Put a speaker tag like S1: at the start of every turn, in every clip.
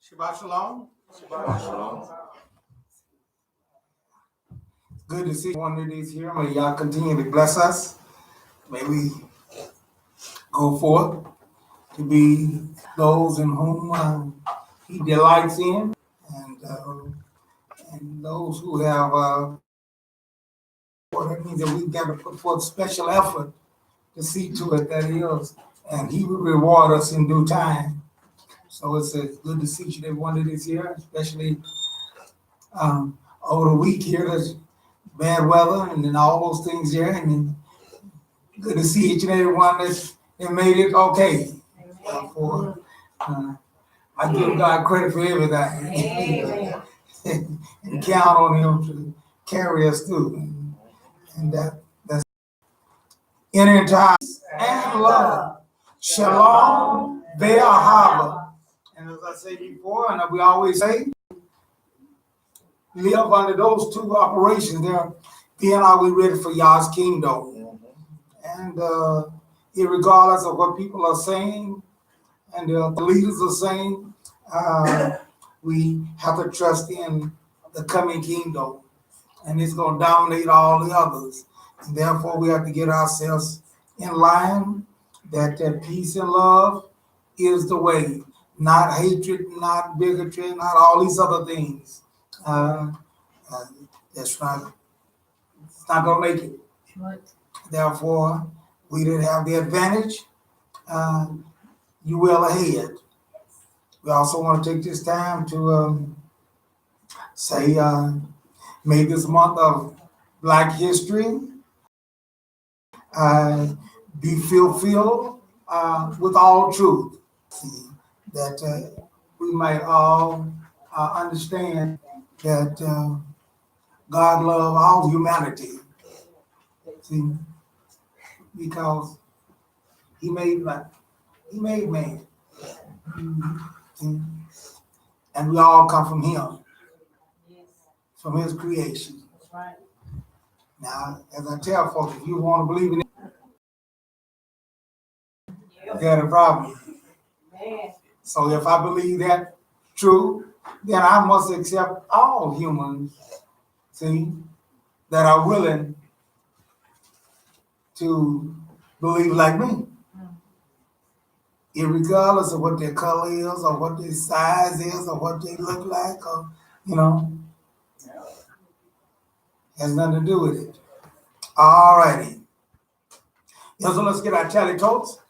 S1: Shabbat shalom.
S2: Shabbat shalom.
S1: Good to see one of these here. May y'all continue to bless us. May we go forth to be those in whom He delights in, and those who have. Well, that means that we've got to put forth special effort to see to it that He is, and He will reward us in due time. So it's good to see each and every one of these here, especially over the week here. There's bad weather and then all those things here, and then good to see each and every one that made it okay. For I give God credit for everything, and count on Him to carry us through, and that's enter into and love. Shalom, Ve'ahava. And as I said before, and we always say, live under those two operations there. Then are we ready for Yah's kingdom? And irregardless of what people are saying and the leaders are saying, we have to trust in the coming kingdom. And it's going to dominate all the others. And therefore, we have to get ourselves in line that peace and love is the way. Not hatred, not bigotry, not all these other things. That's not, it's not going to make it. Right. Therefore, we didn't have the advantage. You well ahead. We also want to take this time to say, may this month of Black History be fulfilled with all truth. That we might all understand that God loves all humanity. See, because He made man. See? And we all come from Him, from His creation. That's right. Now, as I tell folks, if you want to believe in it, you got a problem. So if I believe that true, then I must accept all humans, see, that are willing to believe like me. Irregardless of what their color is, or what their size is, or what they look like, or, has nothing to do with it. All righty. So let's get our tally totes.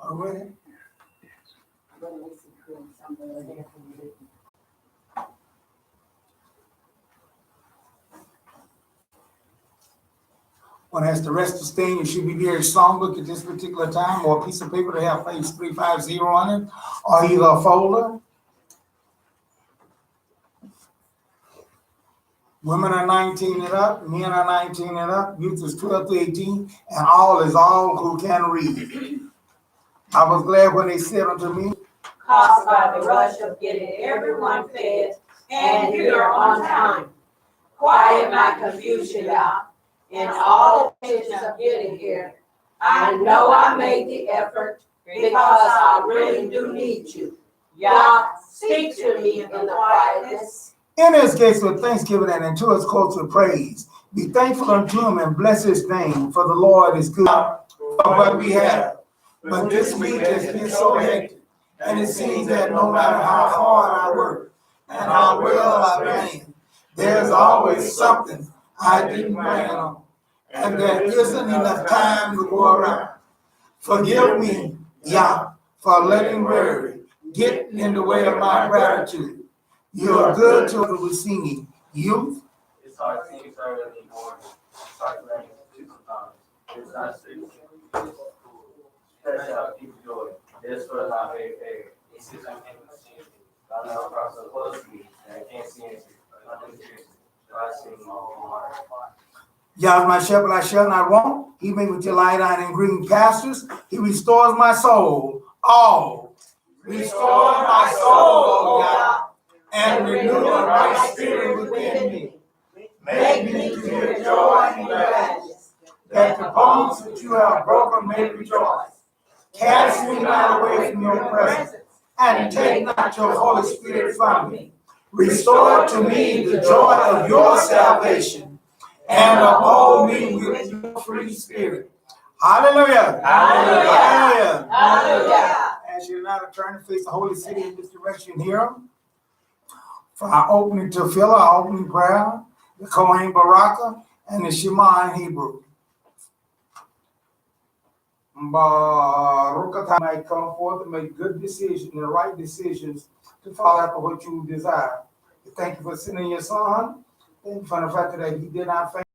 S1: All right. One has the rest of thing, you should be very songbook at this particular time, or a piece of paper to have page 350 on it, or either a folder. Women are 19 and up, men are 19 and up, youth is 12 to 18, and all is all who can read. I was glad when they said unto me,
S3: caused by the rush of getting everyone fed and here on time. Quiet my confusion, Yah, in all the intentions of getting here. I know I made the effort because I really do need you. Yah, speak to me in the quietness.
S1: In his gates with thanksgiving and into his courts with praise. Be thankful unto him and bless his name, for the Lord is good for what we have. But this week has been so hectic, and it seems that no matter how hard I work and how well I plan, there's always something I didn't plan on, and there isn't enough time to go around. Forgive me, Yah, for letting worry get in the way of my gratitude. You are good to the singing youth.
S2: It's hard seeing early in the morning. It's hard learning to sometimes. It's not serious. Stretch out, keep joy. This for my favorite. It's just I can't see anything. I know across so close to me, and I can't see anything. Nothing serious. I see my whole heart.
S1: Yah is my shepherd, I shall not want. He made me to lie down in green pastures. He restores my soul. All. Restore my soul, O Yah, and renew a right spirit within me. Make me to hear joy and gladness, that the bones that you have broken may rejoice. Cast me not away from your presence, and take not your Holy Spirit from me. Restore to me the joy of your salvation, and uphold me with your free spirit. Hallelujah.
S3: Hallelujah.
S1: Hallelujah.
S3: Hallelujah.
S1: As you're now turn to face the Holy City in this direction here, for our opening to fill our opening prayer, the Kohen Baraka and the Shema in Hebrew. Baruch might come forth and make good decisions and right decisions to follow after what you desire. Thank you for sending your son. Thank you for the fact that he did not faint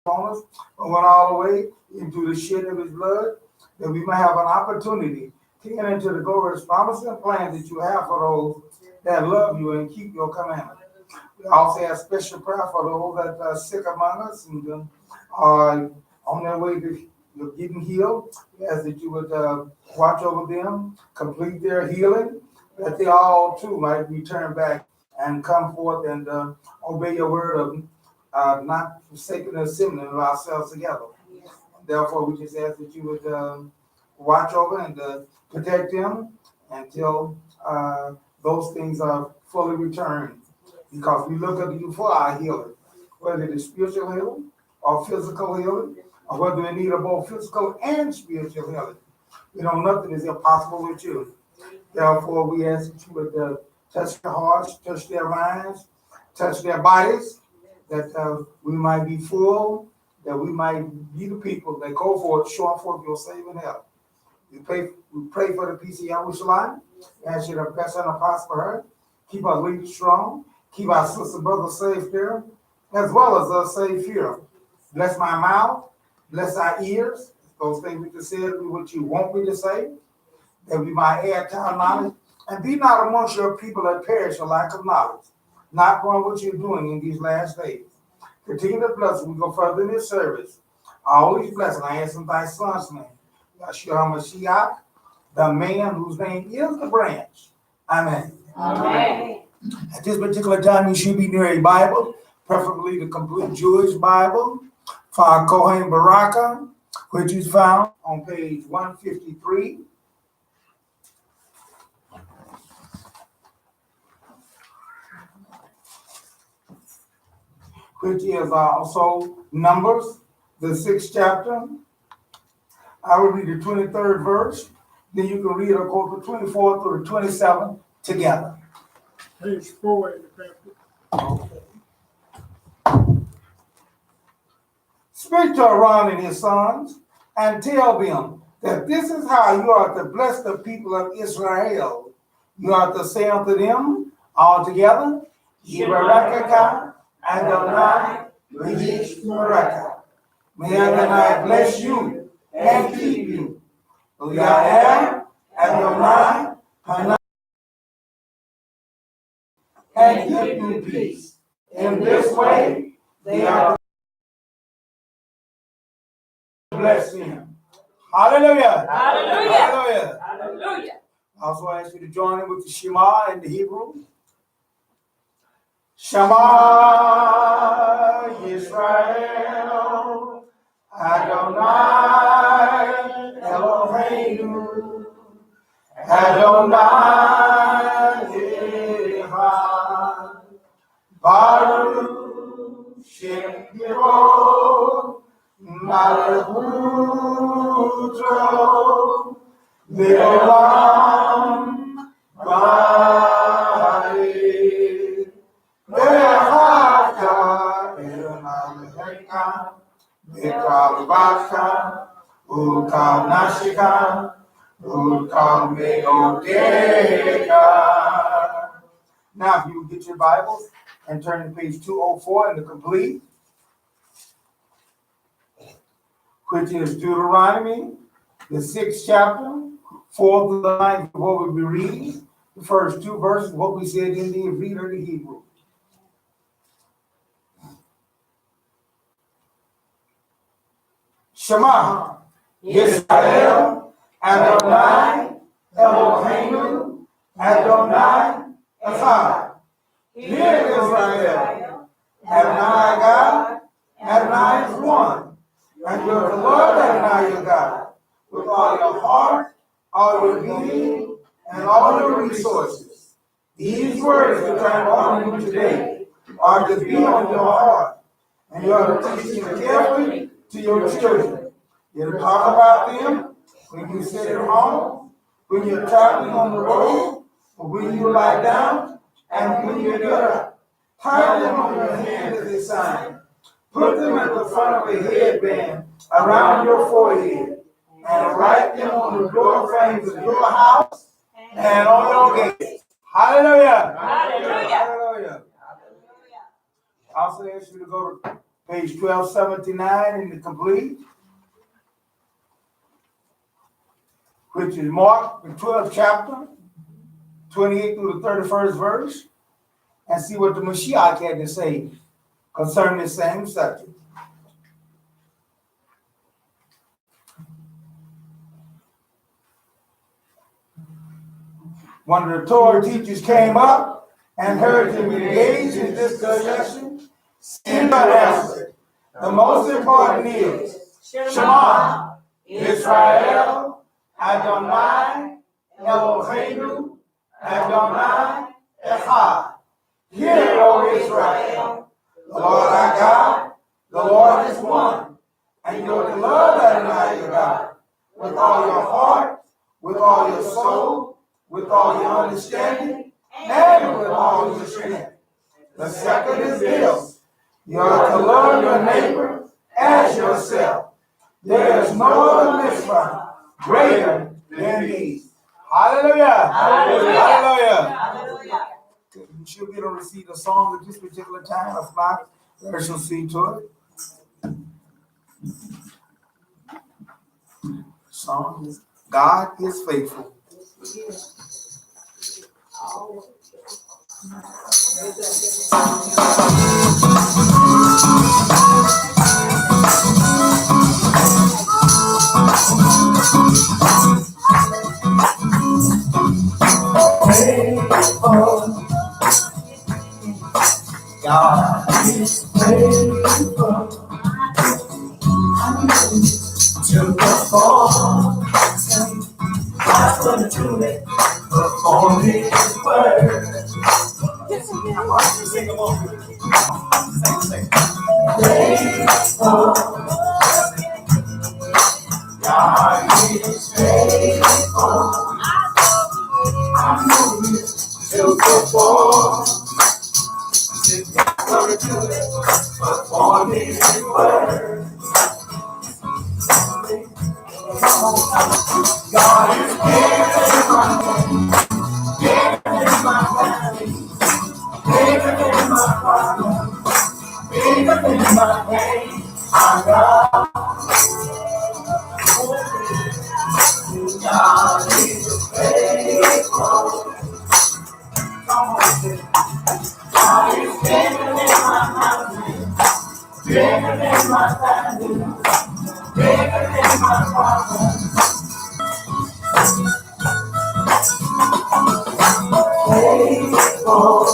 S1: on us, but went all the way into the shed of his blood, that we may have an opportunity to enter into the glorious promises and plans that you have for those that love you and keep your commandments. We also have special prayer for those that are sick among us and are on their way to getting healed. We ask that you would watch over them, complete their healing, that they all too might return back and come forth and obey your word of not forsaking the assembling of ourselves together. Therefore, we just ask that you would watch over and protect them until those things are fully returned. Because we look unto you for our healing, whether it is spiritual healing or physical healing, or whether we need both physical and spiritual healing. We know nothing is impossible with you. Therefore, we ask that you would touch their hearts, touch their minds, touch their bodies, that we might be full, that we might be the people that go forth, showing forth your saving help. We pray for the peace of Yahushalayim. Ask you to bless her and prosper her. Keep our leaders strong. Keep our sister brother safe here, as well as us safe here. Bless my mouth. Bless our ears. Those things we just said, what you want me to say, that we might add to our knowledge. And be not amongst your people that perish for lack of knowledge, not knowing what you're doing in these last days. Continue to bless us. We go further in this service. I always bless and I ask in thy son's name, Yahshua HaMashiach, the man whose name is the branch. Amen.
S3: Amen.
S1: At this particular time, you should be near a Bible, preferably the complete Jewish Bible, for our Kohen Baraka, which is found on page 153. Which is also Numbers, the 6th chapter. I will read the 23rd verse. Then you can read, of course, the 24th through the 27th together.
S4: Page 4 in the paper.
S1: Okay. Speak to Aaron and his sons and tell them that this is how you are to bless the people of Israel. You are to say unto them all together, Yibarakaka Adonai V'yish Baraka. May Adonai bless you and keep you. Ya'er Adonai Hana and give you peace. In this way, they are bless him. Hallelujah.
S3: Hallelujah.
S1: Hallelujah.
S3: Hallelujah.
S1: I also ask you to join in with the Shema in the Hebrew. Shema Yisrael Adonai Eloheinu Adonai Echad Baruch Shekiro, Malakutro, Leolam, Bari, Lehaka, Elanaleka, Bekalbaka, Ukal Nashika, Ukal Meodeka. Now, if you get your Bibles and turn to page 204 in the complete, which is Deuteronomy, the 6th chapter, 4th to the 9th, what we'll be reading, the first 2 verses, what we said in the reader, the Hebrew. Shema, Yisrael, Adonai, Eloheinu, Adonai, Echad. Hear Israel, Adonai God, Adonai is one. And you're the Lord Adonai your God, with all your heart, all your being, and all your resources. These words which I'm on you today are to be on your heart, and you are to teach them carefully to your children. You're to talk about them when you sit at home, when you're traveling on the road, or when you lie down, and when you get up. Tie them on your hand as a sign. Put them at the front of a headband around your forehead, and write them on the door frames of your house and on your gates. Hallelujah!
S3: Hallelujah!
S1: Hallelujah! I also ask you to go to page 1279 in the complete, which is Mark, the 12th chapter, 28 through the 31st verse, and see what the Mashiach had to say concerning the same subject. One of the Torah teachers came up and heard him engage in this discussion. Simba answered, the most important is Shema, Israel, Adonai, Eloheinu, Adonai, Echad. Hear, O Israel, the Lord our God, the Lord is one. And you're to love Adonai your God with all your heart, with all your soul, with all your understanding, and with all your strength. The second is this: you are to love your neighbor as yourself. There is no other mitzvah greater than these. Hallelujah!
S3: Hallelujah!
S1: Hallelujah!
S3: Hallelujah!
S1: You should be able to receive a song at this particular time. If not, there shall see to it. Song is God is faithful. God is faithful to perform. God's gonna do it. Perform His word. Sing along. Sing. Faithful. God is faithful. I know it to perform. God's gonna do it. Perform His word. God is bigger than my family, bigger than my problem, bigger than my pain. My God is faithful. Come on, say, God is bigger than my family, bigger than my family, bigger than my problem. Faithful,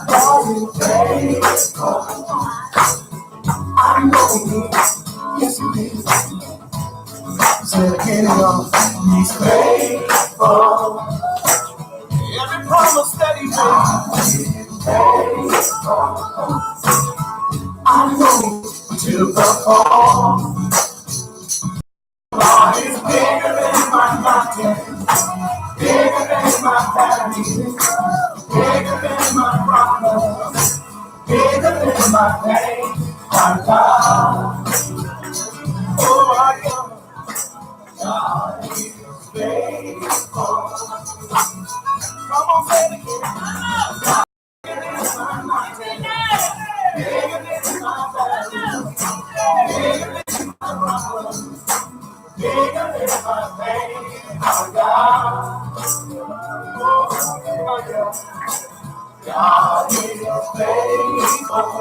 S1: God is faithful. I know He, yes He is. Say it again, y'all. He's faithful. Every promise that He made, He's faithful. I'm going to perform. God is bigger than my mountain, bigger than my valley, bigger than my problems, bigger than my pain. My God, oh my God, God is faithful. Come on, say it again. Bigger than my mountain, bigger than my valley, bigger than my problems, bigger than my pain. My God, oh my God. God is faithful.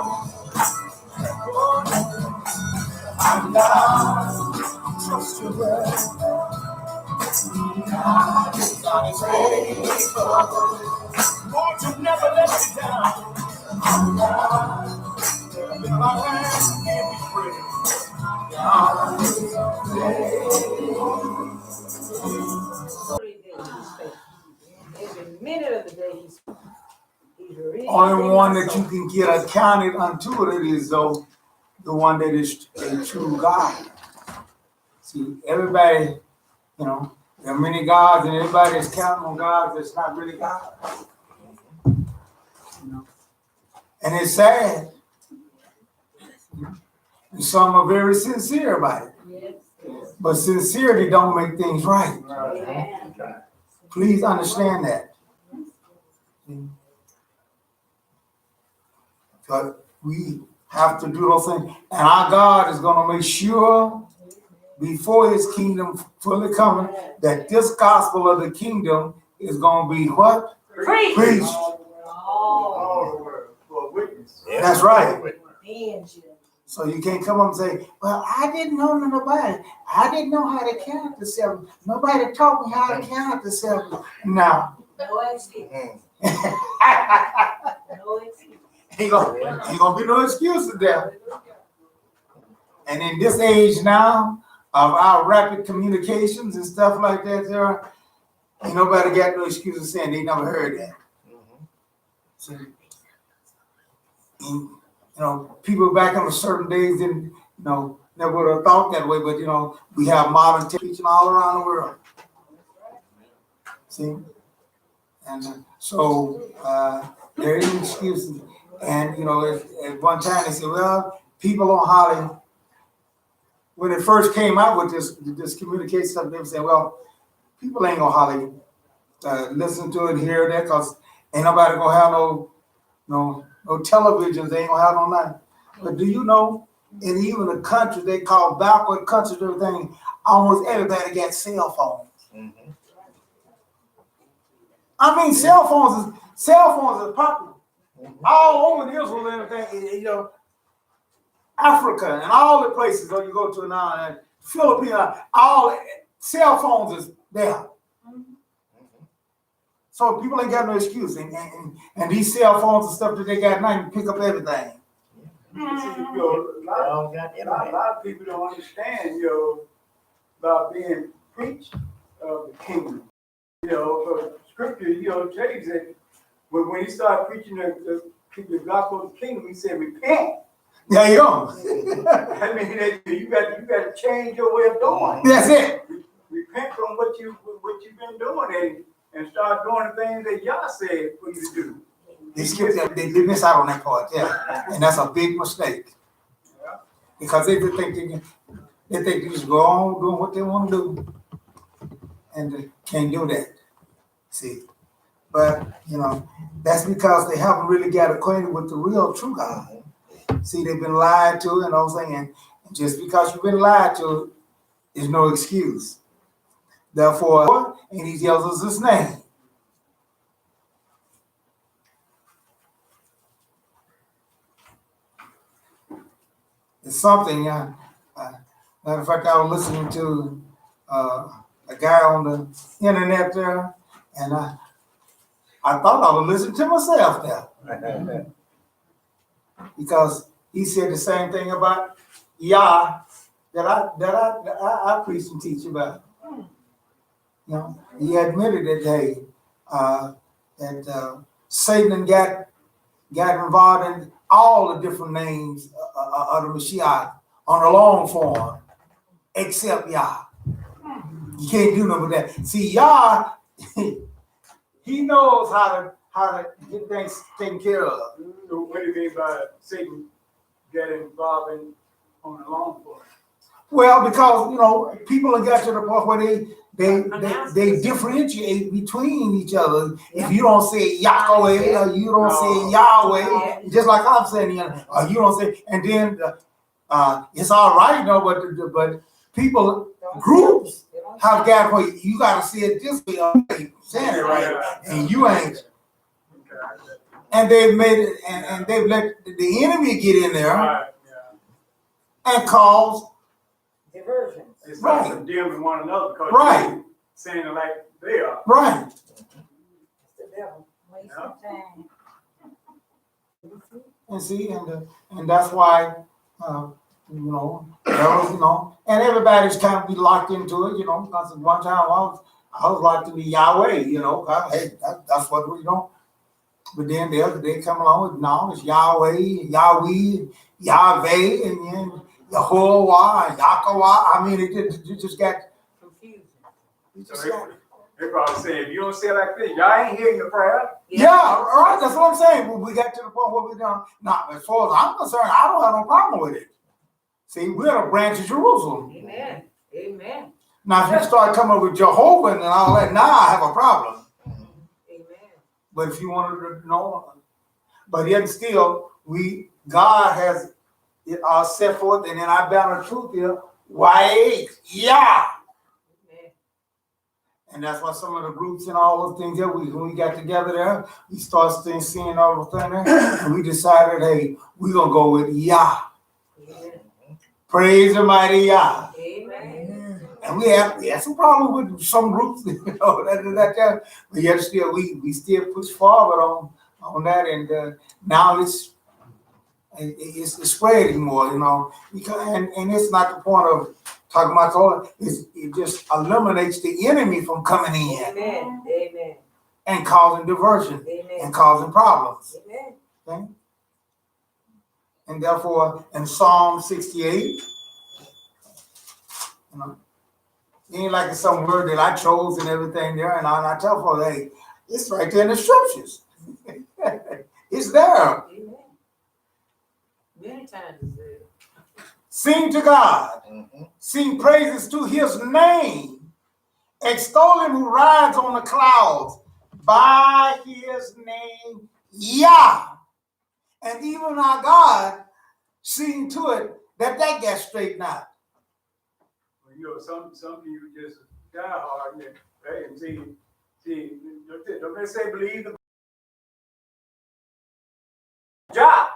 S1: I'm God. Trust your word. God is faithful. Lord, you never let me down. I'm God. If I have, give me praise. God is faithful.
S3: Every minute of the day he's reading.
S1: Only one that you can get accounted unto it is though the one that is a true God. See, everybody, there are many gods, and everybody is counting on gods that's not really God. And it's sad. And some are very sincere about it.
S3: Yes.
S1: But sincerity don't make things right.
S3: Amen.
S1: Please understand that. But we have to do those things. And our God is going to make sure before his kingdom fully coming that this gospel of the kingdom is going to be what? Preached.
S2: All the world for a witness.
S1: That's right. So you can't come up and say, well, I didn't know nothing about it. I didn't know how to count to 7. Nobody taught me how to count to 7. No.
S3: No excuse. No excuse.
S1: Ain't gonna be no excuses there. And in this age now of our rapid communications and stuff like that, there ain't nobody got no excuses saying they never heard that. So, people back in the certain days didn't, never would have thought that way, but we have modern teaching all around the world. See? And so there ain't excuses. And at one time they said, well, people on Holly, when it first came out with this communication stuff, they were saying, well, people ain't gonna Holly listen to it, hear that, because ain't nobody gonna have no televisions, they ain't gonna have no nothing. But do you know, in even the country they call backward countries, everything, almost everybody got cell phones. Mm-hmm. I mean, cell phones are popular. All over Israel and everything, Africa and all the places that you go to now, and Philippines, all cell phones is there. So people ain't got no excuse. And these cell phones and stuff that they got now, you pick up everything.
S4: A lot of people don't understand, about being preached of the kingdom. Scripture, tells you that when he started preaching the gospel of the kingdom, he said, repent.
S1: There you go.
S4: I mean, you got to change your way of doing.
S1: That's it.
S4: Repent from what you've been doing and start doing the things that Yah said for you to do.
S1: They miss out on that part, yeah. And that's a big mistake. Because they think they just go on doing what they want to do. And they can't do that. See? But, that's because they haven't really got acquainted with the real true God. See, they've been lied to and all saying, and just because you've been lied to is no excuse. Therefore, and he tells us his name. It's something, matter of fact, I was listening to a guy on the internet there, and I thought I was listening to myself there. Because he said the same thing about Yah that I preach and teach about. He admitted that, hey, that Satan got got involved in all the different names of the Mashiach on the long form, except Yah. You can't do nothing with that. See, Yah, he knows how to get things taken care of.
S4: What do you mean by Satan getting involved in on the long form?
S1: Well, because people have got to the point where they differentiate between each other. If you don't say Yahweh or you don't say Yahweh, just like I'm saying, or you don't say, and then it's all right, but people groups have got where you got to say it this way, or you saying it right, and you ain't. And they've made it, and they've let the enemy get in there and cause
S3: Diversion.
S4: It's
S1: right.
S4: not condemning one another because
S1: Right.
S4: you're saying it like they are.
S1: Right.
S3: It's the devil. Waste of time.
S1: And see, and that's why, and everybody's kind of be locked into it, because at one time I was locked into Yahweh, hey, that's what we know. But then the other day come along with, no, it's Yahweh, Yahweh, Yahweh, and then Yehovah, and Yahweh. I mean, it just got
S3: Confusing.
S4: They probably say, if you don't say it like this, y'all ain't hearing your prayer.
S1: Yeah, right. That's what I'm saying. We got to the point where we're done. Now, as far as I'm concerned, I don't have no problem with it. See, we're a branch of Jerusalem.
S3: Amen. Amen.
S1: Now, if you start coming with Jehovah and all that, now I have a problem.
S3: Amen.
S1: But if you wanted to know, but yet still, God has it all set forth, and then I bound the truth here. YH, yeah. And that's why some of the groups and all those things that when we got together there, we started seeing all the things there, and we decided, hey, we're going to go with Yah.
S3: Amen.
S1: Praise the mighty Yah.
S3: Amen.
S1: And we have some problem with some groups, that, but yet still, we still push forward on that, and now it's spreading more, because, and it's not the point of talking about Torah, it just eliminates the enemy from coming in.
S3: Amen. Amen.
S1: And causing diversion.
S3: Amen.
S1: And causing problems.
S3: Amen.
S1: Okay? And therefore, in Psalm 68, it ain't like it's some word that I chose and everything there, and I tell folks, hey, it's right there in the scriptures. It's there.
S3: Amen. Many times it's there.
S1: Sing to God. Sing praises to his name. Extol him who rides on the clouds by his name, Yah. And even our God sing to it that gets straightened out.
S4: Some people just die hard and see, don't they say believe the job?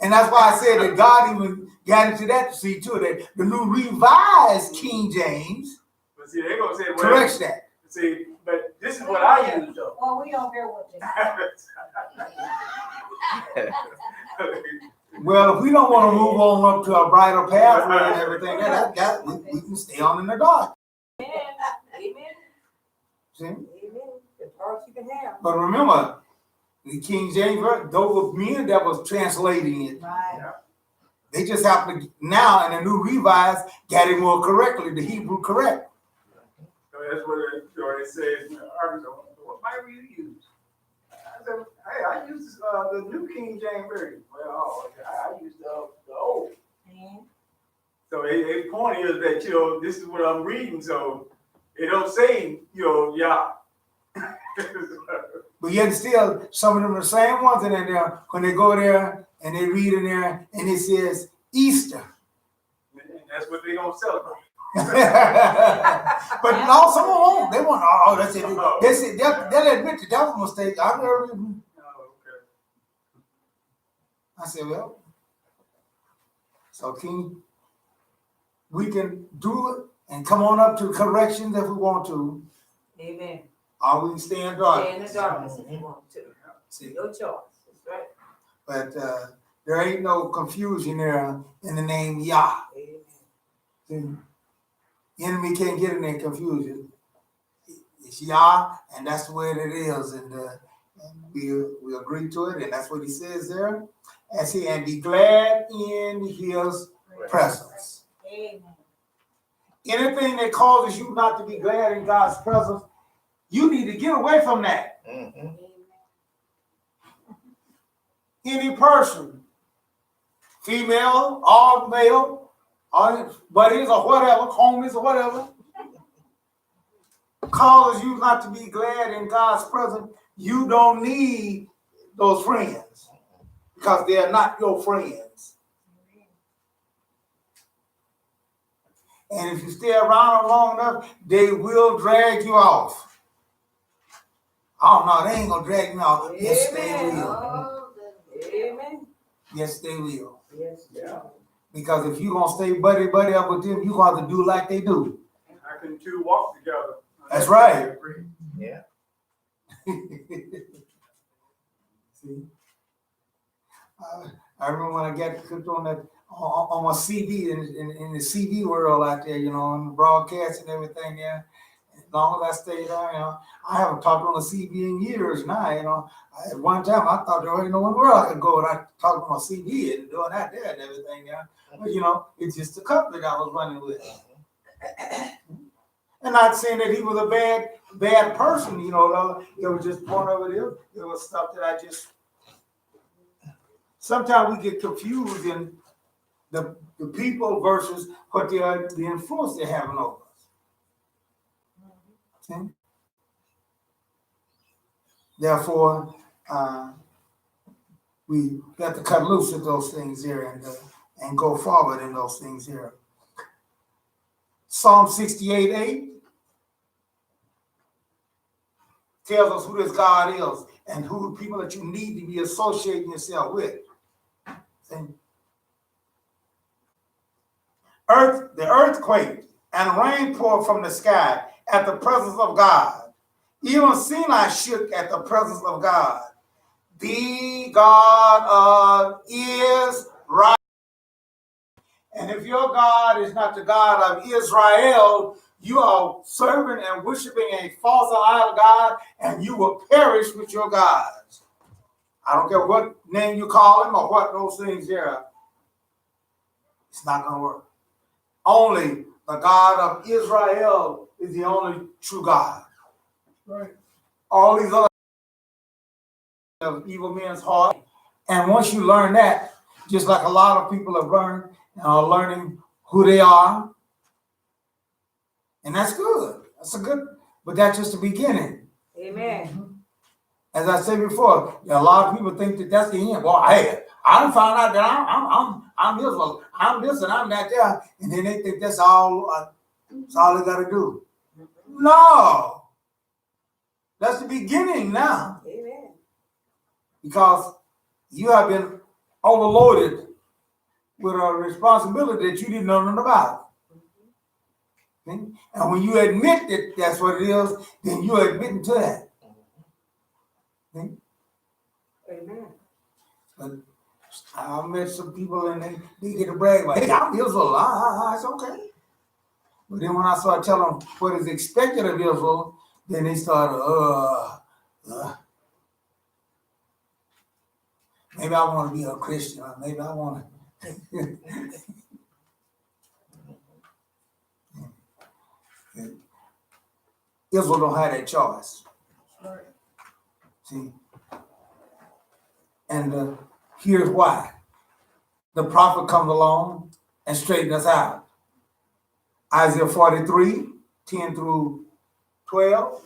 S1: And that's why I said that God even got into that to see to it. That the new revised King James
S4: But see, they're gonna say, well,
S1: corrects that.
S4: see, but this is what I use though.
S3: Well, we don't care what they
S1: Well, if we don't want to move on up to a brighter pathway and everything, we can stay on in the dark.
S3: Amen. Amen.
S1: See?
S3: Amen. The part you can have.
S1: But remember, the King James version, those were men that was translating it.
S3: Right.
S1: They just happen to now in the new revised got it more correctly, the Hebrew correct.
S4: So that's what it says in the article. What Bible you use? I said, hey, I use the New King James Version. Well, I use the old.
S3: Mm-hmm.
S4: So a point is that this is what I'm reading, so it don't say Yah.
S1: But yet still, some of them are the same ones in there when they go there and they read in there and it says Easter.
S4: And that's what they gonna celebrate.
S1: But no, some of them won't. They want, that's it. They say they'll admit that was a mistake. I've never even.
S4: Oh, okay.
S1: I said, well, so King, we can do it and come on up to corrections if we want to,
S3: Amen.
S1: or we can stay in
S3: Stay
S1: darkness.
S3: in the darkness if you want to.
S1: See,
S3: Your choice. That's right.
S1: but there ain't no confusion there in the name Yah.
S3: Amen.
S1: The enemy can't get in there confusion. It's Yah, and that's the way it is. And We agree to it, and that's what he says there. And be glad in his presence.
S3: Amen.
S1: Anything that causes you not to be glad in God's presence, you need to get away from that. Any person, female, or male, or buddies or whatever, homies or whatever, causes you not to be glad in God's presence, you don't need those friends because they are not your friends. And if you stay around long enough, they will drag you off. Oh no, they ain't gonna drag me off. Yes, they will.
S3: Amen.
S1: Yes, they will.
S3: Yes.
S4: Yeah.
S1: Because if you're gonna stay buddy up with them, you're gonna have to do like they do.
S4: How can two walk together?
S1: That's right.
S5: Yeah.
S1: See, I remember when I got hooked on that on my CV in the CV world out there, you know, on the broadcast and everything. Yeah, as long as I stayed there, you know, I haven't talked on the CV in years now. You know, at one time I thought there wasn't no one where I could go and I talked on my CV and doing that there and everything. Yeah, but you know, it's just the company that I was running with. And not saying that he was a bad person, you know, it was just one of it. It was stuff that I just, sometimes we get confused in the people versus what the influence they're having over us. See? Therefore, we got to cut loose at those things here and go forward in those things here. Psalm 68:8 tells us who this God is and who the people that you need to be associating yourself with. See? The earthquake and rain poured from the sky at the presence of God. Even Sinai shook at the presence of God. The God of Israel. And if your God is not the God of Israel, you are serving and worshiping a false idol God, and you will perish with your gods. I don't care what name you call him or what those things are. It's not going to work. Only the God of Israel is the only true God. Right. All these other of evil men's heart. And once you learn that, just like a lot of people have learned and are learning who they are, and that's good. That's a good, but that's just the beginning.
S3: Amen.
S1: As I said before, a lot of people think that that's the end. Well, hey, I done found out that I'm this, I'm this, and I'm that there, and then they think that's all they got to do. No, that's the beginning now.
S3: Amen.
S1: Because you have been overloaded with a responsibility that you didn't know nothing about. And when you admit that that's what it is, then you're admitting to that.
S3: Amen.
S1: But I met some people and they get to brag about, hey, I'm Israel. It's okay. But then when I started telling them what is expected of Israel, then they started, maybe I want to be a Christian. Or maybe I want to. Israel don't have that choice. See? And here's why. The prophet comes along and straightens us out. Isaiah 43, 10 through 12.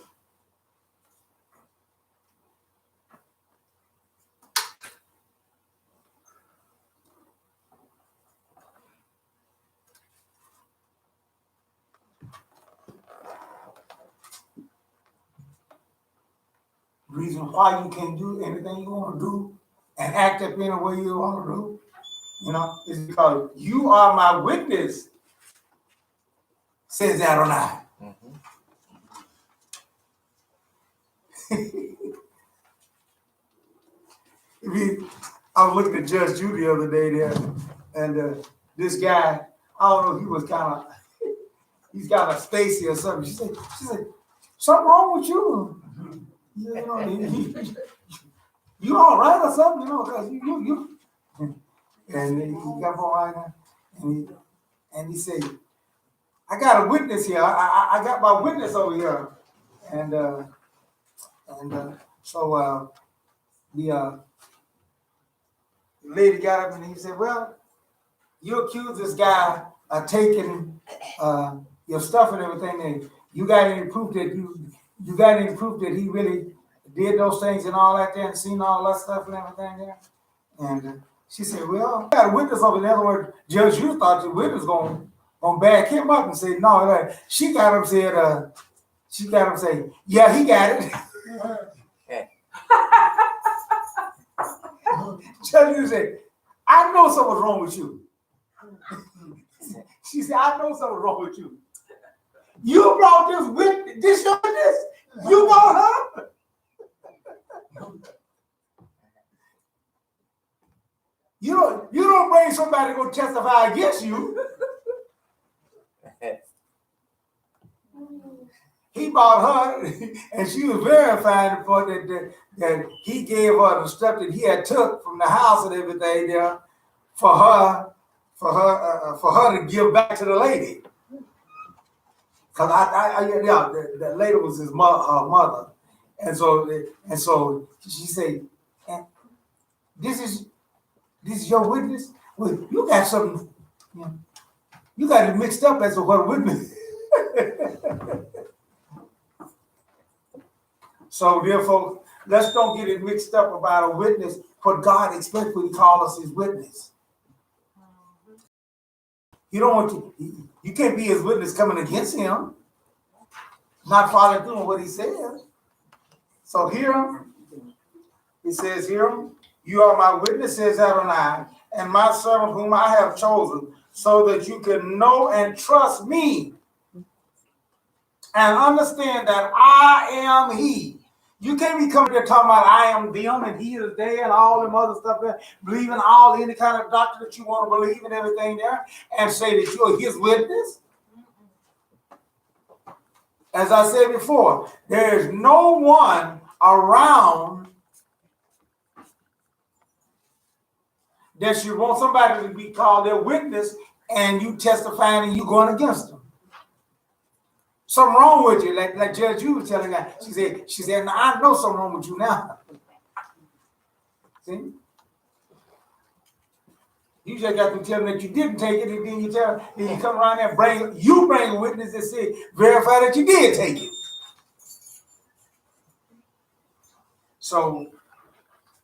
S1: Reason why you can't do anything you want to do and act up in a way you want to do, you know, is because you are my witness, says Adonai. I was looking at Judge Judy the other day there, and this guy, I don't know, he was he's kind of spacey or something. She said, something wrong with you? you all right or something, because you. And he got on right and he said, I got a witness here. I got my witness over here. And so the lady got up and he said, well, you accuse this guy of taking your stuff and everything, and you got any proof that you got any proof that he really did those things and all that there and seen all that stuff and everything there? And she said, well, I got a witness over. In other words, Judge, you thought the witness gonna back him up and say, no, she got him said, say, yeah, he got it. Judge, you said, I know something's wrong with you. She said, I know something's wrong with you. You brought this witness, this your witness? You brought her? You don't bring somebody to go testify against you. He bought her, and she was verifying for that he gave her the stuff that he had took from the house and everything there for her to give back to the lady. Cause that lady was her mother, and so she said, "This is your witness. Well, you got something. You got it mixed up as to what witness." So therefore, let's don't get it mixed up about a witness. What God expects when He calls us His witness. You don't want to. You can't be His witness coming against Him, not following through on what He says. So here, He says here, you are my witness, says Adonai, and my servant whom I have chosen, so that you can know and trust me, and understand that I am He. You can't be coming here talking about I am them and He is there and all them other stuff there, believing any kind of doctrine that you want to believe and everything there, and say that you're His witness. As I said before, there is no one around that should want somebody to be called their witness and you testifying and you going against them. Something wrong with you, like Judge you was telling her. She said, now I know something wrong with you now. See? You just got to tell them that you didn't take it, and then you come around there and bring a witness that say, verify that you did take it. So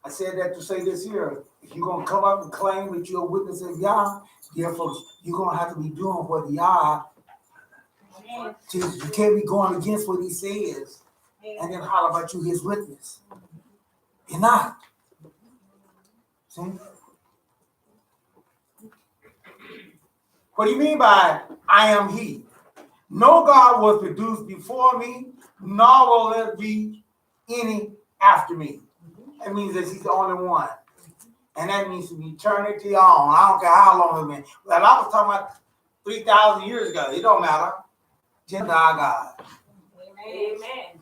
S1: I said that to say this here. If you're gonna come up and claim that you're a witness of Yah, therefore you're gonna have to be doing what Yah. You can't be going against what He says and then holler about you His witness. You're not. See? What do you mean by I am He? No God was produced before me, nor will there be any after me. That means that He's the only one. And that means from eternity on. I don't care how long it's been. Well, I was talking about 3,000 years ago. It don't matter. Gentile God.
S3: Amen.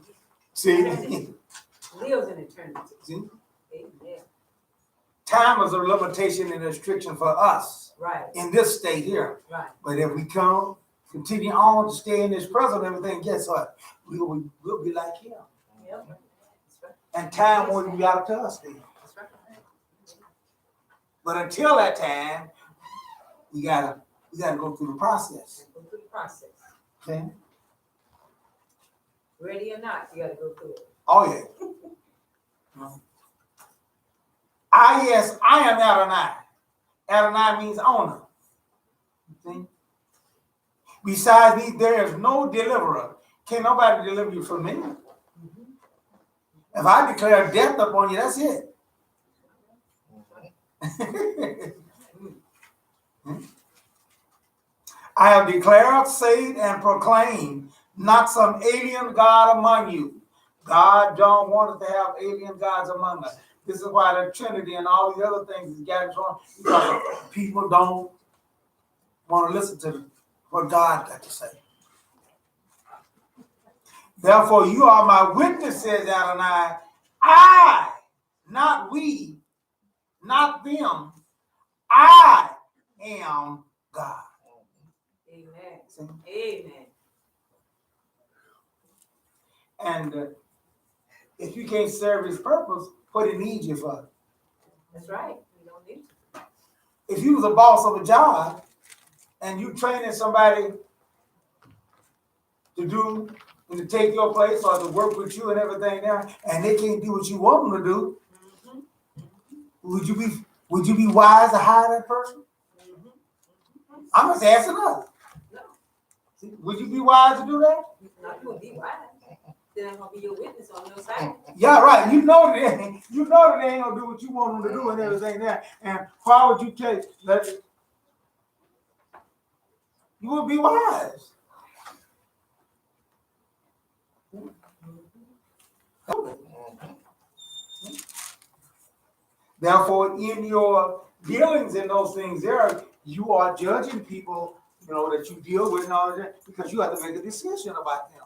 S1: See?
S3: Lives in eternity.
S1: See?
S3: Amen.
S1: Time is a limitation and restriction for us.
S3: Right.
S1: In this state here.
S3: Right.
S1: But if we continue on to stay in His presence and everything, guess what? We'll be like Him.
S3: Yep. That's right.
S1: And time won't be out to us then.
S3: That's right.
S1: But until that time, we gotta go through the process.
S3: Go through the process.
S1: Okay?
S3: Ready or not, you gotta go through it.
S1: Oh yeah. Yes, I am Adonai. Adonai means owner. See? Besides me, there is no deliverer. Can't nobody deliver you from me. If I declare death upon you, that's it. I have declared, said, and proclaimed, not some alien God among you. God don't want us to have alien gods among us. This is why the Trinity and all the other things is gathered on, because people don't want to listen to what God got to say. Therefore, you are my witness, says Adonai. I, not we, not them. I am God.
S3: Amen.
S1: See?
S3: Amen.
S1: And if you can't serve his purpose, what he needs you for?
S3: That's right. We don't need to.
S1: If you was a boss of a job and you training somebody to do and to take your place or to work with you and everything there, and they can't do what you want them to do, would you be wise to hire that person? I'm just asking us.
S3: No.
S1: Would you be wise to do that?
S3: Not you would be wise. Then I'm gonna be your witness on your side.
S1: Yeah, right. You know that they ain't gonna do what you want them to do and everything there. And why would you take that? You would be wise. Therefore, in your dealings in those things there, you are judging people, that you deal with and all of that, because you have to make a decision about them.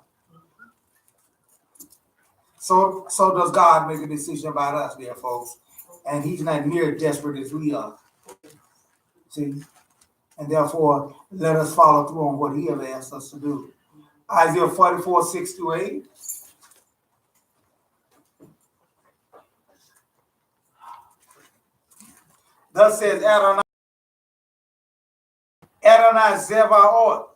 S1: So does God make a decision about us, dear folks. And he's not near as desperate as we are. See? And therefore, let us follow through on what he has asked us to do. Isaiah 44, 6-8. Thus says Adonai Zevaoth,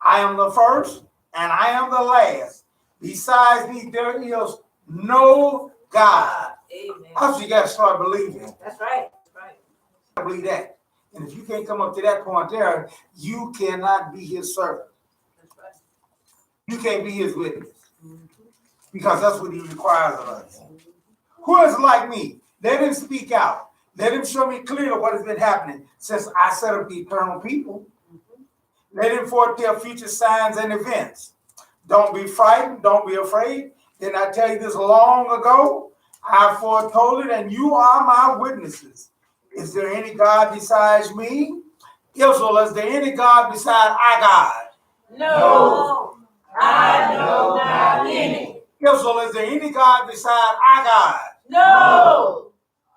S1: I am the first and I am the last. Besides me, there is no God.
S3: Amen.
S1: That's what you got to start believing.
S3: That's right. That's right.
S1: I believe that. And if you can't come up to that point there, you cannot be his servant.
S3: That's right.
S1: You can't be his witness. Because that's what he requires of us. Who is like me? Let him speak out. Let him show me clearly what has been happening since I set up the eternal people. Let him foretell future signs and events. Don't be frightened. Don't be afraid. Didn't I tell you this long ago? I foretold it, and you are my witnesses. Is there any God besides me? Israel, is there any God beside our God?
S3: No. I know not any.
S1: Israel, is there any God beside our God?
S3: No.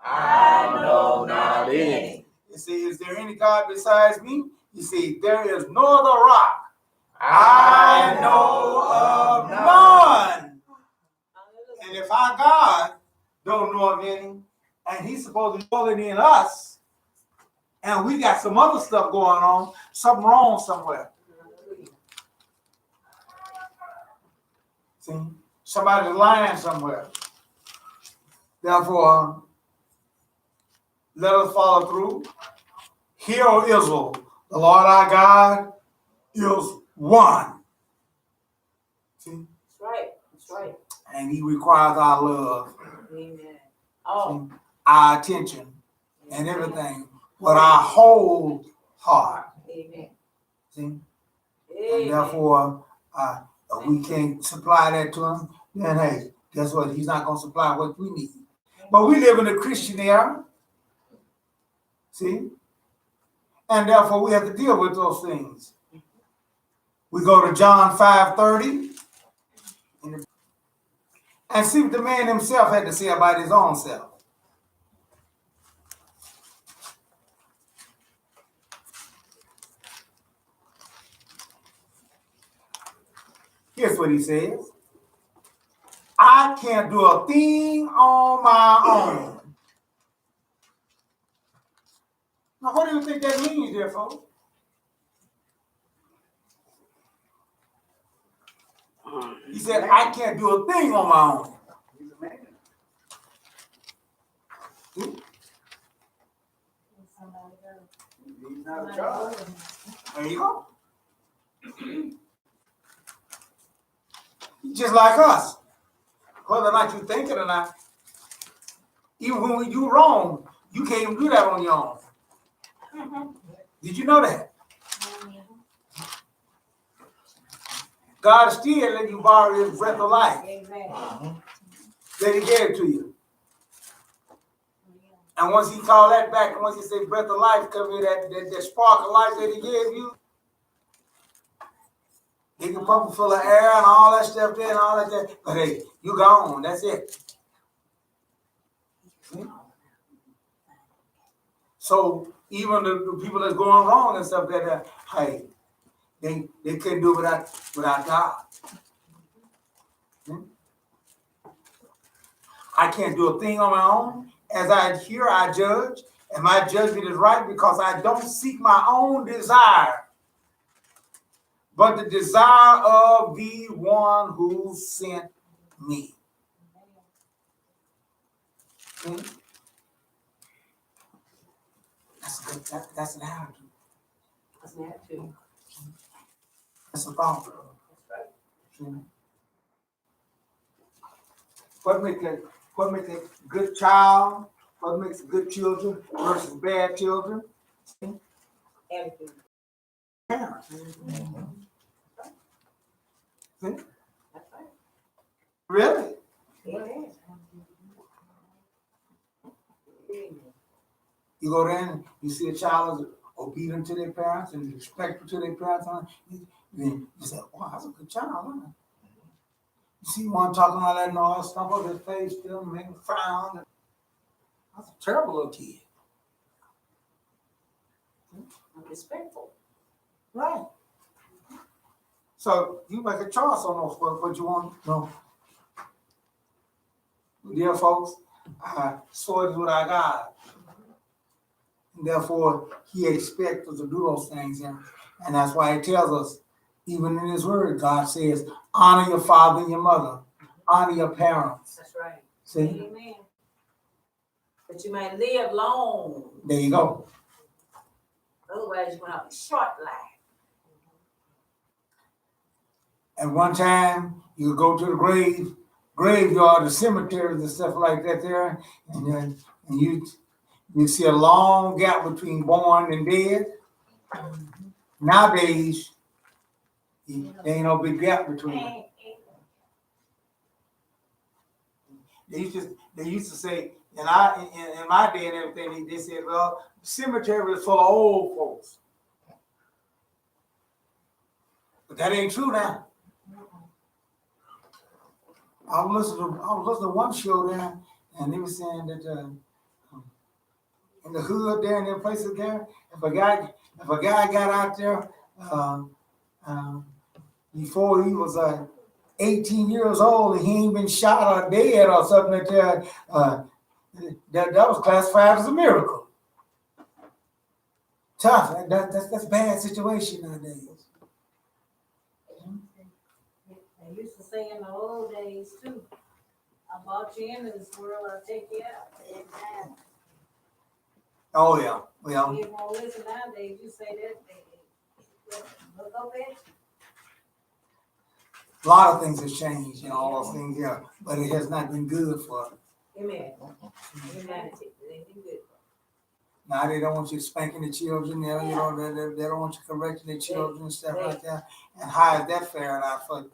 S3: I know not any.
S1: You see, is there any God besides me? You see, there is no other rock. I know of none. And if our God don't know of any, and he's supposed to be dwelling in us, and we got some other stuff going on, something wrong somewhere. See, somebody's lying somewhere. Therefore, let us follow through. Hear, O Israel, the Lord our God is one. See?
S3: That's right. That's right.
S1: And he requires our love,
S3: Amen. Oh.
S1: our attention, and everything with our whole heart.
S3: Amen.
S1: See?
S3: Amen.
S1: And therefore, if we can't supply that to him, then hey, guess what? He's not going to supply what we need. But we live in a Christian era. See? And therefore, we have to deal with those things. We go to John 5:30 and see what the man himself had to say about his own self. Here's what he says. I can't do a thing on my own. Now, what do you think that means, dear folks? He said, I can't do a thing on my own.
S4: He's a man. He's not a child.
S1: There you go. Just like us. Whether or not you think it or not, even when we do wrong, you can't even do that on your own. Did you know that? God is still letting you borrow his breath of life
S3: Amen.
S1: that he gave to you. And once he called that back, and once he said breath of life, come here, that spark of life that he gave you, They can pump you full of air and all that stuff there and all that there. But hey, you gone. That's it. See? So even the people that's going wrong and stuff like that, hey, they couldn't do it without God. Hmm? I can't do a thing on my own. As I hear, I judge. And my judgment is right because I don't seek my own desire, but the desire of the one who sent me. Hmm? That's good. That's an attitude.
S3: That's an attitude.
S1: That's a thought. Hmm? What makes a good child? What makes good children versus bad children?
S3: Attitude.
S1: Parents.
S3: Mm-hmm.
S1: See?
S3: That's right.
S1: Really?
S3: Amen.
S1: You go there and you see a child is obedient to their parents and respectful to their parents. Then you say, wow, that's a good child. Huh? You see one talking all that noise, stump up his face, still make him frown. That's a terrible little kid.
S3: Respectful.
S1: Right. So you make a choice on those what you want. No. Dear folks, so is what I got. And therefore, he expects us to do those things. And that's why he tells us, even in his word, God says, honor your father and your mother. Honor your parents.
S3: That's right.
S1: See?
S3: Amen. That you may live long.
S1: There you go.
S3: Otherwise, you're going to have a short life.
S1: At one time, you go to the graveyard, the cemeteries and stuff like that there, and you see a long gap between born and dead. Nowadays, there ain't no big gap between them. They used to say, in my day and everything, they said, well, the cemetery is full of old folks. But that ain't true now. I was listening to one show there, and they were saying that in the hood there, in them places there, if a guy got out there before he was 18 years old and he ain't been shot or dead or something like that, that was classified as a miracle. Tough. That's a bad situation nowadays.
S3: They used to say in the old days too, I brought you into this world, I'll take you out. Amen.
S1: Oh yeah. Well,
S3: You won't listen nowadays, you say that, look up at you.
S1: a lot of things have changed, all those things, yeah. But it has not been good for
S3: Amen. Humanity, it ain't been good.
S1: now. They don't want you spanking the children, they don't want you correcting the children and stuff like that. And how is that fair out for you?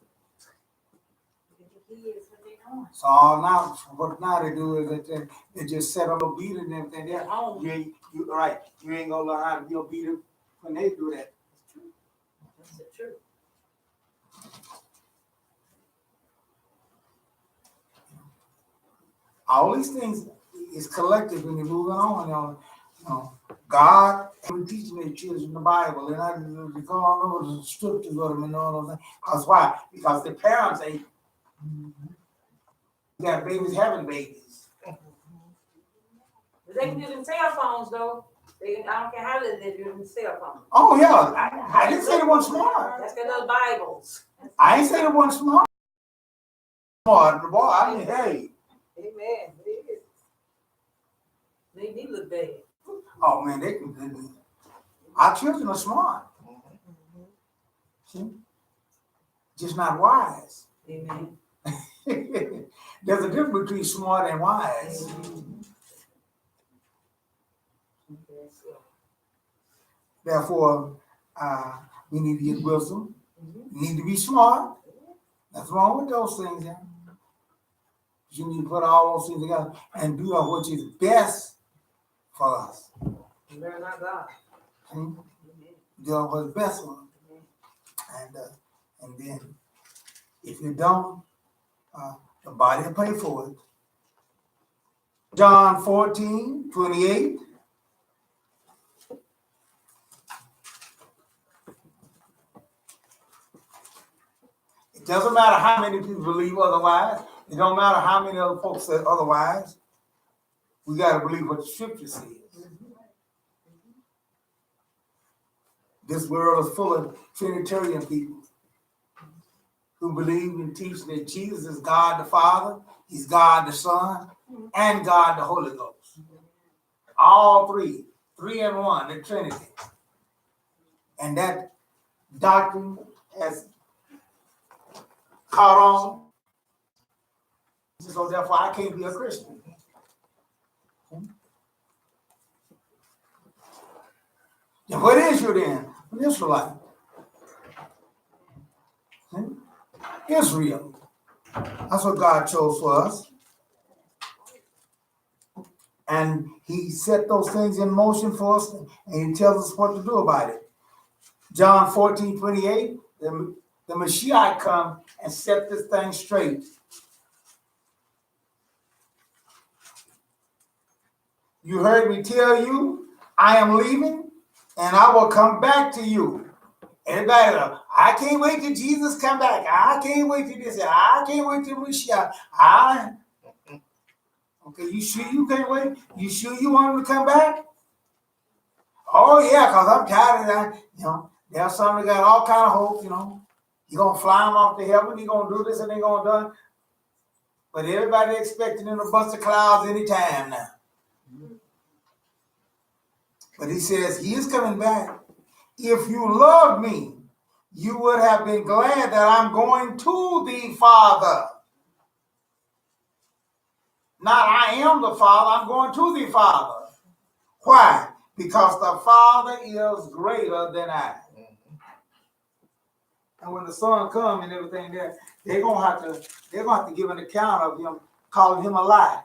S1: So all now, what now they do is that they just set up obedient and everything there. You ain't gonna learn how to be obedient when they do that.
S3: That's the truth.
S1: All these things is collective when you're moving on. God is teaching their children the Bible, and I go all over the scriptures with them and all those things. Because why? Because the parents ain't got babies having babies.
S3: But they can do them cell phones though. I don't care how they do them cell phones.
S1: Oh yeah, I didn't say they weren't smart.
S3: That's got those Bibles.
S1: I ain't saying they weren't smart. Smart, boy. I mean, hey.
S3: Amen. They need to look bad.
S1: Oh man, they can. Our children are smart. See? Just not wise.
S3: Amen.
S1: There's a difference between smart and wise. Therefore, we need to get wisdom. We need to be smart. Nothing wrong with those things. Yeah? You need to put all those things together and do what is best for us.
S3: Learn our God.
S1: Do what's best for us. And then if you don't, the body will pay for it. John 14:28. It doesn't matter how many people believe otherwise. It don't matter how many other folks say otherwise. We got to believe what the scripture says. This world is full of Trinitarian people who believe and teach that Jesus is God the Father, He's God the Son, and God the Holy Ghost. All three in one, the Trinity. And that doctrine has caught on. So therefore, I can't be a Christian. Then what is you then? An Israelite. Israel. That's what God chose for us. And He set those things in motion for us, and He tells us what to do about it. John 14:28, the Mashiach come and set this thing straight. You heard me tell you, I am leaving, and I will come back to you. Everybody, I can't wait till Jesus come back. I can't wait till this. I can't wait till Mashiach. Okay, you sure you can't wait? You sure you want him to come back? Oh yeah, because I'm tired of that. There's some that got all kind of hope, You're going to fly them off to heaven. You're going to do this and they're going to do it. But everybody expecting him to bust the clouds anytime now. But He says He is coming back. If you love me, you would have been glad that I'm going to the Father. Not I am the Father, I'm going to the Father. Why? Because the Father is greater than I. And when the Son comes and everything there, they're gonna have to give an account of Him, calling Him a lie.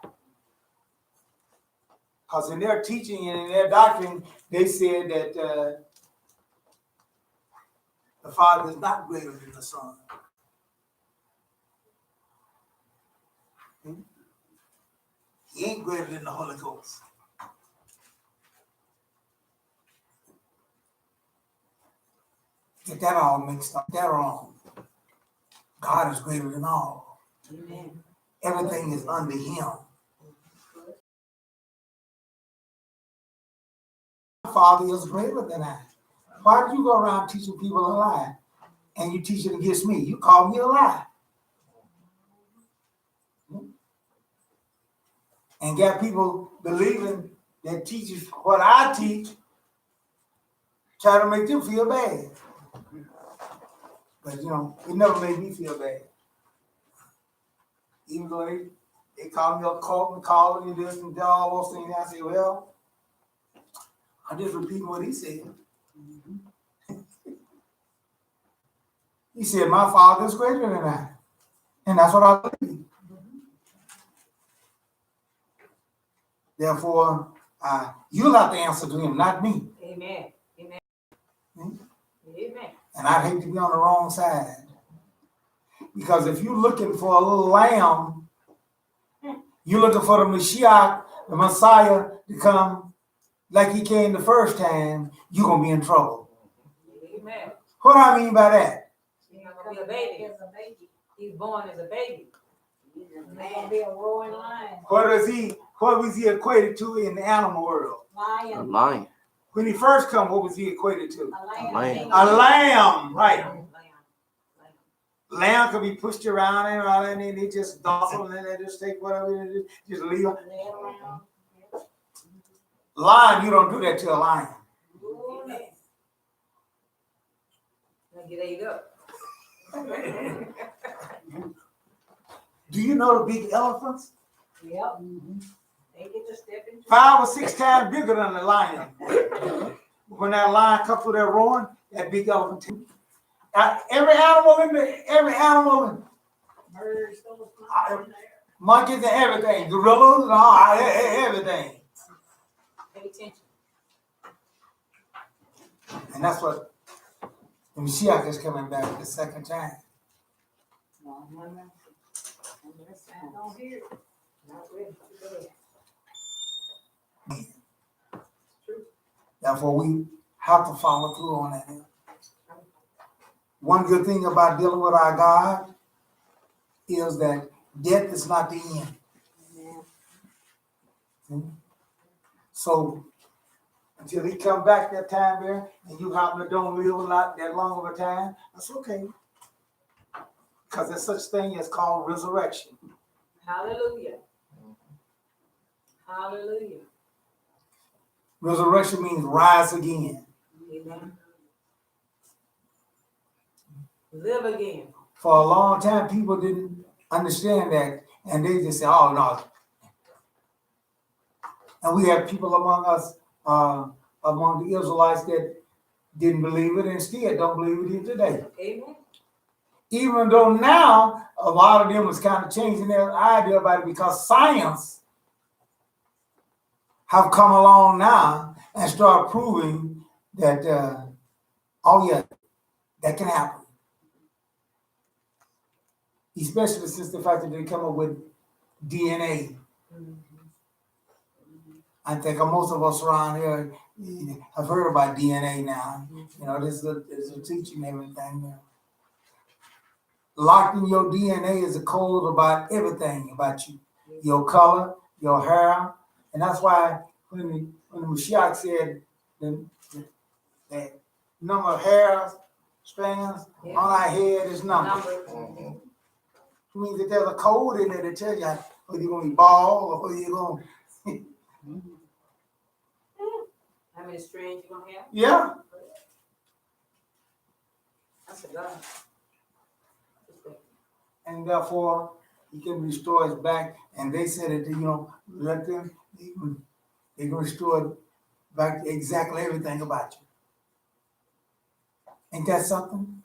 S1: Because in their teaching and in their doctrine, they said that the Father is not greater than the Son. He ain't greater than the Holy Ghost. Get that all mixed up. That wrong. God is greater than all.
S3: Amen.
S1: Everything is under Him. My Father is greater than I. Why do you go around teaching people a lie? And you teach it against me. You call me a lie. And got people believing that teaches what I teach, try to make them feel bad. But it never made me feel bad. Even though they call me a cult and calling me this and all those things, I say, well, I'm just repeating what He said. He said, my Father is greater than I. And that's what I believe. Therefore, you'll have to answer to Him, not me.
S3: Amen. Amen. Amen.
S1: And I'd hate to be on the wrong side. Because if you're looking for a little lamb, you're looking for the Mashiach, the Messiah, to come like He came the first time, you're going to be in trouble.
S3: Amen.
S1: What do I mean by that?
S3: He's not going to be a baby. He's born as a baby. He's going to be a roaring lion.
S1: What was He equated to in the animal world?
S3: Lion.
S5: A lion.
S1: When He first come, what was He equated to?
S3: A
S5: lamb.
S1: A lamb, right.
S3: Lamb.
S1: Lamb could be pushed around and they just docile and then they just take whatever they do, just leave it. Lion, you don't do that to a lion.
S3: Get ate up.
S1: Do you know the big elephants?
S3: Yep. They get to step into
S1: 5 or 6 times bigger than the lion. When that lion comes through that roaring, that big elephant. Every animal,
S3: birds,
S1: monkeys and everything, gorillas and all, everything.
S3: pay attention.
S1: And that's what, Mashiach is coming back the second time.
S3: Don't hear it. Not ready for that.
S1: Therefore, we have to follow through on that. One good thing about dealing with our God is that death is not the end. See? So until he come back that time there, and you happen to don't live not that long of a time, that's okay. Because there's such thing as called resurrection.
S3: Hallelujah. Hallelujah.
S1: Resurrection means rise again.
S3: Amen. Live again.
S1: For a long time, people didn't understand that, and they just say, "Oh no." And we have people among us, among the Israelites, that didn't believe it and still don't believe it today.
S3: Amen.
S1: Even though now a lot of them is kind of changing their idea about it because science have come along now and start proving that, oh yeah, that can happen. Especially since the fact that they come up with DNA. I think most of us around here have heard about DNA now. You know, there's a teaching and everything. Locked in your DNA is a code about everything about you, your color, your hair, and that's why when the Mashiach said that number of hairs, strands on our head is numbered. It means that there's a code in there that tells you whether you're going to be bald or whether you're going to.
S3: How many strands you gonna have?
S1: Yeah.
S3: That's a God.
S1: And therefore, he can restore us back. And they said that, let them, they can restore back exactly everything about you. Ain't that something?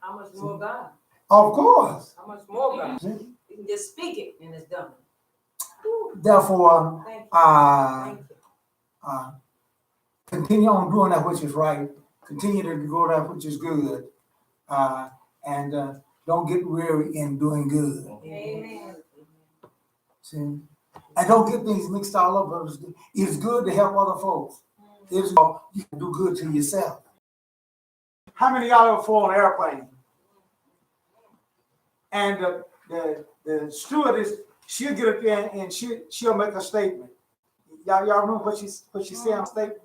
S3: How much more God?
S1: Of course.
S3: How much more God? You can just speak it and it's done.
S1: Therefore,
S3: Thank you.
S1: continue on doing that which is right. Continue to do that which is good. And don't get weary in doing good.
S3: Amen.
S1: See? And don't get things mixed all up. It's good to help other folks. It's you can do good to yourself. How many of y'all ever flew on an airplane? And the stewardess, she'll get up there and she'll make a statement. Y'all remember what she said on statement?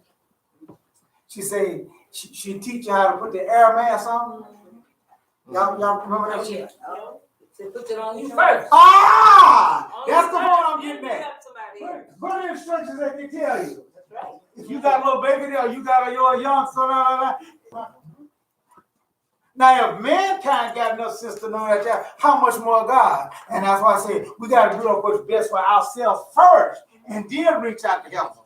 S1: She said she teach you how to put the air mask on. Y'all remember that shit?
S3: So put it on you first.
S1: That's the one I'm getting at. What are the instructions that they tell you?
S3: That's right.
S1: If you got a little baby there, you got your young son, Now, if mankind got enough sense to know that, how much more God? And that's why I say we got to do what's best for ourselves first, and then reach out to help them.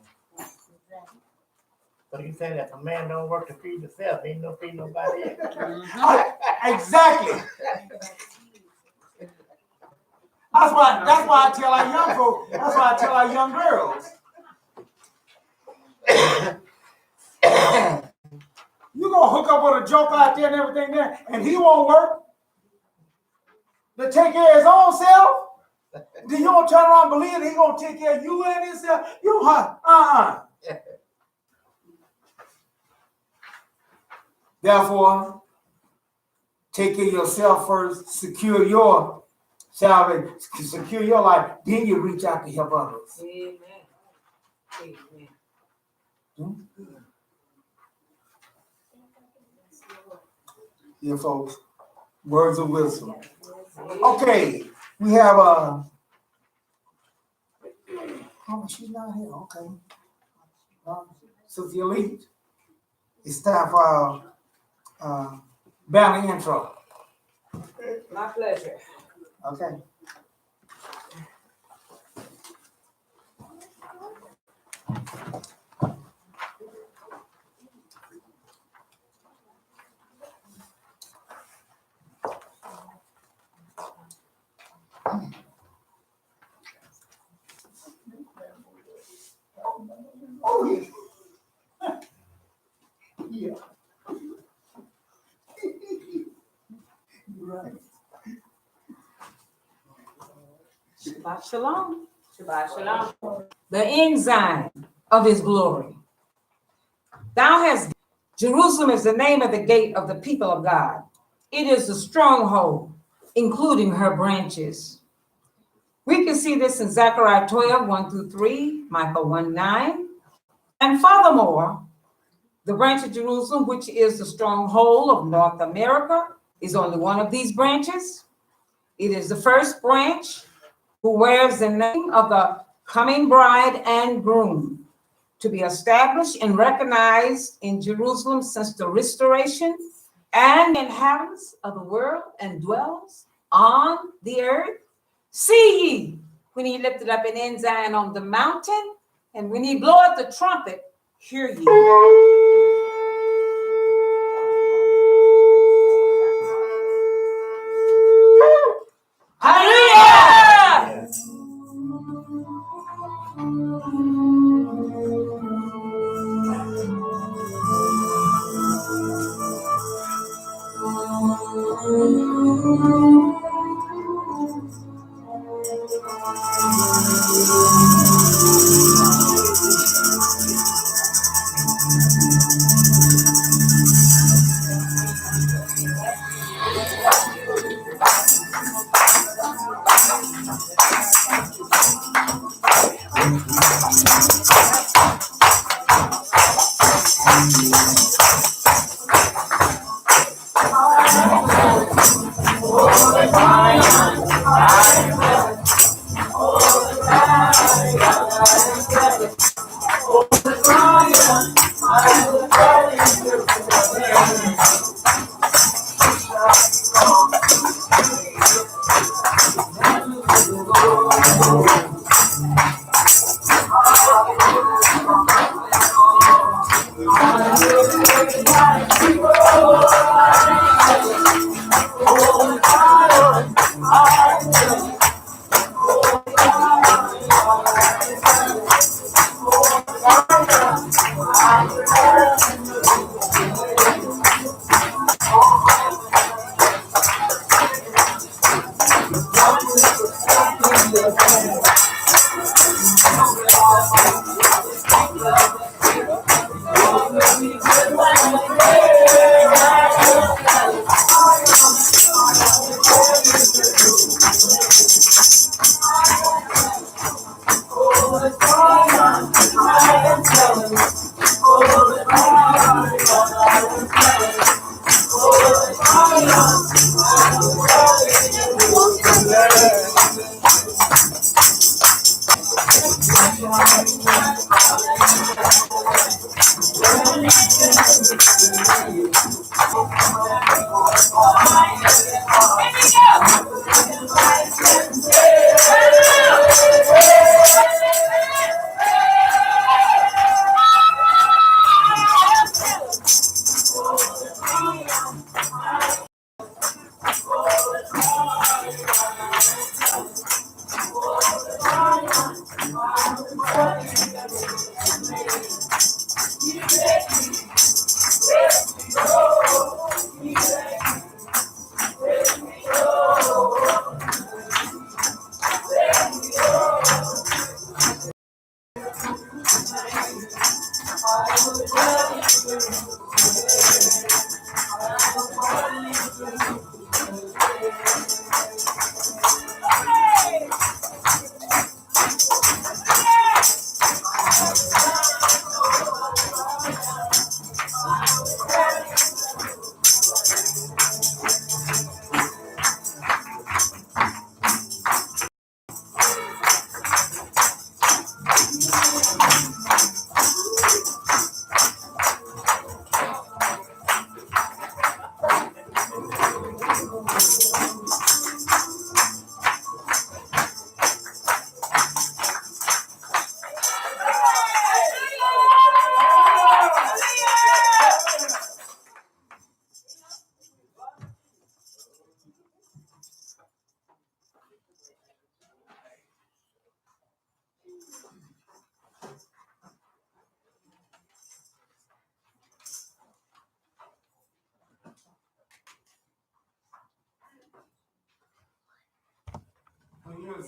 S5: So you say that if a man don't work to feed himself, ain't no feed nobody else.
S1: Exactly. That's why I tell our young folks. That's why I tell our young girls. You gonna hook up with a joke out there and everything there, and he won't work to take care of his own self. Then you gonna turn around and believe that he gonna take care of you and himself? Therefore, take care of yourself first, secure your salvation, secure your life, then you reach out to help others.
S3: Amen. Amen.
S1: Yeah, folks. Words of wisdom. Okay, we have oh, she's not here. Okay. Sister Elite, it's time for our banner intro.
S3: My pleasure.
S1: Okay. Oh, yeah. Yeah.
S6: Shabbat shalom.
S3: Shabbat shalom.
S6: The ensign of his glory. Thou hast, Jerusalem is the name of the gate of the people of God. It is the stronghold, including her branches. We can see this in Zechariah 12, 1 through 3, Micah 1, 9. And furthermore, the branch of Jerusalem, which is the stronghold of North America, is only one of these branches. It is the first branch who wears the name of the coming bride and groom, to be established and recognized in Jerusalem since the restoration, and inhabitants of the world and dwells on the earth. See ye, when he lifted up an ensign on the mountain, and when he bloweth the trumpet, hear ye. Hallelujah!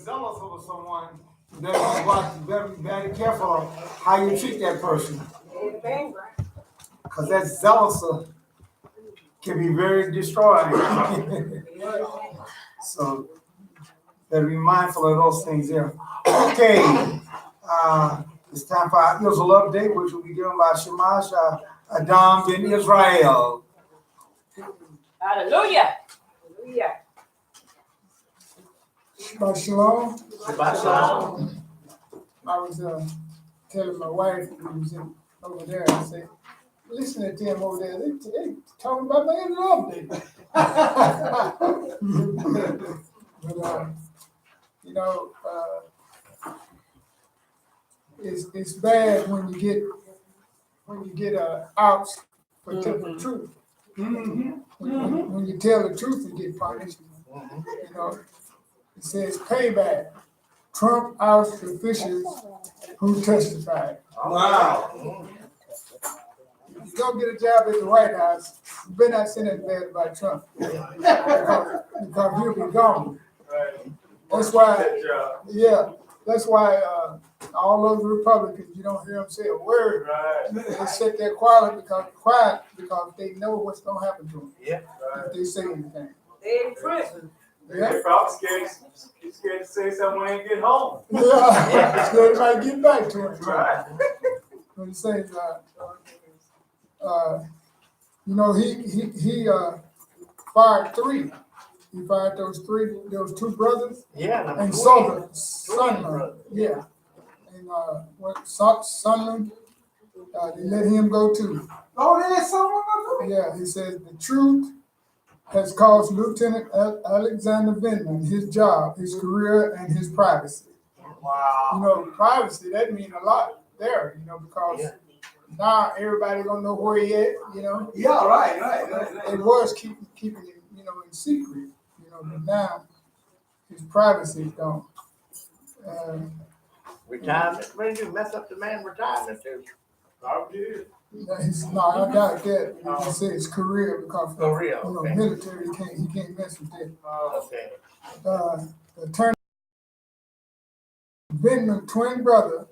S1: zealous over someone, you better be very careful of how you treat that person. Because that zealous can be very destroying. So better be mindful of those things there. Okay. It's time for our Israel update, which will be given by Shemash Adam bin Israel.
S3: Hallelujah. Hallelujah.
S1: Shabbat shalom.
S5: Shabbat shalom.
S1: I was telling my wife who was over there, I said, listening to him over there, they talking about my Israel update. But, you know, it's bad when you get outs for telling the truth. When you tell the truth, you get punished. You know, it says payback. Trump outs officials who testified.
S5: Wow.
S1: If you don't get a job at the White House, you better not say anything bad about Trump because he'll be gone. That's why, that's why all those Republicans, you don't hear them say a word. They sit there quiet because they know what's going to happen to them. If they say anything.
S3: They're in prison.
S2: They're probably scared to say something when they get home.
S1: Yeah, scared might get back to him.
S2: Right.
S1: But he says, you know, he fired three. He fired those two brothers.
S5: Yeah.
S1: And Sunderland. Yeah. And Sunderland, they let him go too.
S2: Oh, there's someone.
S1: Yeah, he says the truth has cost Lieutenant Alexander Vindman his job, his career, and his privacy.
S2: Wow.
S1: You know, privacy, that means a lot there, you know, because now everybody gonna know where he at, you know.
S2: Yeah, right.
S1: It was keeping it, you know, in secret, you know, but now his privacy is gone.
S5: Retirement, when you mess up the man's retirement too.
S2: I did.
S1: No, I doubt that. He said his career because
S5: Career,
S1: you know,
S5: okay.
S1: military, he can't mess with that.
S5: Okay.
S1: Attorney Vindman, twin brother,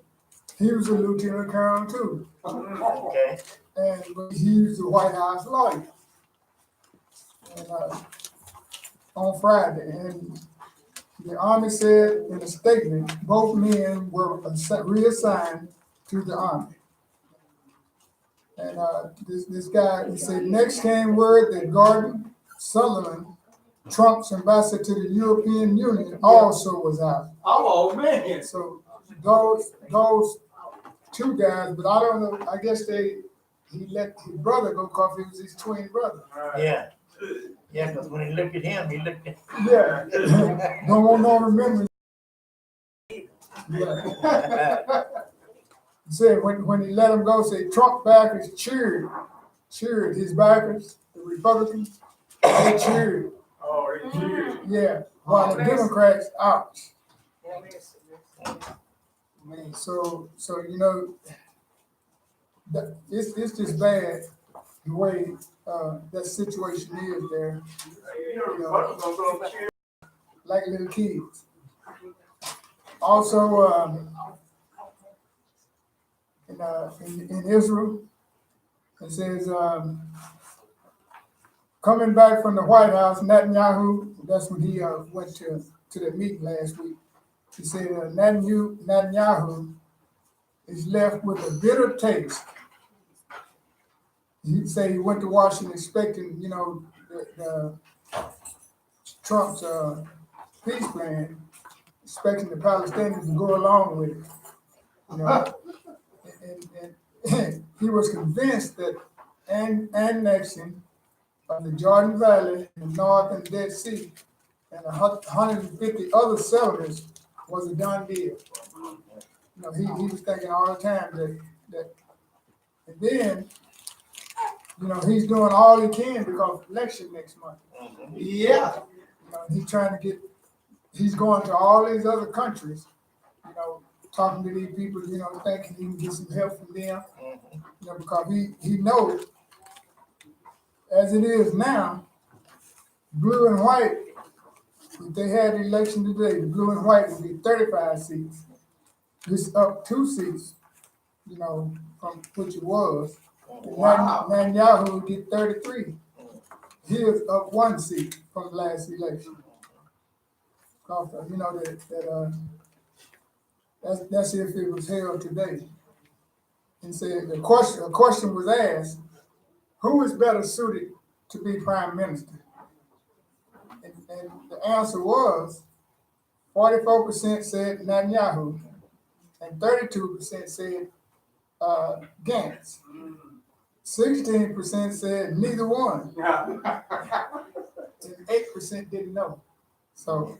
S1: he was a lieutenant colonel too.
S5: Okay.
S1: And he was the White House lawyer. And on Friday, and the Army said in a statement, both men were reassigned to the Army. And this guy, he said, next came word that Gordon Sutherland, Trump's ambassador to the European Union, also was out.
S2: Oh, man.
S1: So those two guys, but I don't know, I guess he let his brother go because he was his twin brother.
S5: Yeah. Yeah, because when he looked at him, he looked at.
S1: Yeah. Don't want no remembrance. Yeah. He said when he let him go, said Trump backers cheered his backers, the Republicans, they cheered.
S2: Oh, they cheered.
S1: Yeah, while the Democrats, ouch. Man, so you know, it's just bad the way that situation is there. You know, like little kids. Also, in Israel, it says coming back from the White House, Netanyahu. That's when he went to the meeting last week. He said Netanyahu is left with a bitter taste. He said he went to Washington expecting, you know, the Trump's peace plan, expecting the Palestinians to go along with it. You know, and he was convinced that annexing of the Jordan Valley, the North and Dead Sea, and 150 other settlements was a done deal. You know, he was thinking all the time that and then, you know, he's doing all he can because of election next month.
S2: Yeah.
S1: You know, he's going to all these other countries, you know, talking to these people, you know, thinking he can get some help from them, you know, because he knows, as it is now, blue and white
S7: if they had the election today, the blue and white would be 35 seats. It's up 2 seats, you know, from which it was.
S5: Wow.
S7: Netanyahu would get 33. He is up 1 seat from the last election. You know that's if it was held today. And said a question was asked, who is better suited to be prime minister? And the answer was 44% said Netanyahu and 32% said Gantz. 16% said neither one, and 8% didn't know. So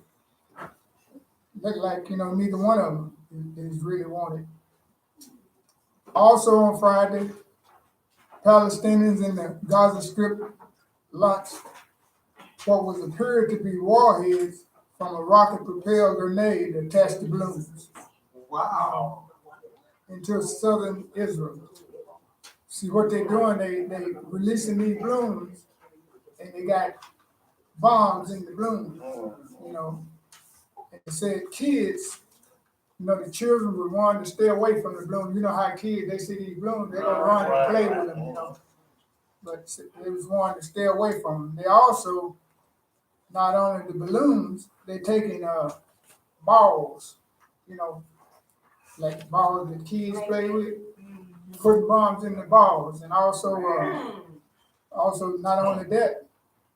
S7: look like, you know, neither one of them is really wanted. Also on Friday, Palestinians in the Gaza Strip launched what was appeared to be warheads from a rocket-propelled grenade attached to balloons.
S1: Wow.
S7: Into southern Israel. See what they're doing, they releasing these balloons and they got bombs in the balloons, you know. And they said kids, you know, the children would want to stay away from the balloon. You know how kids, they see these balloons, they're gonna run and play with them, you know. But they was wanting to stay away from them. They also, not only the balloons, they taking balls, you know, like balls that kids play with, putting bombs in the balls, and also not only that,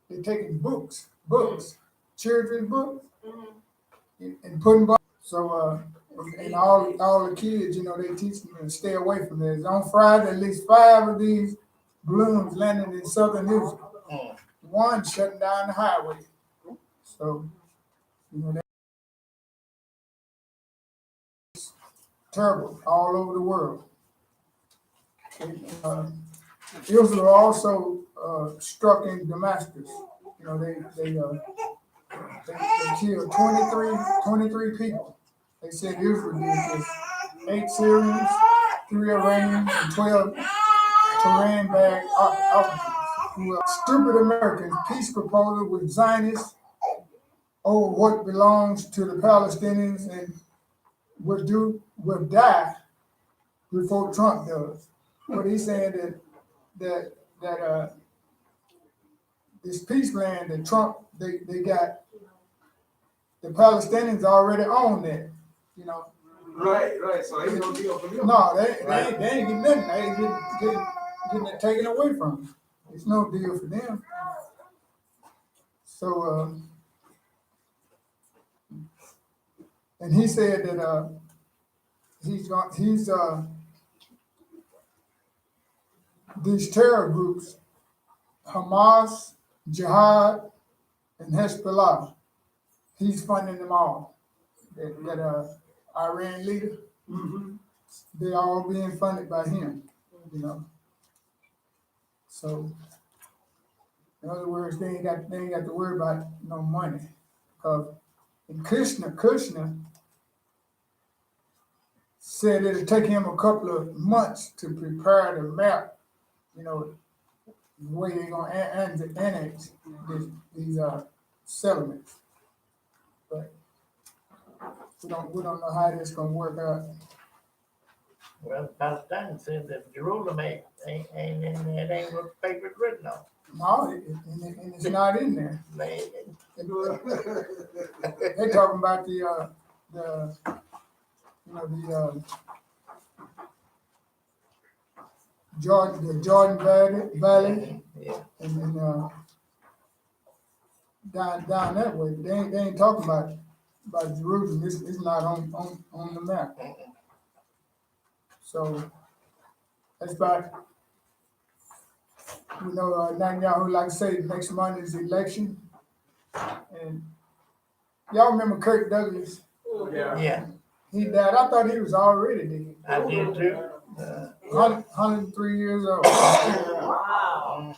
S7: they're taking books, children's books, and putting bombs. So and all the kids, you know, they teach them to stay away from this. On Friday, at least 5 of these balloons landed in southern Israel. One shutting down the highway. So, you know, that's terrible all over the world. Israel also struck in Damascus. You know, they killed 23 people. They said Israel did this. 8 Syrians, 3 Iranians, and 12 Tehran-backed officers. Who are stupid Americans. Peace proposal with Zionists over what belongs to the Palestinians and will die before Trump does. But he's saying that this peace land that Trump they got, the Palestinians already own that, you know.
S1: Right. So ain't no deal for them.
S7: No, they ain't getting nothing. They ain't getting it taken away from them. It's no deal for them. So and he said that these terror groups, Hamas, Jihad, and Hezbollah, he's funding them all. That Iran leader, they're all being funded by him, you know. So, in other words, they ain't got to worry about no money, because Kushner said it'll take him a couple of months to prepare the map, you know, the way they're gonna annex these settlements. But we don't know how this gonna work out.
S5: Well, the Palestinians said that Jerusalem ain't in there. It ain't what the paper's written on.
S7: No, and it's not in there.
S5: Man,
S7: They're talking about the Jordan Valley,
S5: yeah.
S7: and then down that way. They ain't talking about Jerusalem. It's not on the map. So that's about, you know, Netanyahu, like I say, next month is the election. And y'all remember Kirk Douglas?
S5: Yeah,
S7: He died. I thought he was already dead.
S5: I did too.
S7: 103 years old.
S3: Wow.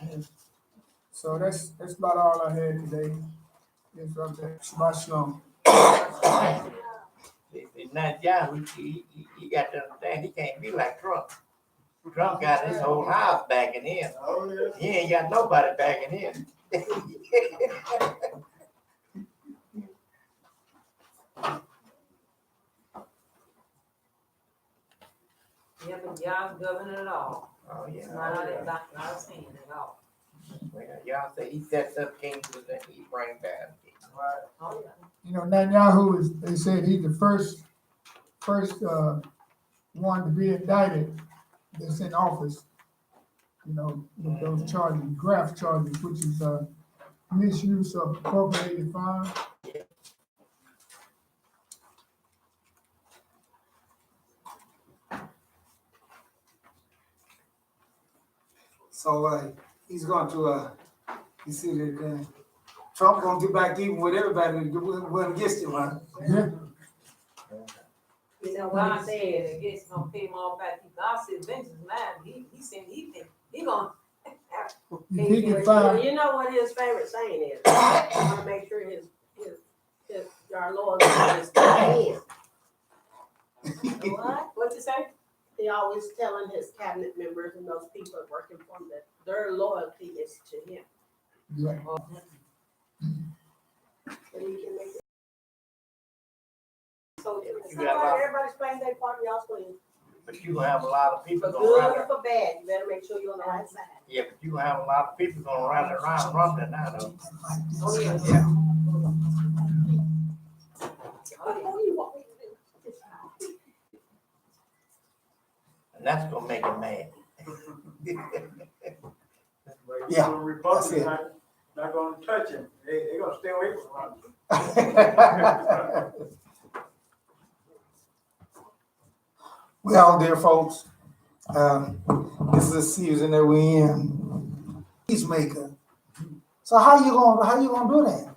S7: So that's about all I had today. It's right there. Shabbat shalom.
S5: Netanyahu, he got to understand he can't be like Trump. Trump got his whole house backing him. He ain't got nobody backing him.
S6: Yeah, but y'all govern it all.
S5: Oh, yeah.
S6: It's not out of God's hand at all.
S5: Well, y'all say he sets up kings and then he brings down kings.
S6: Oh, yeah.
S7: You know, Netanyahu is, they said he's the first one to be indicted that's in office, you know, with those charges, graft charges, which is misuse of appropriated funds.
S1: So he's going to you see that Trump gonna get back even with everybody that went against him, right?
S7: Yeah.
S6: You know, God said, I guess he's gonna pay him all back. God said, vengeance is mine. He said he gonna.
S7: If he can
S3: Well,
S7: find,
S3: you know what his favorite saying is? I want to make sure his our Lord is in.
S6: What? What you say?
S3: He always telling his cabinet members and those people working for him that their loyalty is to him.
S7: yeah.
S3: And he can make it. So it's
S5: You got
S3: not
S5: a
S3: like
S5: lot.
S3: everybody's playing their part, y'all playing.
S5: But you gonna have a lot of people
S3: For
S5: gonna
S3: good
S5: run
S3: or
S5: it.
S3: for bad, you better make sure you're on the right side.
S5: Yeah, but you gonna have a lot of people gonna run around Romney now though.
S6: Oh, yeah.
S1: Yeah.
S3: What do you want me to do?
S5: And that's gonna make him mad.
S1: Yeah,
S4: The Republicans not gonna touch him. They gonna stay away from him.
S1: Well, dear folks, this is a season that we're in. Peacemaker. So how you gonna do that?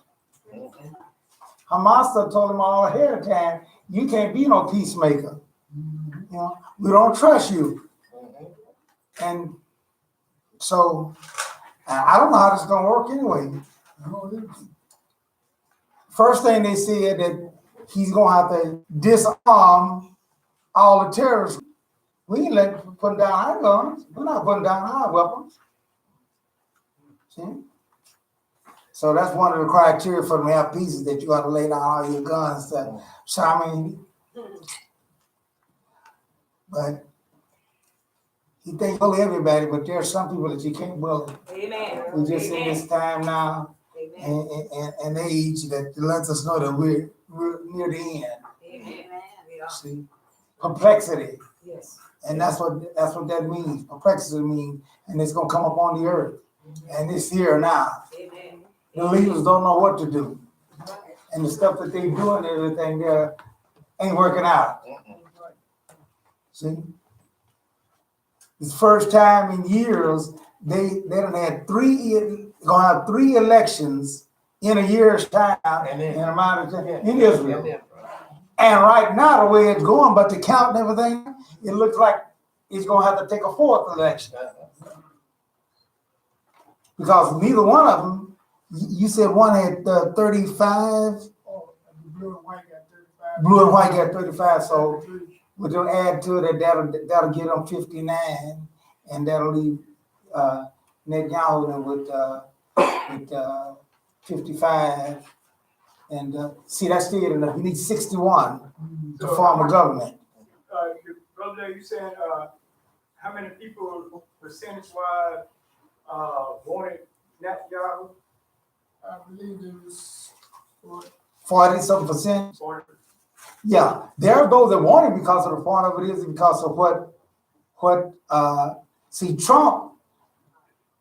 S1: Hamas told him all ahead of time, you can't be no peacemaker. You know, we don't trust you. And so I don't know how this is gonna work anyway. First thing they said that he's gonna have to disarm all the terrorists. We ain't putting down our guns. We're not putting down our weapons. See? So that's one of the criteria for them to have peace is that you got to lay down all your guns. So I mean, but he thinks bully everybody, but there are some people that you can't bully.
S6: Amen.
S1: We just in this time now
S6: Amen.
S1: and age that lets us know that we're near the end.
S6: Amen. We are.
S1: See, complexity,
S6: Yes.
S1: and that's what that means. Complexity means, and it's gonna come up on the earth, and it's here now.
S6: Amen.
S1: The leaders don't know what to do, and the stuff that they do and everything there ain't working out. See, it's the first time in years they done had gonna have 3 elections in a year's time in a amount of time in Israel. And right now, the way it's going, but the count and everything, it looks like he's gonna have to take a 4th election because neither one of them. You said one had 35.
S7: Blue and white got 35.
S1: Blue and white got 35. So we're gonna add to it that'll get them 59, and that'll leave Netanyahu with 55. And see, that's still enough. You need 61 to form a government.
S4: Brother, you saying how many people percentage-wise wanted Netanyahu?
S7: I believe it was
S1: 40-something%.
S4: 40.
S1: Yeah, there are those that want it because of the part of it is because of what see Trump,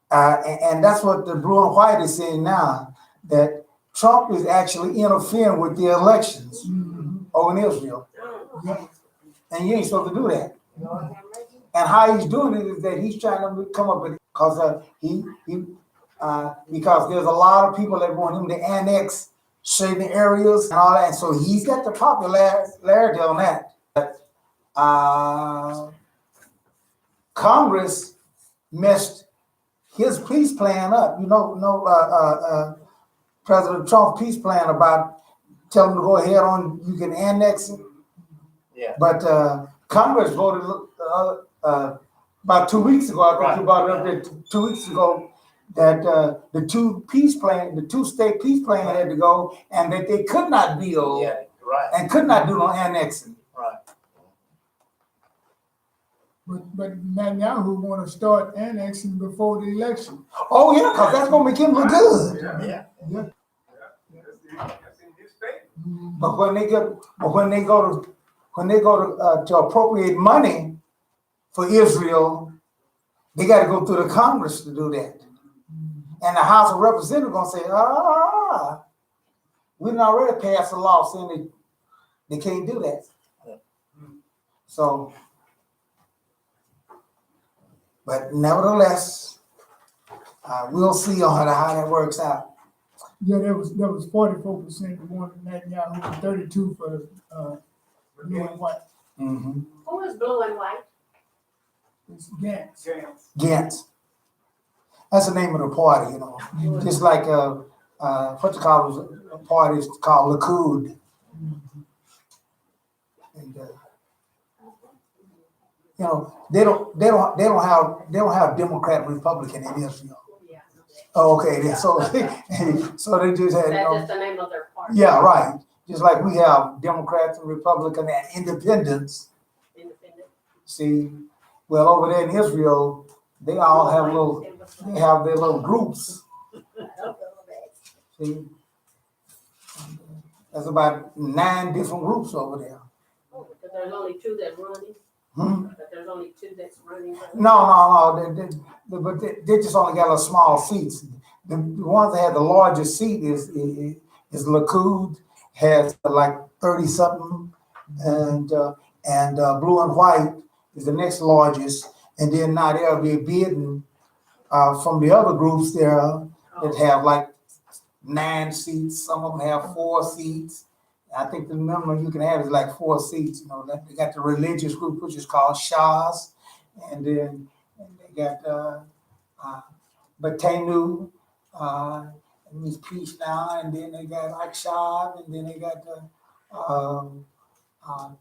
S1: and that's what the blue and white is saying now, that Trump is actually interfering with the elections over in Israel. And you ain't supposed to do that. And how he's doing it is that he's trying to come up with because because there's a lot of people that want him to annex certain areas and all that. And so he's got the popularity on that. But Congress messed his peace plan up. President Trump's peace plan about telling him to go ahead on, you can annex it.
S5: Yeah.
S1: But Congress voted about 2 weeks ago, I think you brought it up there 2 weeks ago, that the two-state peace plan had to go, and that they could not build
S5: Yeah, right,
S1: and could not do no annexing.
S5: right.
S7: But Netanyahu want to start annexing before the election.
S1: Oh, yeah, because that's going to make him look good.
S5: Yeah.
S7: Yeah.
S4: That's in his favor.
S1: But when they go to appropriate money for Israel, they got to go through the Congress to do that. And the House of Representatives going to say, we done already passed a law saying they can't do that. So, but nevertheless, we'll see on how that works out.
S7: Yeah, there was 44% wanted Netanyahu and 32 for blue and white.
S1: Mm-hmm.
S3: Who is blue and white?
S7: It's Gantz.
S1: Gantz. That's the name of the party, you know. Just like what you call a party is called Likud. And you know, they don't have Democrat and Republican in Israel.
S3: Yeah.
S1: Oh, okay, then so so they just had
S3: That's just the name of their party.
S1: yeah, right. Just like we have Democrats and Republican and independents.
S3: Independent.
S1: See, well over there in Israel, they all have they have their little groups. See, there's about 9 different groups over there.
S3: Oh, because there's only 2 that's running. But there's only 2 that's running.
S1: No. But they just only got a small seats. The ones that have the largest seat is Likud, has like 30 something, and blue and white is the next largest, and then now they'll be bidding from the other groups there that have like 9 seats. Some of them have 4 seats. I think the minimum you can have is like 4 seats. You know, they got the religious group, which is called Shas, and then they got Batenu, it means peace now, and then they got Akshab, and then they got a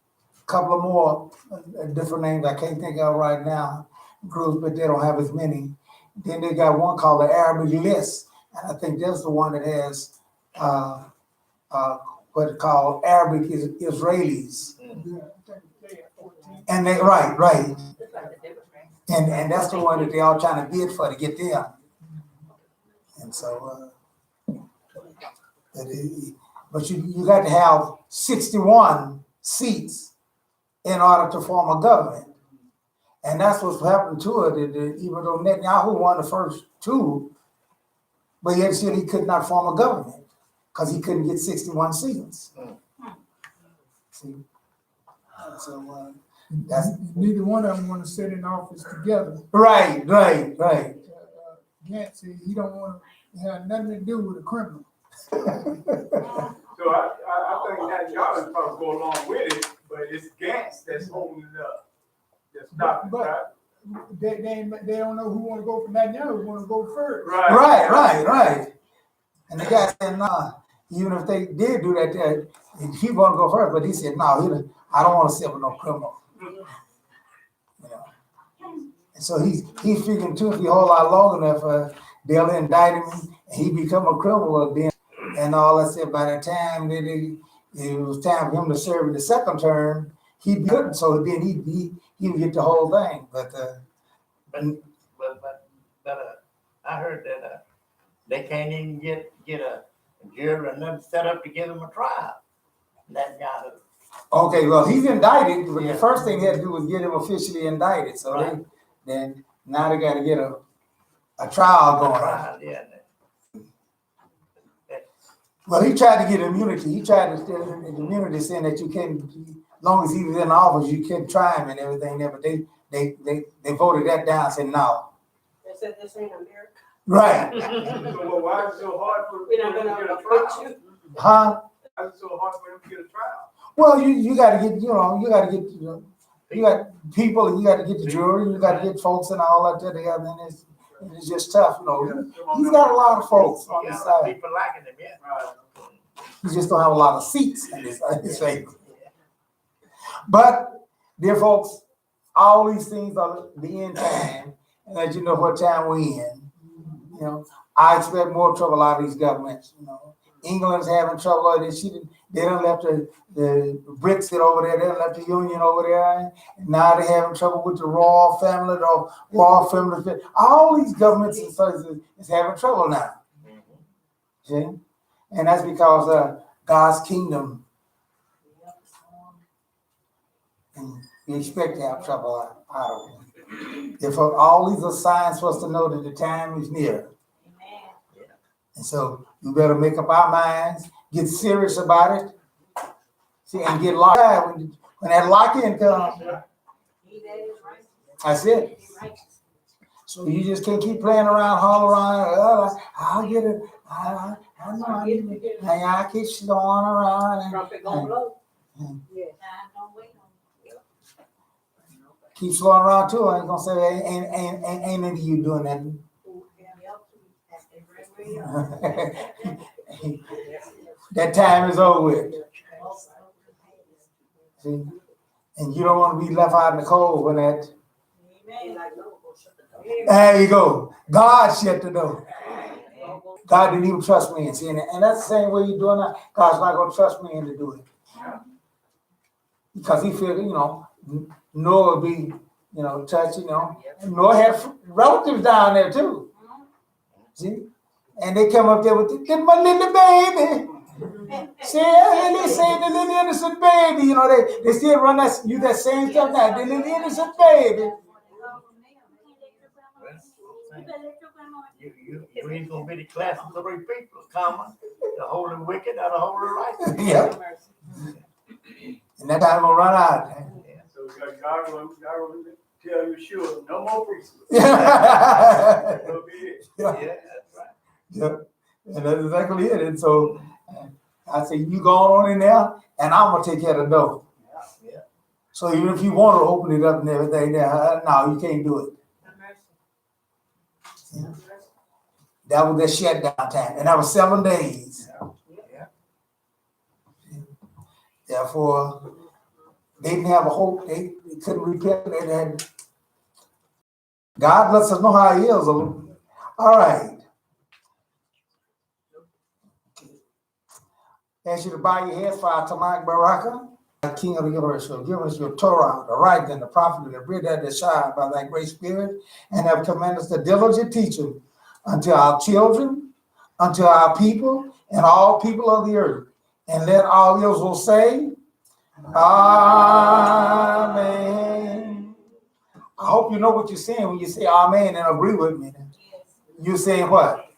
S1: couple of more different names I can't think of right now, groups, but they don't have as many. Then they got one called the Arabic List, and I think that's the one that has what it's called Arabic Israelis. And they right. And that's the one that they all trying to bid for to get them. And so but you got to have 61 seats in order to form a government. And that's what's happened to it. Even though Netanyahu won the first 2, but yet still he could not form a government because he couldn't get 61 seats. See? So that's
S7: Neither one of them want to sit in office together.
S1: right.
S7: Gantz said he don't want to have nothing to do with a criminal.
S4: So I think that y'all is probably go along with it, but it's Gantz that's holding it up. That's stopping it, right?
S7: They don't know who want to go for Netanyahu, who want to go first.
S1: Right. And the guy said, nah, even if they did do that, he want to go first, but he said, no, I don't want to sit with no criminal. You know. And so he's figuring too, if he hold out long enough, they'll indict him and he become a criminal then. And all that said, by the time that it was time for him to serve in the second term, he'd be good. So then he would get the whole thing. But
S5: I heard that they can't even get a jury or nothing set up to give him a trial. Netanyahu.
S1: okay, well, he's indicted, but the first thing he had to do was get him officially indicted. So then now they got to get a trial going on.
S5: Yeah.
S1: Well, he tried to get immunity. He tried to get immunity, saying that you can't, as long as he was in office, you couldn't try him and everything there. But they voted that down, said no.
S3: They said this ain't America.
S1: Right.
S4: So why is it so hard for
S3: We're not
S4: him to
S3: gonna
S4: get a
S3: acquit
S4: trial?
S3: you.
S1: Huh?
S4: Why is it so hard for him to get a trial?
S1: Well, you got to get, you got people, and you got to get the jury, you got to get folks and all that together, and it's just tough, He's got a lot of folks on his side.
S5: People liking him, yeah.
S4: Right.
S1: He just don't have a lot of seats in his favor. But, dear folks, all these things are the end time, and as you know what time we're in. I expect more trouble out of these governments, England's having trouble. They done left the Brexit over there. They done left the Union over there. And now they're having trouble with the royal family, the royal family. All these governments and stuff is having trouble now. See? And that's because God's kingdom, and we expect to have trouble out of it. Therefore, all these are signs for us to know that the time is near. And so we better make up our minds, get serious about it, see, and get locked in. When that lock-in comes, that's it. So you just can't keep playing around, haul around. I'll get it. I know I need it. I keep going around. Keep slowing around too. I ain't gonna say ain't into you doing that. That time is over with. See? And you don't want to be left out in the cold when that. There you go. God shut the door. God didn't even trust me. See, and that's the same way you're doing that. God's not going to trust me to do it. Because he figured, Noah would be, touched, And Noah had relatives down there too. See? And they come up there with my little baby. See, and they say the little innocent baby. They still use that same stuff now. The little innocent baby.
S5: You ain't gonna be the class of 3 people, comma, the holy wicked and the holy righteous.
S1: Yeah. And that time will run out.
S4: So God will tell you, sure, no more priests.
S1: That'll
S4: be it.
S1: Yeah,
S5: that's right.
S1: Yeah, and that's exactly it. And so I say, you go on in there, and I'm gonna take care of the door.
S5: Yeah.
S1: So even if you want to open it up and everything, no, you can't do it. Yeah. That was their shutdown time, and that was 7 days.
S5: Yeah.
S1: Therefore, they didn't have a hope. They couldn't repent. God lets us know how He is. All right. I ask you to bow your heads for our Tamak Baraka. King of the universe, shall give us your Torah, the right and the prophet, and the bread that is shined by thy great spirit, and have commanded us the diligent teaching unto our children, unto our people, and all people of the earth. And let all Israel say, Amen. I hope you know what you're saying when you say Amen and agree with me. You're saying what?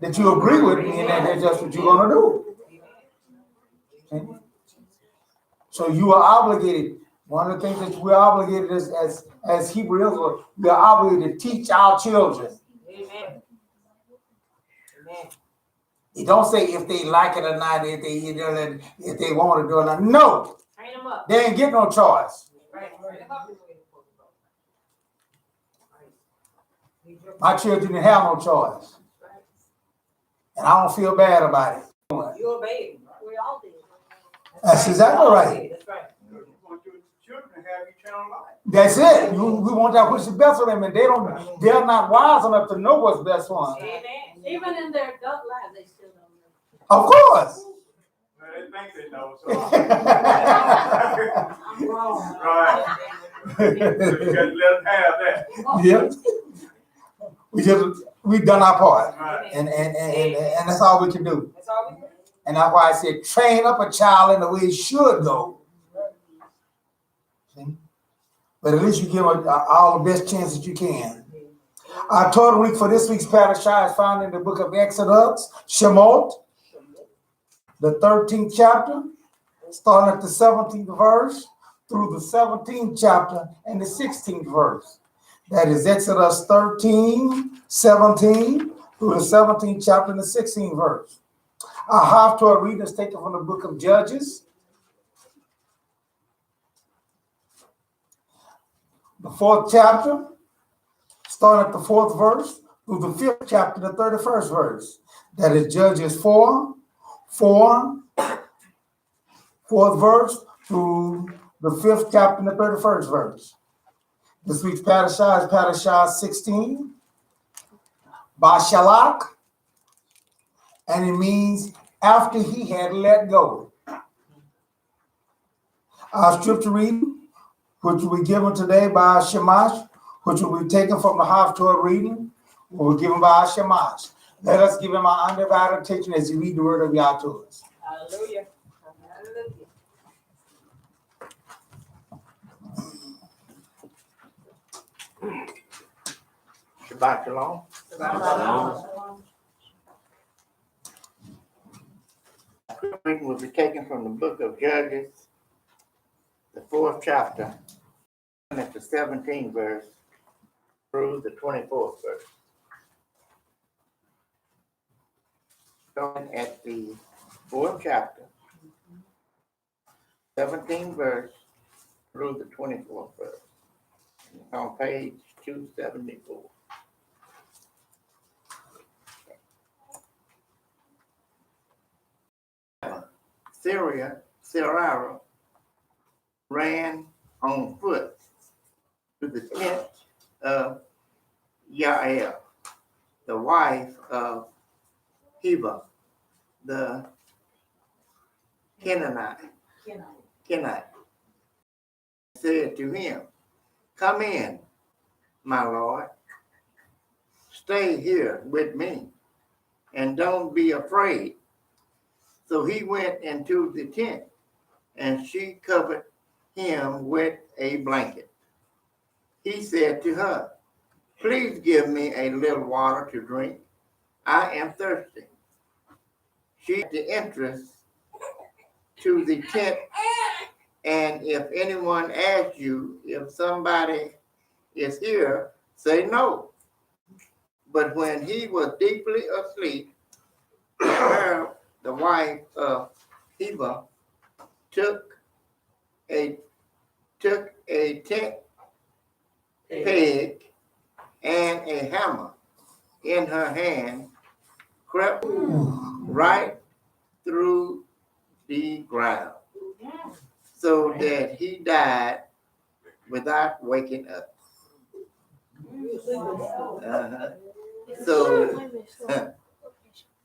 S1: That you agree with me and that's just what you're going to do. Okay? So you are obligated. One of the things that we're obligated as Hebrew Israel, we are obligated to teach our children.
S3: Amen. Amen.
S1: You don't say if they like it or not, if they want to do it or not. No.
S3: Train them up.
S1: They ain't get no choice. My children didn't have no choice. And I don't feel bad about it.
S3: You obeyed. We all did.
S1: That's exactly right.
S3: That's right.
S4: You want your children to have eternal life.
S1: That's it. We want that which is best for them, and they're not wise enough to know what's best for them.
S3: Amen. Even in their adult lives, they still don't know.
S1: Of course.
S4: Well, they think they know, so.
S3: I'm wrong.
S4: Right. So you got to let them have that.
S1: Yeah. We've done our part.
S4: Right.
S1: And that's all we can do.
S3: That's all we do.
S1: And that's why I said train up a child in the way he should go. See? But at least you give them all the best chance that you can. Our Torah week for this week's Parashah is found in the book of Exodus, Shemot, the 13th chapter, starting at the 17th verse through the 17th chapter and the 16th verse. That is Exodus 13, 17 through the 17th chapter and the 16th verse. Our Haftorah reading is taken from the book of Judges, the 4th chapter, starting at the 4th verse through the 5th chapter, the 31st verse. That is Judges 4, 4th verse through the 5th chapter and the 31st verse. This week's Parashah is Parashah 16, Bashalak, and it means after he had let go. Our scripture reading, which will be given today by Shemash, which will be taken from the Haftorah reading, will be given by Shemash. Let us give him our undivided attention as he read the word of Yah to us.
S3: Hallelujah. Hallelujah.
S5: Shabbat shalom. Our reading will be taken from the book of Judges, the 4th chapter, and at the 17th verse through the 24th verse. Starting at the 4th chapter, 17th verse through the 24th verse. It's on page 274. Sarah ran on foot to the tent of Yael, the wife of Heba, the Kenite, said to him, "Come in, my lord, stay here with me, and don't be afraid." So he went into the tent, and she covered him with a blanket. He said to her, "Please give me a little water to drink. I am thirsty." She had the entrance to the tent, and if anyone asks you if somebody is here, say no. But when he was deeply asleep, the wife of Heba took a tent peg and a hammer in her hand, crept right through the ground, so that he died without waking up.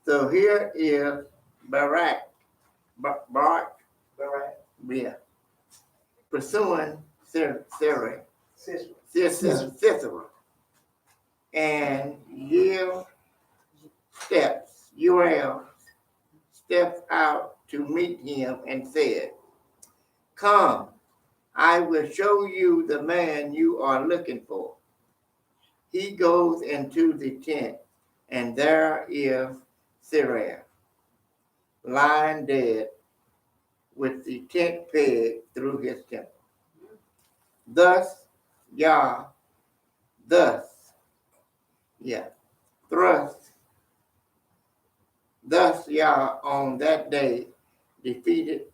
S5: So here is Barak, yeah, pursuing Sisera, and Uriel stepped out to meet him and said, "Come, I will show you the man you are looking for." He goes into the tent, and there is Sisera, lying dead with the tent peg through his temple. Thus Yah on that day defeated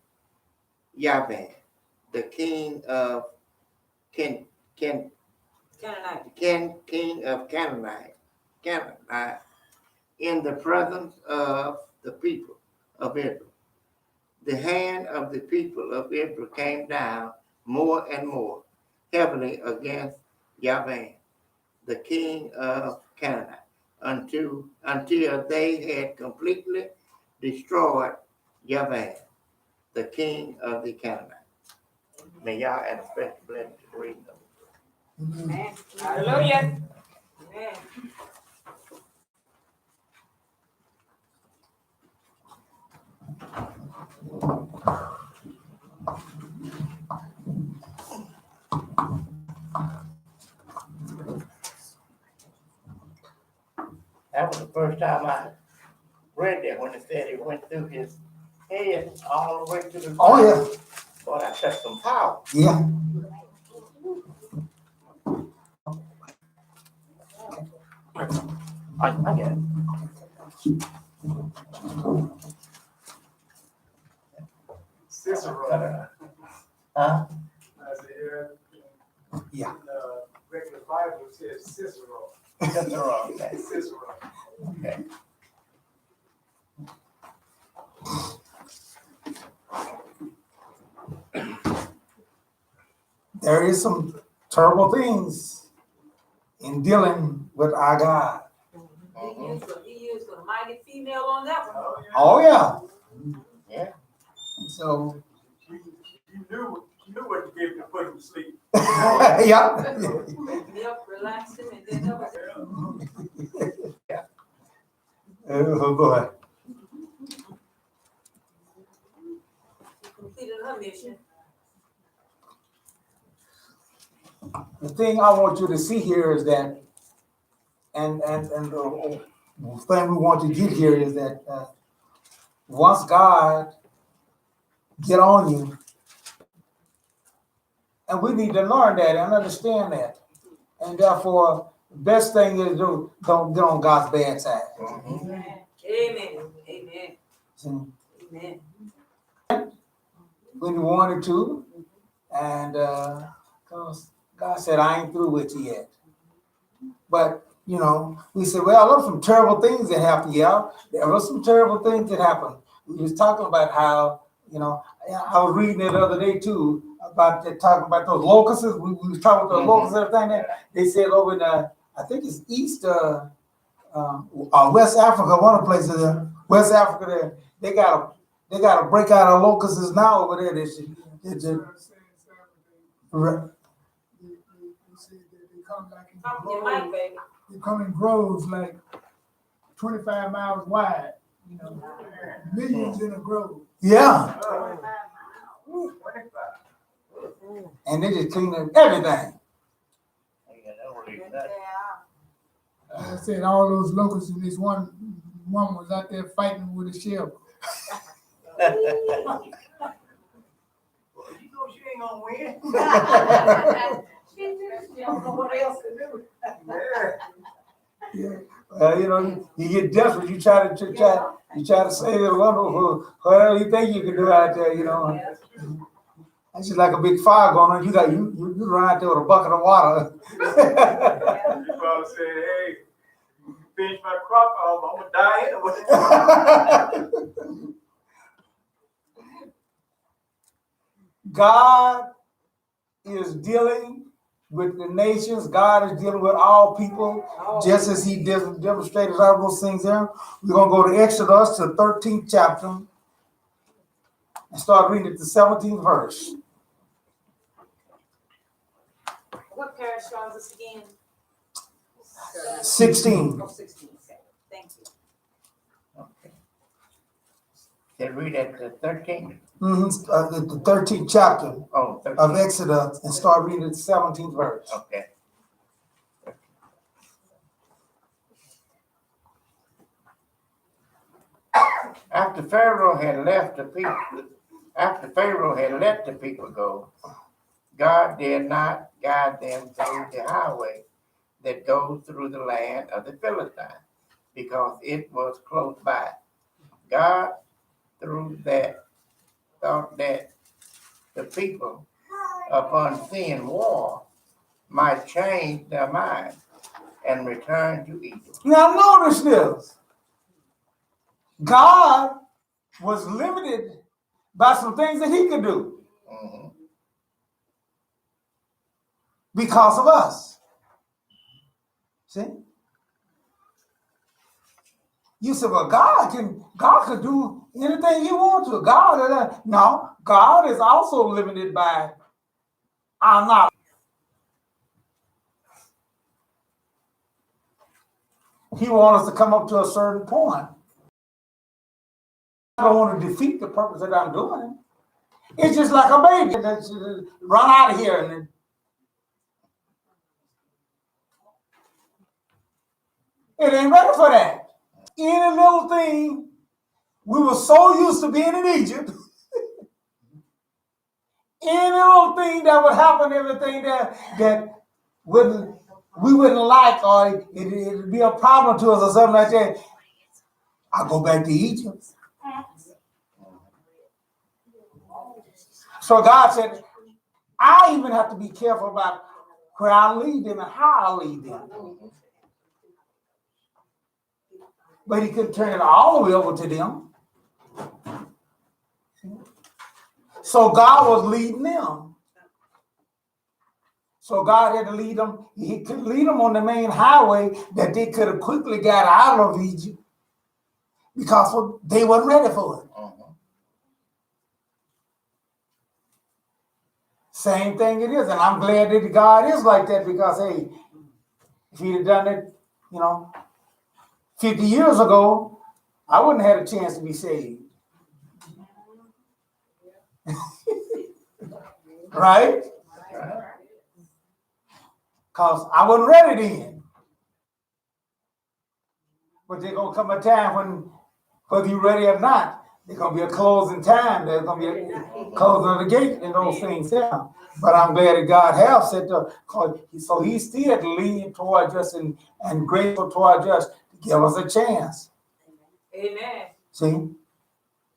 S5: Yavin, the king of Canaanite, in the presence of the people of Israel. The hand of the people of Israel came down more and more heavily against Yavin, the king of Canaan, until they had completely destroyed Yavin, the king of the Canaanites. May Yah add a special blessing to the reading of it.
S3: Amen. Hallelujah. Amen.
S5: That was the first time I read that, when it said it went through his head all the way to the ground.
S1: Oh, yeah.
S5: Boy, that took some power.
S1: Yeah.
S5: I get it.
S4: Cicero.
S5: Huh?
S4: I said,
S1: Yeah.
S4: Regular Bible says Cicero.
S5: Cicero, okay.
S4: Cicero.
S5: Okay.
S1: There is some terrible things in dealing with our God.
S3: He used a mighty female on that one.
S1: Oh, yeah.
S5: Yeah.
S1: So,
S4: You knew what to give him to put him to sleep.
S1: yeah.
S3: Milk, relaxing, and then that was it.
S1: Go ahead.
S3: She completed her mission.
S1: The thing I want you to see here is that, and the thing we want to get here is that once God get on you, and we need to learn that and understand that, and therefore the best thing is don't get on God's bad side.
S3: Amen. Amen. Amen.
S1: See,
S3: Amen.
S1: when you wanted to, and because God said, I ain't through with you yet. But, you know, we said, well, there were some terrible things that happened, yeah. There were some terrible things that happened. We was talking about how, you know, I was reading it the other day too, about talking about those locusts. We was talking about those locusts and everything that they said over in, I think it's East, West Africa, one of the places, West Africa, there, they got to break out of locusts now over there. You
S7: see, they come like in
S3: Talk to your mic,
S7: groves.
S3: baby.
S7: They come in groves like 25 miles wide, you know, millions in a grove.
S1: yeah,
S4: 25.
S1: and they just clean up everything.
S7: Like I said, all those locusts in this one was out there fighting with a shovel.
S4: Well, you know she ain't gonna win.
S3: She don't know what else to do.
S4: Yeah.
S1: You know, you get desperate. You try to save it wonderful. Whatever you think you can do out there, you know. That's just like a big fire going on. You run out there with a bucket of water.
S4: You probably said, hey, finish my crop, I'm gonna die anyway.
S1: God is dealing with the nations. God is dealing with all people, just as He demonstrated all those things there. We're going to go to Exodus, to the 13th chapter, and start reading at the 17th verse.
S3: What Parashah is this again?
S1: 16.
S3: Oh, 16. Thank you.
S5: Okay. They read at the 13th?
S1: The 13th chapter
S5: Oh, 13th.
S1: of Exodus, and start reading at the 17th verse.
S5: Okay. After Pharaoh had let the people go, God did not guide them through the highway that goes through the land of the Philistines, because it was close by. God, through that, thought that the people, upon seeing war, might change their mind and return to Egypt.
S1: Now notice this. God was limited by some things that He could do because of us. See? You said, well, God could do anything He wants to. No, God is also limited by our knowledge. He wants us to come up to a certain point. I don't want to defeat the purpose that I'm doing. It's just like a baby that's run out of here, and it ain't ready for that. Any little thing, we were so used to being in Egypt. Any little thing that would happen, everything that we wouldn't like, or it'd be a problem to us or something like that, I'll go back to Egypt. So God said, I even have to be careful about where I lead them and how I lead them. But He couldn't turn it all the way over to them. So God was leading them. So God had to lead them. He could lead them on the main highway that they could have quickly got out of Egypt because they weren't ready for it. Same thing it is. And I'm glad that God is like that because, hey, if he'd have done it, 50 years ago, I wouldn't have had a chance to be saved. Right? Because I wasn't ready then. But there's going to come a time when, whether you're ready or not, there's going to be a closing time. There's going to be a closing of the gate and those things. Yeah. But I'm glad that God has said, so he's still leaning towards us and grateful towards us to give us a chance.
S3: Amen.
S1: See?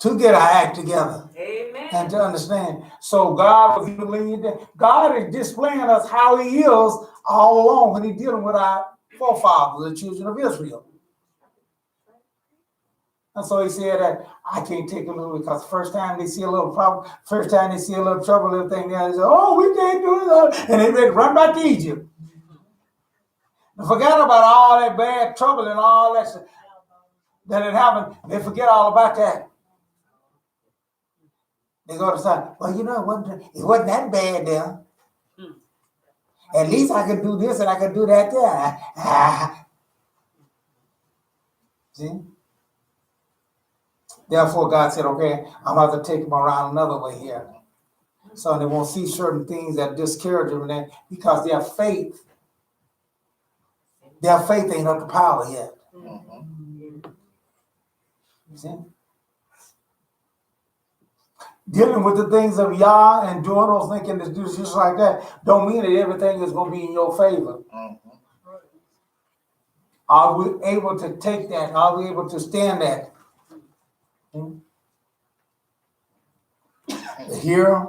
S1: To get our act together.
S3: Amen.
S1: And to understand. So God was leading. God is displaying us how he is all along when he's dealing with our forefathers, the children of Israel. And so he said that I can't take them away because first time they see a little problem, first time they see a little trouble, everything, they say, oh, we can't do that. And they ready to run back to Egypt. And forget about all that bad trouble and all that stuff that had happened. They forget all about that. They go to say, well, it wasn't that bad there. At least I could do this and I could do that there. See? Therefore, God said, okay, I'm going to have to take them around another way here. So they won't see certain things that discourage them because their faith ain't up to power yet. See? Dealing with the things of Yah and doing those things just like that don't mean that everything is going to be in your favor. Are we able to take that? Are we able to stand that? Here,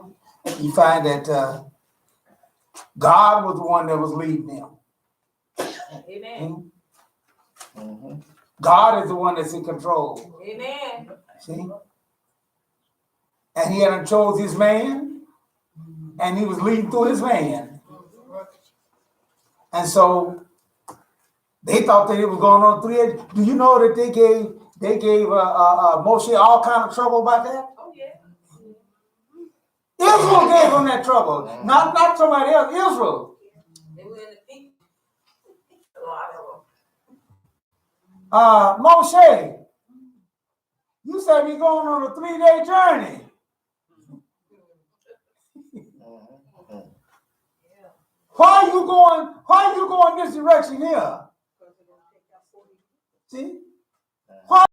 S1: you find that God was the one that was leading them.
S3: Amen.
S1: God is the one that's in control.
S3: Amen.
S1: See? And he hadn't chose his man, and he was leading through his man. And so they thought that it was going on 3 days. Do you know that they gave Moshe all kind of trouble about that?
S3: Oh, yeah.
S1: Israel gave him that trouble, not somebody else. Israel.
S3: They were in the feet. A lot of them.
S1: Moshe, you said we're going on a 3-day journey. Why are you going this direction here? See? Why?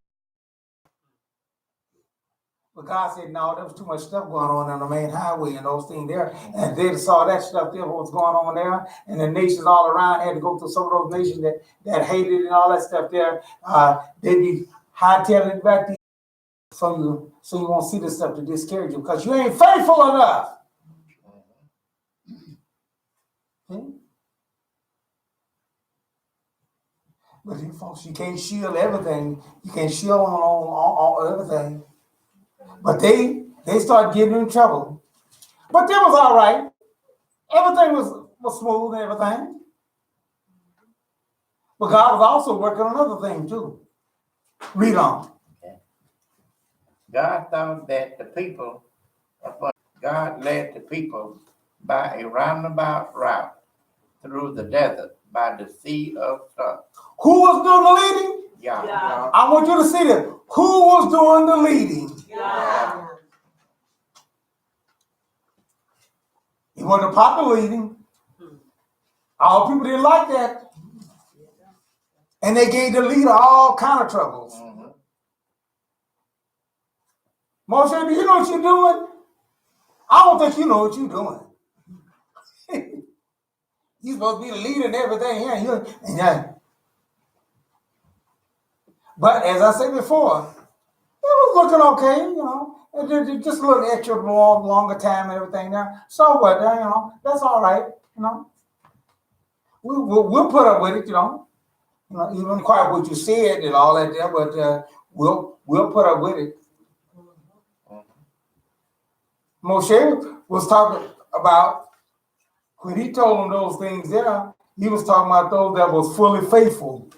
S1: But God said, no, there was too much stuff going on the main highway and those things there. And they saw that stuff there, what was going on there. And the nations all around had to go through some of those nations that hated and all that stuff there. They'd be hightailing it back to you. So you won't see the stuff to discourage you because you ain't faithful enough. But you folks, you can't shield everything. You can't shield on everything. But they started getting in trouble. But that was all right. Everything was smooth and everything. But God was also working on another thing too. Read on.
S5: God thought that the people, God led the people by a roundabout route through the desert by the sea of sun.
S1: Who was doing the leading?
S5: Yeah.
S1: I want you to see this. Who was doing the leading?
S3: Yeah.
S1: It wasn't a popular leading. All people didn't like that. And they gave the leader all kind of troubles. Moshe, do you know what you're doing? I don't think you know what you're doing. You're supposed to be the leader and everything here. But as I said before, it was looking okay, just a little extra longer time and everything there. So what, that's all right, We'll put up with it, even quite what you said and all that there, but we'll put up with it. Moshe was talking about, when he told them those things there, he was talking about those that was fully faithful.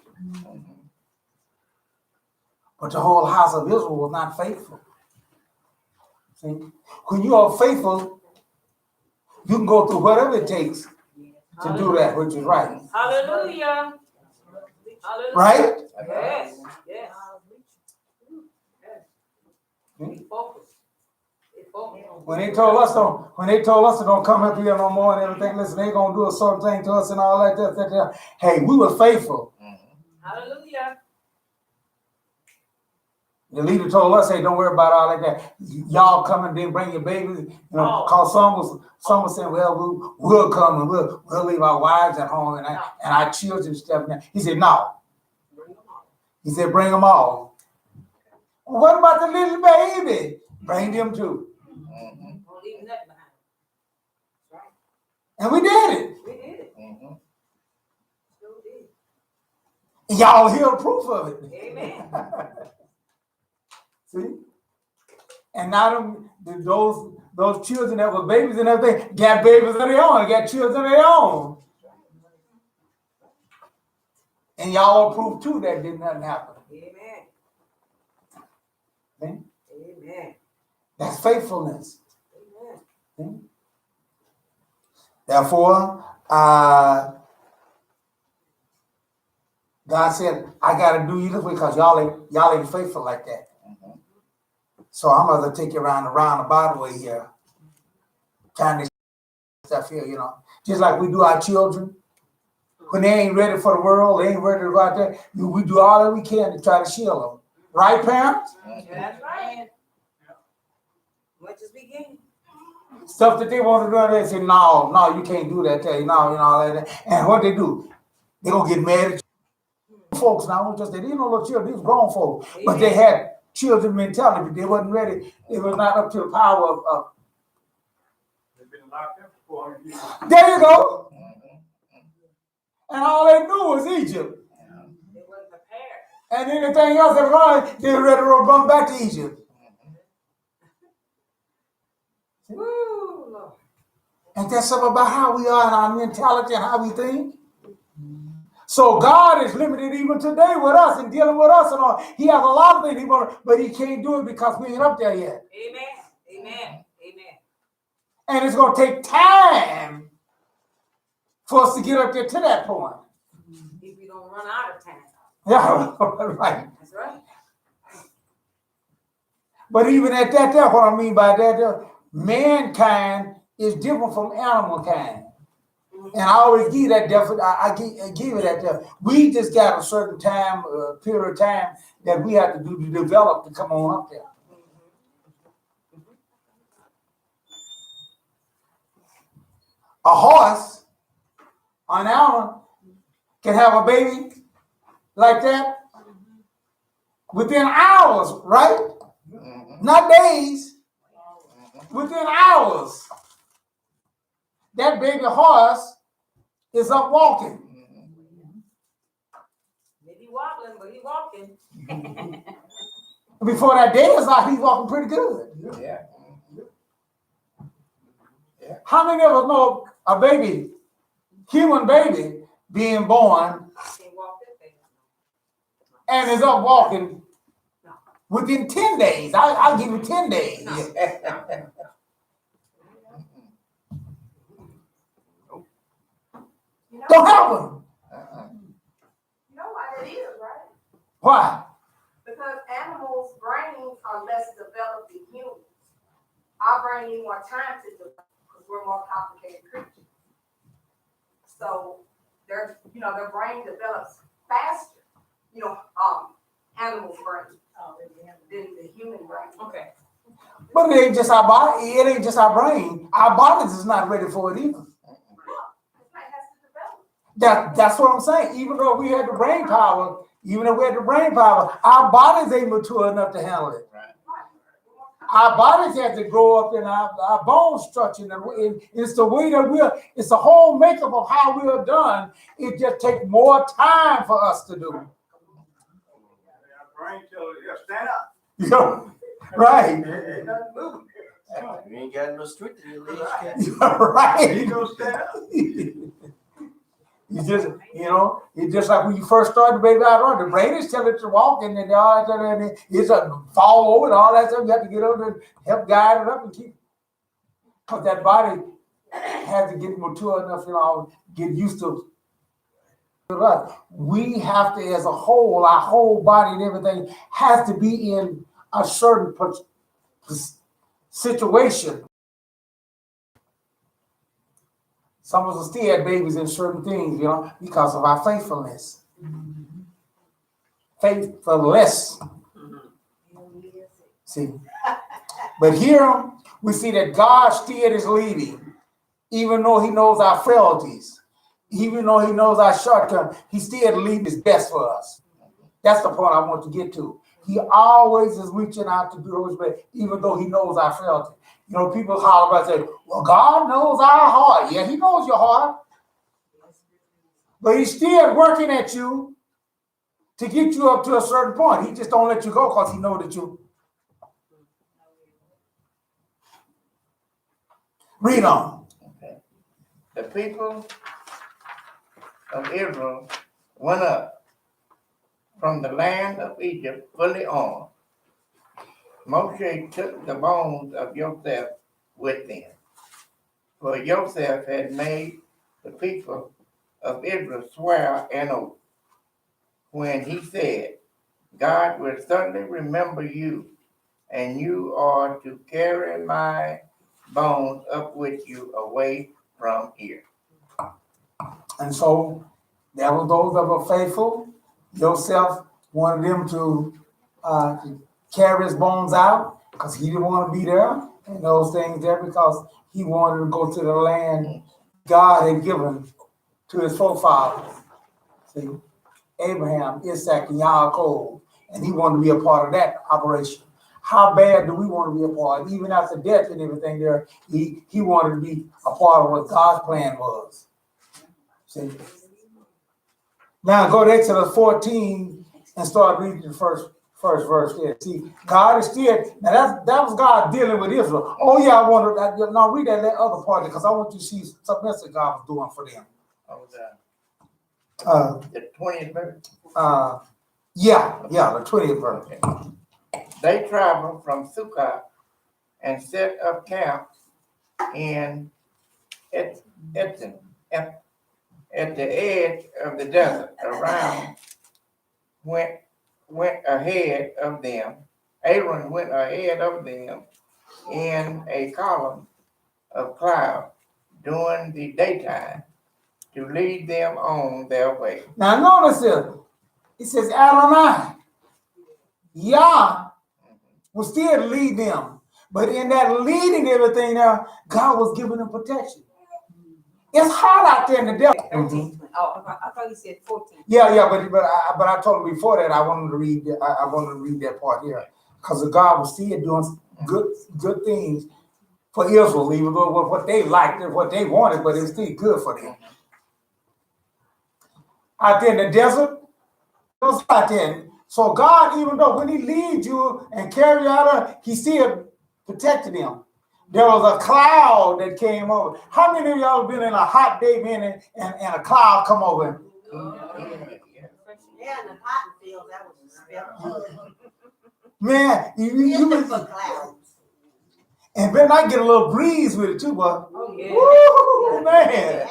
S1: But the whole house of Israel was not faithful. See? When you are faithful, You can go through whatever it takes to do that, which is right.
S3: Hallelujah. Hallelujah.
S1: Right?
S3: Yes, yes.
S1: Hmm?
S3: Be focused. Be focused.
S1: When they told us to don't come up here no more and everything, listen, they gonna do a certain thing to us and all that. Hey, we were faithful.
S3: Hallelujah.
S1: The leader told us, hey, don't worry about all that. Y'all come and then bring your babies. You know, cause some was saying, well, we'll come and we'll leave our wives at home and our children and stuff. He said, no. He said, bring them all. What about the little baby? Bring them too.
S3: Don't leave nothing behind. That's right.
S1: And we did it.
S3: We did it. Sure did.
S1: Y'all hear proof of it.
S3: Amen.
S1: See? And now those children that were babies and everything got babies of their own, got children of their own. And y'all prove too that did nothing happen.
S3: Amen.
S1: See?
S3: Amen.
S1: That's faithfulness.
S3: Amen.
S1: See? Therefore, God said, I gotta do you this way because y'all ain't faithful like that. So I'm gonna take you around the roundabout way here. Trying to stuff here, you know. Just like we do our children. When they ain't ready for the world, they ain't ready to go out there, we do all that we can to try to shield them. Right, parents?
S3: That's right. Much as we can.
S1: Stuff that they want to do, they say, no, you can't do that. Tell you, no, you know, that. And what they do, they gonna get mad at you. Folks now, just they didn't know little children, these grown folks, but they had children mentality. They wasn't ready. They was not up to the power of.
S4: They've been locked up for 400 years.
S1: There you go. And all they knew was Egypt.
S3: They weren't prepared.
S1: And anything else that run, they were ready to run back to Egypt.
S3: Woo, Lord.
S1: And that's something about how we are and our mentality and how we think. So God is limited even today with us and dealing with us and all. He has a lot of things he wants, but he can't do it because we ain't up there yet.
S3: Amen. Amen. Amen.
S1: And it's going to take time for us to get up there to that point.
S3: If we don't run out of time.
S1: Yeah, right.
S3: That's right.
S1: But even at that, that's what I mean by that. Mankind is different from animal kind. And I always give that definite. I give it that. We just got a certain time, period of time that we have to do to develop to come on up there. A horse, an animal, can have a baby like that within hours, right? Not days. Within hours. That baby horse is up walking.
S3: Maybe wobbling, but he walking.
S1: Before that day is out, he's walking pretty good.
S5: Yeah.
S1: How many of us know a baby, human baby, being born
S3: Can't walk that fast.
S1: and is up walking within 10 days? I'll give you 10 days. Don't happen.
S8: You know why that is, right?
S1: Why?
S8: Because animals' brains are less developed than humans. Our brain needs more time to develop because we're more complicated creatures. So their brain develops faster, animals' brain than the human brain.
S3: Okay.
S1: But it ain't just our body. It ain't just our brain. Our bodies is not ready for it either. That's what I'm saying. Even though we had the brain power, our bodies ain't mature enough to handle it.
S5: Right.
S1: Our bodies have to grow up in our bone structure. And it's the way that it's the whole makeup of how we are done. It just takes more time for us to do.
S4: Our brain tells you, stand up.
S1: Yeah, right.
S4: Ain't nothing moving.
S5: You ain't got no strength in your legs.
S1: Right.
S4: You gonna stand up.
S1: You just, it's just like when you first started the baby out on, the brain is telling it to walk and then all that, and it's a fall over and all that stuff. You have to get over and help guide it up and keep. Because that body has to get mature enough, get used to us. We have to, as a whole, our whole body and everything has to be in a certain situation. Some of us still had babies in certain things, because of our faithfulness. Faithfulness. See, but here we see that God still is leading, even though He knows our frailties, even though He knows our shortcomings. He still leads His best for us. That's the point I want to get to. He always is reaching out to do His best, even though He knows our frailty. People holler about and say, "Well, God knows our heart." Yeah, He knows your heart, but He's still working at you to get you up to a certain point. He just don't let you go because He knows that you. Read on.
S5: Okay. The people of Israel went up from the land of Egypt fully armed. Moshe took the bones of Joseph with them, for Joseph had made the people of Israel swear an oath when he said, "God will certainly remember you, and you are to carry my bones up with you away from here."
S1: And so there were those that were faithful. Joseph wanted them to carry his bones out because he didn't want to be there and those things there because he wanted to go to the land God had given to his forefathers. See, Abraham, Isaac, and Yaakov, and he wanted to be a part of that operation. How bad do we want to be a part? Even after death and everything there, he wanted to be a part of what God's plan was. See? Now go to Exodus 14 and start reading the first verse there. See, God is still, now that was God dealing with Israel. Oh yeah, I want to, now read that other part because I want you to see something else that God was doing for them.
S5: The 20th verse.
S1: Yeah, the 20th verse.
S5: Okay. They traveled from Sukkot and set up camp in Etam, at the edge of the desert. Around went ahead of them. Aaron went ahead of them in a column of cloud during the daytime to lead them on their way.
S1: Now notice this. It says Adonai. Yah will still lead them. But in that leading everything there, God was giving them protection. It's hot out there in the desert.
S3: 13. Oh, I thought you said 14.
S1: Yeah, but I told him before that I wanted to read that part here because God was still doing good things for Israel, even though what they liked and what they wanted, but it was still good for them. Out there in the desert, it was out there. So God, even though when He leads you and carry you out, He still protected them. There was a cloud that came over. How many of y'all have been in a hot day, man, and a cloud come over?
S3: Yeah, in the cotton field, that was a spell.
S1: Man, you
S3: for clouds.
S1: and then I get a little breeze with it too, but
S3: Oh, yeah.
S1: woo, man.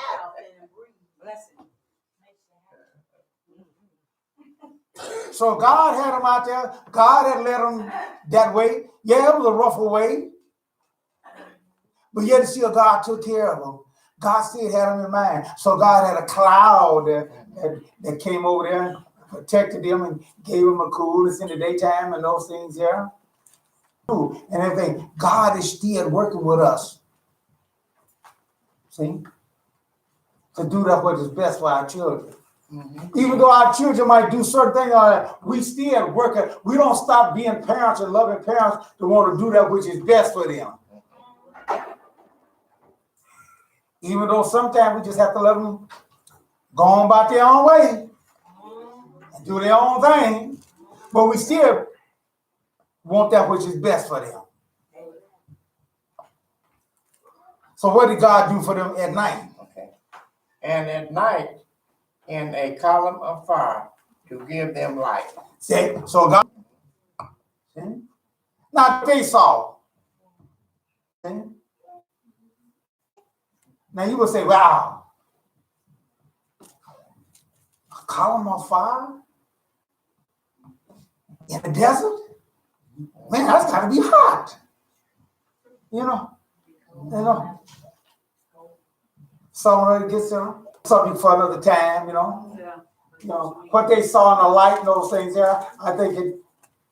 S1: So God had them out there. God had led them that way. Yeah, it was a rougher way. But yet still God took care of them. God still had them in mind. So God had a cloud that came over there and protected them and gave them a coolness in the daytime and those things there. And everything. God is still working with us. See? To do that what is best for our children. Mm-hmm. Even though our children might do certain things, we still work. We don't stop being parents and loving parents to want to do that which is best for them. Even though sometimes we just have to let them go on about their own way and do their own thing, but we still want that which is best for them. So what did God do for them at night?
S5: Okay. And at night, in a column of fire to give them light.
S1: See? So God, now they saw. See? Now you would say, wow, a column of fire in the desert? Man, that's gotta be hot. You know. Someone gets there, something for another time, what they saw in the light and those things there, I think it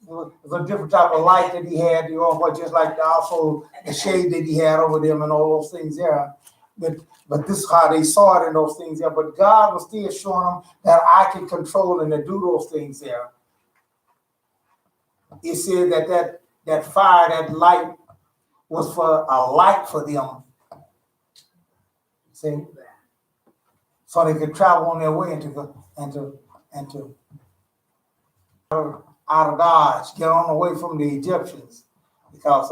S1: was a different type of light that he had, but just like also the shade that he had over them and all those things there. But this is how they saw it in those things there. But God was still showing them that I can control and to do those things there. He said that fire, that light was for a light for them. See? So they could travel on their way and to out of Dodge, get on away from the Egyptians, because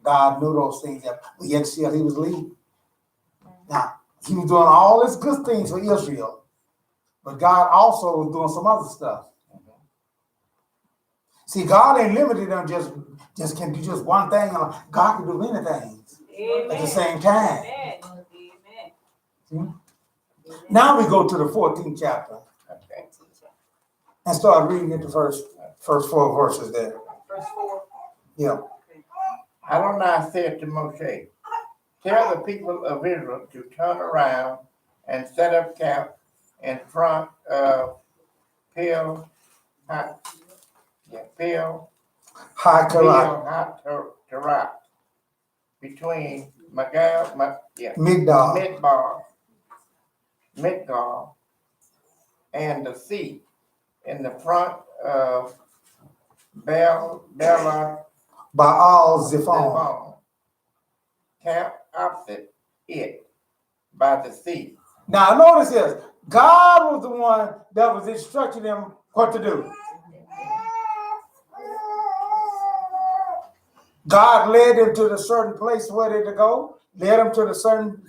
S1: God knew those things, but yet still he was leading. Now, he was doing all his good things for Israel, but God also was doing some other stuff. See, God ain't limited them just can do just one thing. God can do many things at the same time. See? Now we go to the 14th chapter and start reading it the first 4 verses there.
S3: Verse 4.
S1: Yeah.
S5: Adonai said to Moshe, tell the people of Israel to turn around and set up camp in front of Pil Haftorah, between Midbar and the sea, in the front of Baal Zephon, camp opposite it by the sea.
S1: Now notice this. God was the one that was instructing them what to do. God led them to the certain place where they to go, led them to the certain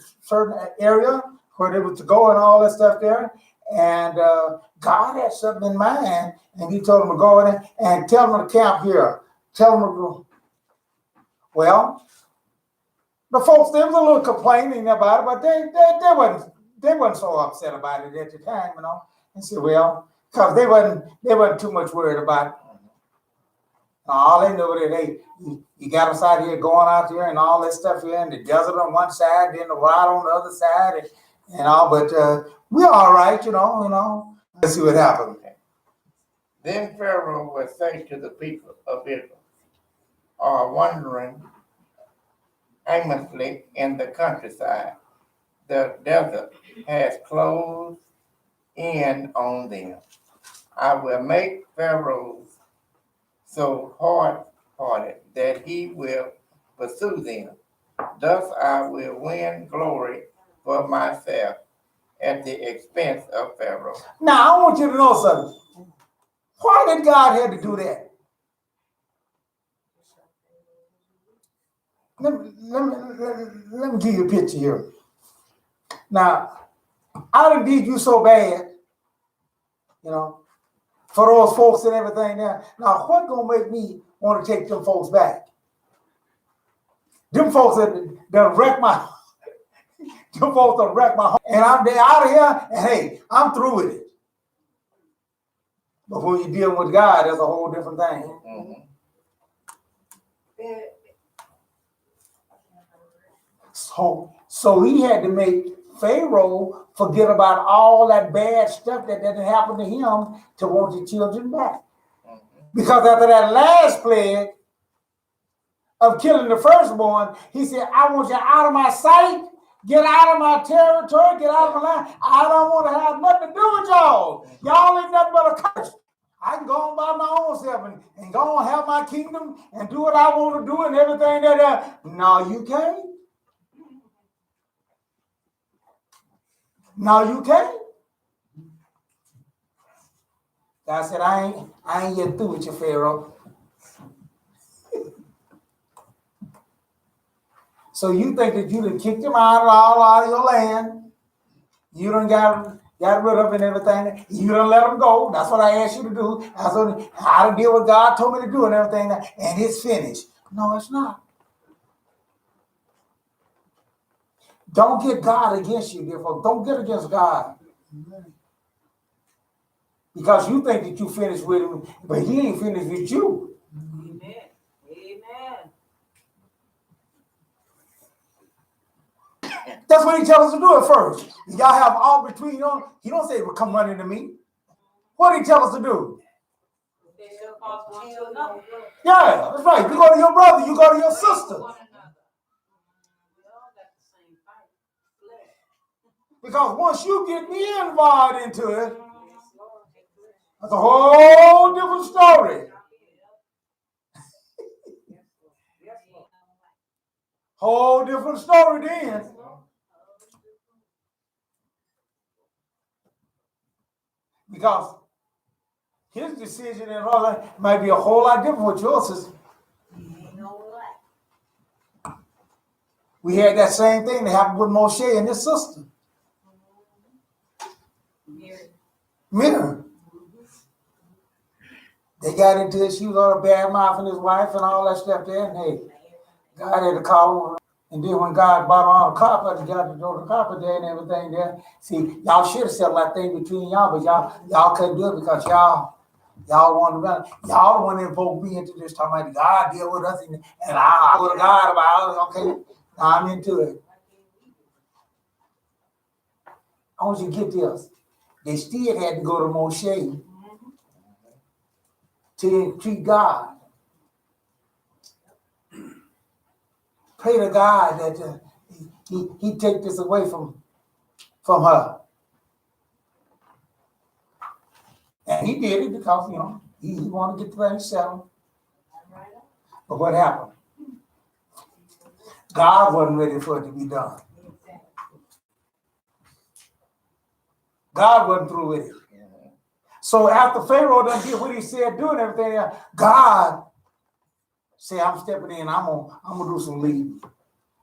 S1: area where they were to go and all that stuff there. And God had something in mind, and he told them to go in there and tell them to camp here. Tell them to go. Well, the folks, they was a little complaining about it, but they wasn't so upset about it at the time, And said, well, because they wasn't too much worried about it. All they knew that you got us out here going out there and all that stuff here in the desert on one side, then the wild on the other side, and all. But we're all right, Let's see what happens.
S5: Then Pharaoh will say to the people of Israel, are wandering aimlessly in the countryside. The desert has closed in on them. I will make Pharaoh so hard-hearted that he will pursue them. Thus I will win glory for myself at the expense of Pharaoh.
S1: Now, I want you to know something. Why did God have to do that? Let me give you a picture here. Now, I done did you so bad, for those folks and everything there. Now, what gonna make me want to take them folks back? Them folks that wreck my, them folks that wreck my home, and I'm out of here, and hey, I'm through with it. But when you're dealing with God, that's a whole different thing.
S5: Mm-hmm.
S1: So he had to make Pharaoh forget about all that bad stuff that happened to him to want the children back. Because after that last plague of killing the firstborn, he said, I want you out of my sight, get out of my territory, get out of my line. I don't want to have nothing to do with y'all. Y'all ain't nothing but a curse. I can go on by my own self and go on have my kingdom and do what I want to do and everything that. No, you can't. No, you can't. God said, I ain't yet through with you, Pharaoh. So you think that you done kicked him out of your land. You done got rid of it and everything. You done let him go. That's what I asked you to do. I done did what God told me to do and everything, and it's finished. No, it's not. Don't get God against you, therefore. Don't get against God. Because you think that you finished with him, but he ain't finished with you.
S3: Amen. Amen.
S1: That's what he tells us to do at first. Y'all have all between you. He don't say, well, come running to me. What did he tell us to do?
S3: They shall cause one to another.
S1: Yeah, that's right. You go to your brother, you go to your sister.
S3: We all got the same fight.
S1: Because once you get me involved into it, that's a whole different story. Whole different story then. Because his decision and all that might be a whole lot different with yours is. We had that same thing that happened with Moshe and his sister. Miriam. They got into it. She was on a bad mouth and his wife and all that stuff there. And hey, God had to call her. And then when God brought on the carpet, and got to go to the carpet there and everything there. See, y'all should have settled that thing between y'all, but y'all couldn't do it because y'all wanted to run. Y'all the one that invoked me into this talking about God deal with us and I go to God about it. Okay, now I'm into it. I want you to get this. They still had to go to Moshe to entreat God. Pray to God that he take this away from her. And he did it because, he wanted to get the thing settled. But what happened? God wasn't ready for it to be done. God wasn't through with it. So after Pharaoh done did what he said, doing everything, God said, I'm stepping in, I'm gonna do some leading.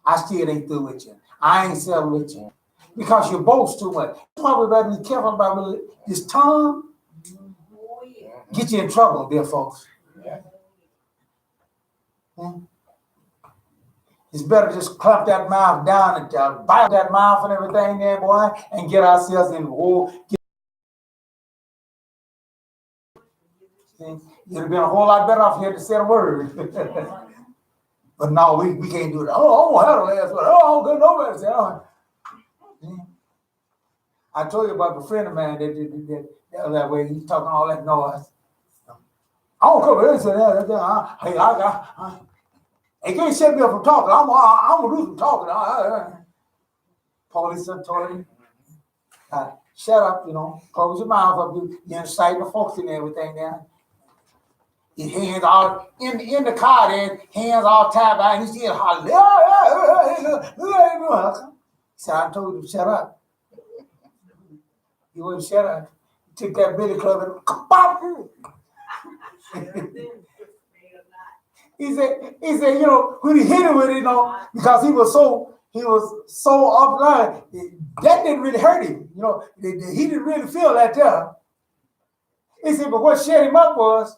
S1: I still ain't through with you. I ain't settling with you. Because you boast too much. That's why we better be careful about this tongue. Get you in trouble, dear folks. It's better just clamp that mouth down and bite that mouth and everything there, boy, and get ourselves in war. You'd have been a whole lot better off here to say a word. But no, we can't do that. Oh, I had a last word. Oh, good, nobody said. Oh. I told you about the friend of mine that way. He's talking all that noise. I don't come here and say that. Hey, they can't set me up from talking. I'm gonna do some talking. Police told him, shut up, close your mouth up. You're inciting the folks and everything now. His hands all in the car there, hands all tied by, and he's still hollering. He said, I told you to shut up. He wouldn't shut up. He took that billy club and pop. He said, when he hit him with it, because he was so offline, that didn't really hurt him. He didn't really feel that there. He said, but what shut him up was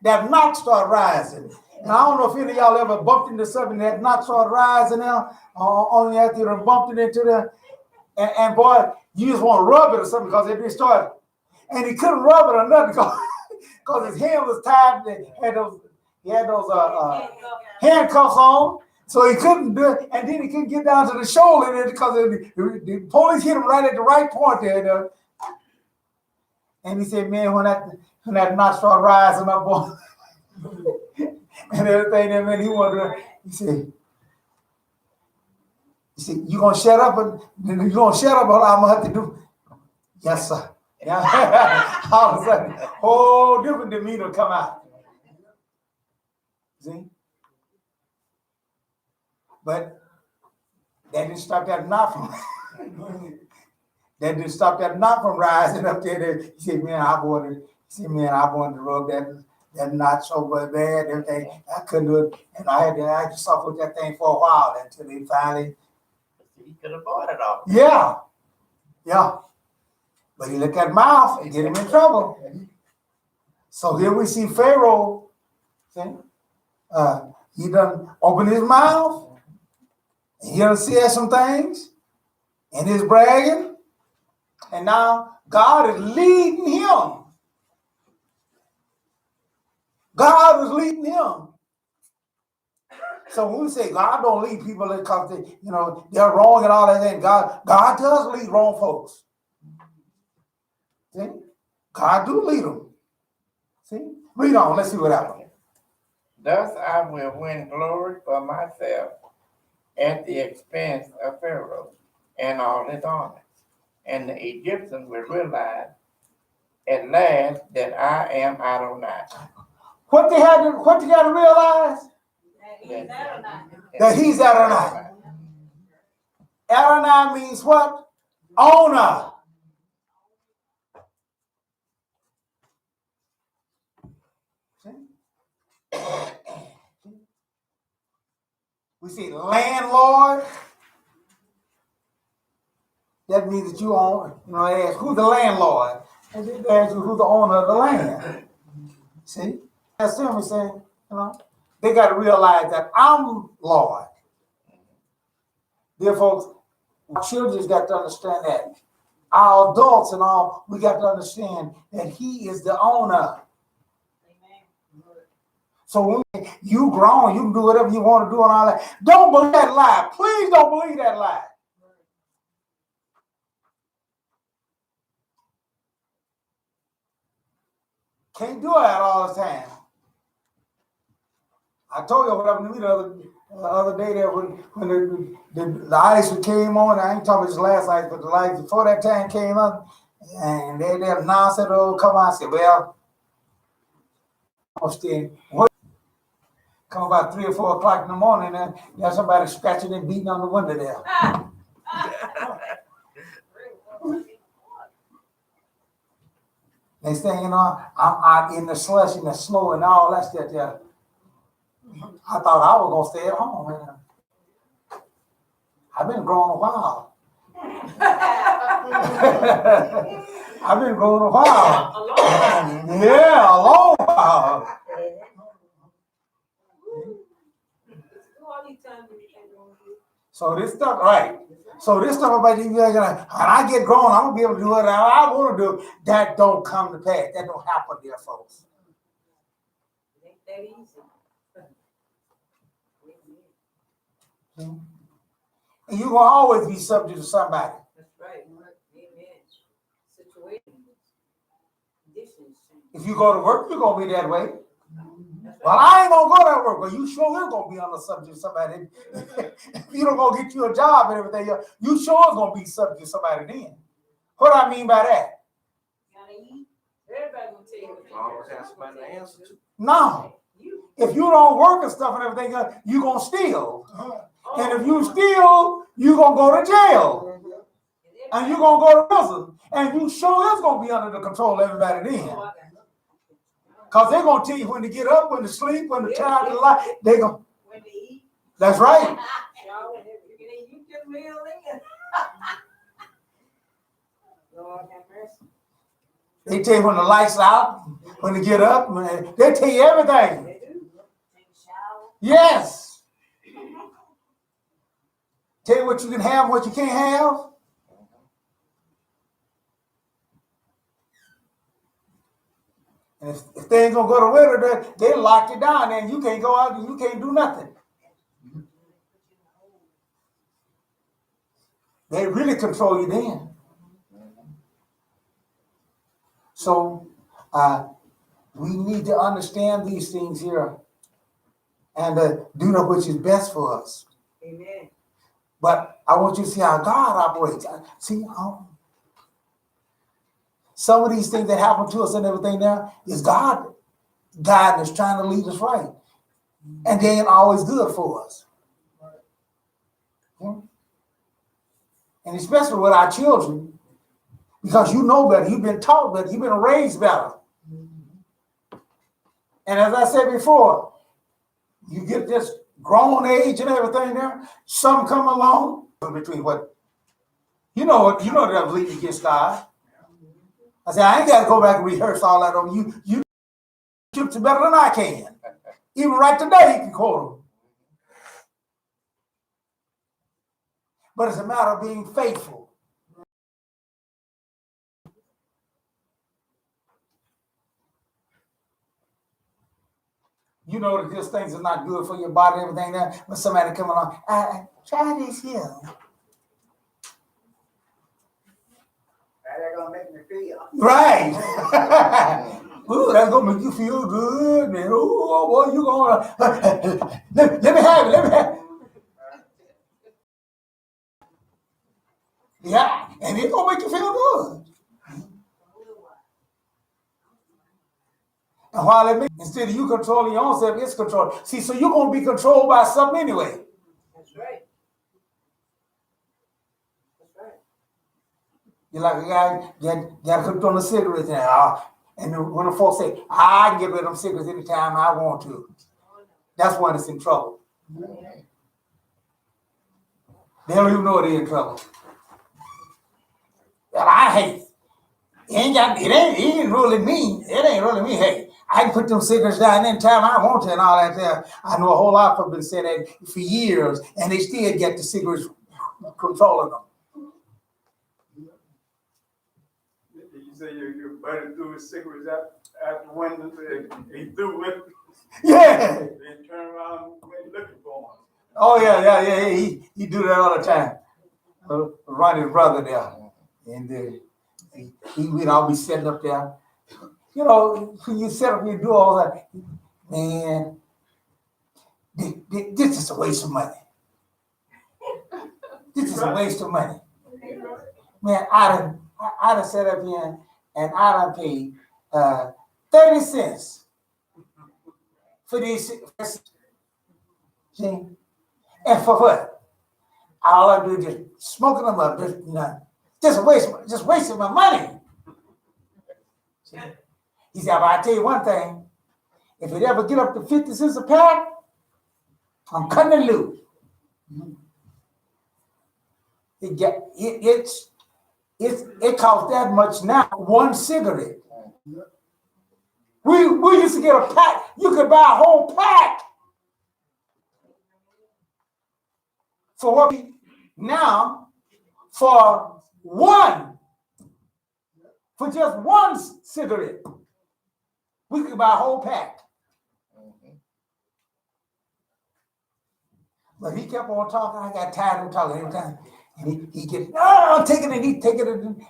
S1: that knot started rising. And I don't know if any of y'all ever bumped into something that knot started rising now, only after you bumped it into there. And boy, you just want to rub it or something because it didn't start. And he couldn't rub it or nothing because his hand was tied. He had those handcuffs on, so he couldn't do it. And then he couldn't get down to the shoulder because the police hit him right at the right point there. And he said, man, when that knot started rising up on and everything, and man, he said, you gonna shut up or I'm gonna have to do. Yes, sir. Yeah. All of a sudden, whole different demeanor come out. See? But that didn't stop that knot from rising up there. He said, man, I wanted to rub that knot so bad, everything. I couldn't do it. And I had to suffer with that thing for a while until he finally.
S5: He could have bought it off.
S1: Yeah. But he looked at mouth and get him in trouble. So here we see Pharaoh. See? He done opened his mouth And he done said some things, and he's bragging, and now God is leading him. God is leading him. So when we say God don't lead people because they, they're wrong and all that, and God does lead wrong folks. See? God do lead them. See? Read on. Let's see what happens.
S5: Thus I will win glory for myself at the expense of Pharaoh and all his armies. And the Egyptians will realize at last that I am Adonai.
S1: What they got to realize? That he's Adonai. Adonai means what? Owner. We see landlord. That means that you own. They ask who's the landlord, and they ask you who's the owner of the land. See, that's them saying, they got to realize that I'm Lord. Dear folks, our children's got to understand that. Our adults and all, we got to understand that he is the owner. So when you grown, you can do whatever you want to do and all that. Don't believe that lie. Please don't believe that lie. Can't do that all the time. I told you what happened to me the other day there when the ice came on. I ain't talking about this last ice, but the ice before that time came up, and they announced it. Oh, come on! I said, well, I'm staying. Come about 3 or 4 o'clock in the morning, and there's somebody scratching and beating on the window there. Next thing you know, I'm out in the slush and the snow and all that stuff there. I thought I was gonna stay at home, man. I've been growing a while. I've been growing a while. Yeah, a long while. So this stuff, right? So this stuff about you, when I get grown, I'm gonna be able to do what I want to do. That don't come to pass. That don't happen, dear folks.
S3: Ain't that easy.
S1: And you're gonna always be subject to somebody.
S3: That's right. Amen. Situations, conditions.
S1: If you go to work, you're gonna be that way. Well, I ain't gonna go to work, but you sure is gonna be on the subject of somebody. If you don't go get you a job and everything, you sure is gonna be subject to somebody then. What do I mean by that?
S3: Gotta eat. Everybody gonna tell you.
S2: Always have somebody to answer to.
S1: No. If you don't work and stuff and everything, you're gonna steal. And if you steal, you're gonna go to jail. And you're gonna go to prison. And you sure is gonna be under the control of everybody then. Because they're going to tell you when to get up, when to sleep, when to turn out the light. They're going to.
S3: When to eat.
S1: That's right.
S3: You can meal in. Lord have mercy.
S1: They tell you when the light's out, when to get up. They tell you everything.
S3: They do. Take a shower.
S1: Yes. Tell you what you can have, what you can't have. And if they ain't gonna go to winter, they lock you down and you can't go out and you can't do nothing. They really control you then. So we need to understand these things here and do that which is best for us.
S3: Amen.
S1: But I want you to see how God operates. See how some of these things that happen to us and everything there is God guiding us, trying to lead us right. And they ain't always good for us. Yeah. And especially with our children, because you know better, you've been taught better, you've been raised better. And as I said before, you get this grown age and everything there, some come along between what, you know that I'm leading against God. I said, I ain't got to go back and rehearse all that on you. You scripture better than I can. Even right today, you can quote them. but it's a matter of being faithful. You know that these things are not good for your body and everything there, when somebody come along, try this here.
S4: How that gonna make me feel?
S1: Right. Ooh, that's gonna make you feel good, man. Ooh, boy, you gonna let me have it, let me have it. Yeah, and it's gonna make you feel good. And while it makes, instead of you controlling your own self, it's controlled. See, so you're gonna be controlled by something anyway.
S3: That's right. That's right.
S1: You're like a guy got hooked on the cigarettes now. And when the folks say, I can get rid of them cigarettes anytime I want to, that's when it's in trouble. They don't even know they're in trouble. Well, I hate it. It ain't really me. It ain't really me. Hey, I can put them cigarettes down anytime I want to and all that there. I know a whole lot of people been saying that for years, and they still get the cigarettes controlling them.
S4: You say your buddy threw his cigarettes out the window, he threw with it,
S1: Yeah.
S4: then turned around and went looking for him.
S1: Oh yeah. He do that all the time. Ronnie's brother there, and he would all be sitting up there. You know, when you sit up, you do all that. Man, this is a waste of money. This is a waste of money. Man, I done sat up here and I done paid 30 cents for these. See? And for what? All I do is just smoking them up. Just wasting my money. See? He said, but I tell you one thing, if it ever get up to 50 cents a pack, I'm cutting it loose. It costs that much now, one cigarette. We used to get a pack. You could buy a whole pack. For what? Now, for just one cigarette, we could buy a whole pack. But he kept on talking. I got tired of talking every time. And he gets, no, take it and he take it and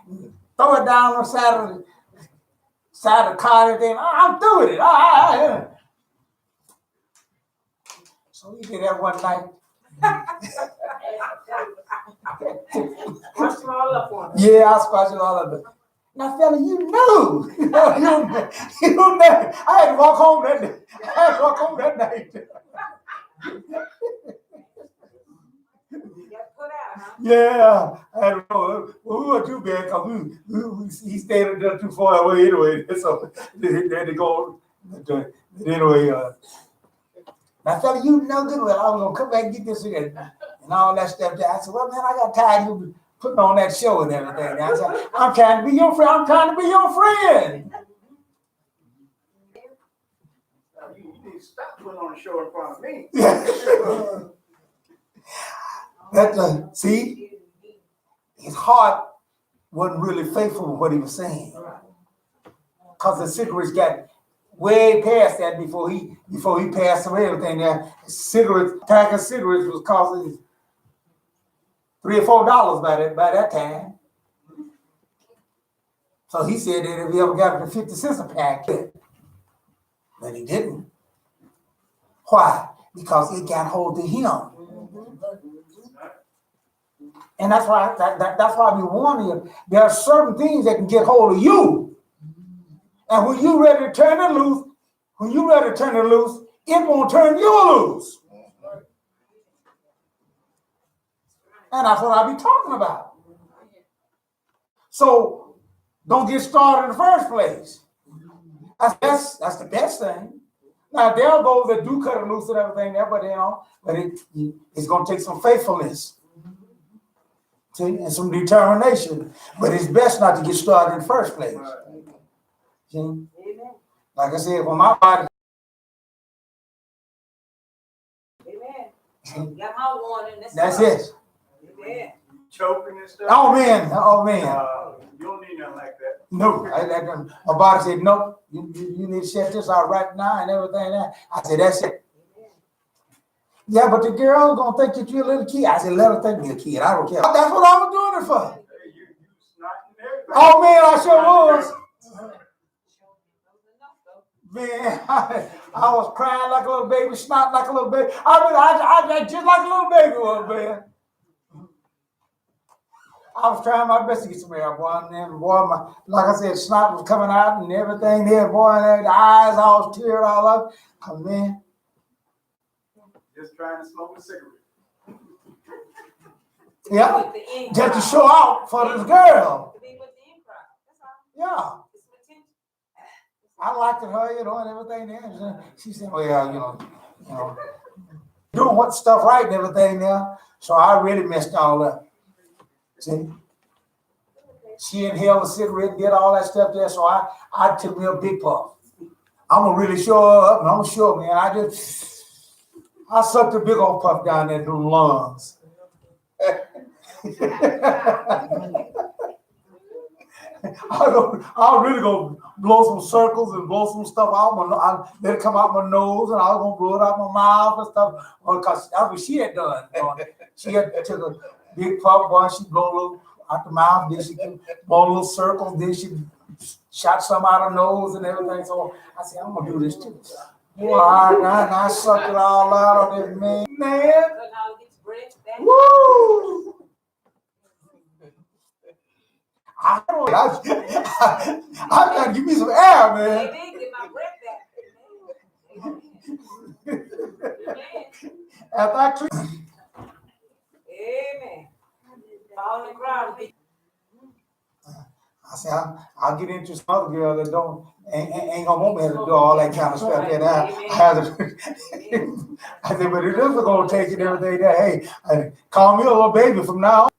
S1: throw it down on the side of the car and everything. I'm through with it. So he did that one night.
S3: Watch them all up on it.
S1: Yeah, I was watching all of it. Now, fella, you knew. You knew that. I had to walk home that night.
S3: You got put out, huh?
S1: Yeah, I had to go. Well, we weren't too bad because he stayed there too far away anyway. So they had to go. But anyway, now, fella, you know good well I was going to come back and get this again and all that stuff. I said, well, man, I got tired of you putting on that show and everything. I said, I'm trying to be your friend. I'm trying to be your friend.
S4: You need to stop putting on a show in front of me.
S1: See, his heart wasn't really faithful with what he was saying, because the cigarettes got way past that before he passed away. Everything there, pack of cigarettes was costing $3 or $4 by that time. So he said that if he ever got it to 50 cents a pack, but he didn't. Why? Because it got hold of him. And that's why we warn you. There are certain things that can get hold of you. And when you're ready to turn it loose, it won't turn you loose. And that's what I be talking about. So don't get started in the first place. That's the best thing. Now there are those that do cut it loose and everything there, but it's gonna take some faithfulness. See, and some determination. But it's best not to get started in the first place. See?
S3: Amen.
S1: Like I said, when my body.
S3: Amen. You got my warning.
S1: That's it.
S3: Yeah.
S4: choking and stuff.
S1: Oh man,
S4: You don't need nothing like that.
S1: No, my body said, no, you need to shut this out right now and everything. I said, that's it. Yeah, but the girl gonna think that you're a little kid. I said, let her think me a kid. I don't care. That's what I was doing it for.
S4: Hey, you snotting everybody.
S1: Oh man, I sure was. Man, I was crying like a little baby, snot like a little baby. I just like a little baby was, man. I was trying my best to get some air, boy. And then, boy, like I said, snot was coming out and everything there, boy. And the eyes all teared all up. Oh, man.
S4: Just trying to smoke a cigarette.
S1: Yeah, just to show out for this girl. Yeah. I liked her, you know, and everything there. She said, well, you know, doing what stuff right and everything there. So I really messed all up. See? She inhaled a cigarette and did all that stuff there, so I took me a big puff. I'm gonna really show her up, and I'm sure, man. I sucked a big old puff down there through the lungs. I was really gonna blow some circles and blow some stuff out. Let it come out my nose, and I was gonna blow it out my mouth and stuff. Because that's what she had done. She had took a big puff, boy. She blew a little out the mouth, then she blow a little circles, then she shot some out her nose and everything. So I said, I'm gonna do this too. Boy, I sucked it all out of this man. Woo! I gotta give me some air, man. After I clean.
S3: Amen. Fall in the ground.
S1: I said, I'll get into some other girl that ain't gonna want me to do all that kind of stuff. And I said, but it is gonna take it every day. Hey, call me a little baby from now on.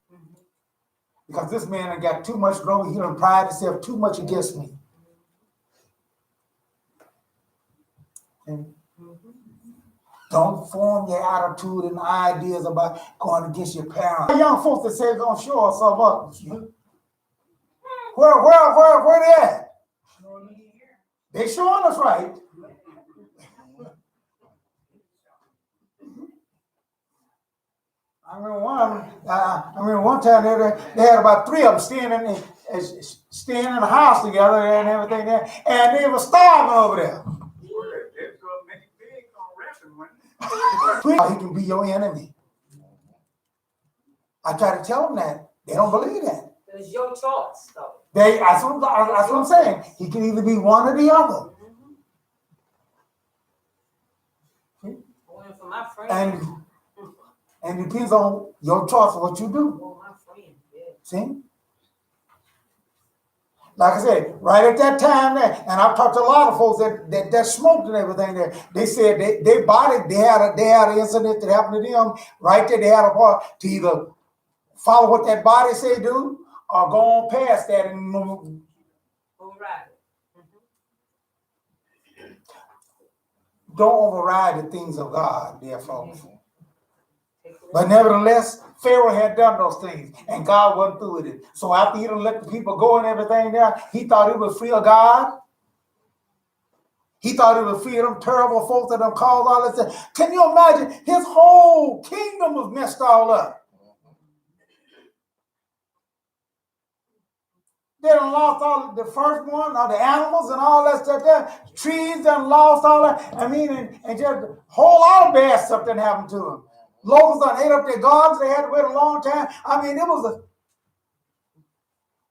S1: Because this man had got too much growing. He done pride himself too much against me. And don't form your attitude and ideas about going against your parents. Young folks that say they're gonna show us some up. Where they at? They showing us right. I remember one time they had about 3 of them staying in the house together and everything there, and they were starving over there. He can be your enemy. I try to tell them that. They don't believe that.
S3: It's your choice, though.
S1: That's what I'm saying. He can either be one or the other.
S3: For my friend.
S1: And it depends on your choice of what you do.
S3: Oh, my friend, yeah.
S1: See? Like I said, right at that time there, and I've talked to a lot of folks that smoked and everything there. They said they had an incident that happened to them. Right there, they had a part to either follow what that body say do, or go on past that and move.
S3: Override it.
S1: Don't override the things of God, dear folks. But nevertheless, Pharaoh had done those things, and God wasn't through with it. So after he done let the people go and everything there, he thought he would free God. He thought he would free them terrible folks that done caused all this stuff. Can you imagine? His whole kingdom was messed all up. They done lost all the first one, all the animals and all that stuff there. Trees done lost all that. I mean, and just a whole lot of bad stuff done happened to them. Locusts done ate up their gardens. They had to wait a long time. I mean,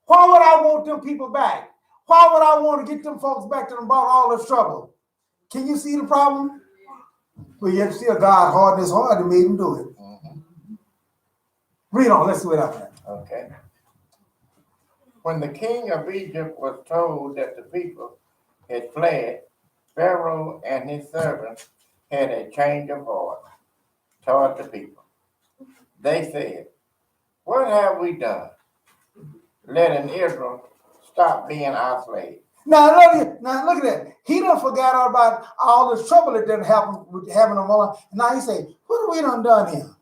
S1: why would I want them people back? Why would I want to get them folks back to them about all this trouble? Can you see the problem? But yet still God hardened his heart and made him do it. Read on, let's see what happened.
S5: Okay. When the king of Egypt was told that the people had fled, Pharaoh and his servants had a change of heart toward the people. They said, what have we done? Letting Israel stop being our slave.
S1: Now look at that. He done forgot about all this trouble that didn't happen with having them on. Now he say, what have we done here?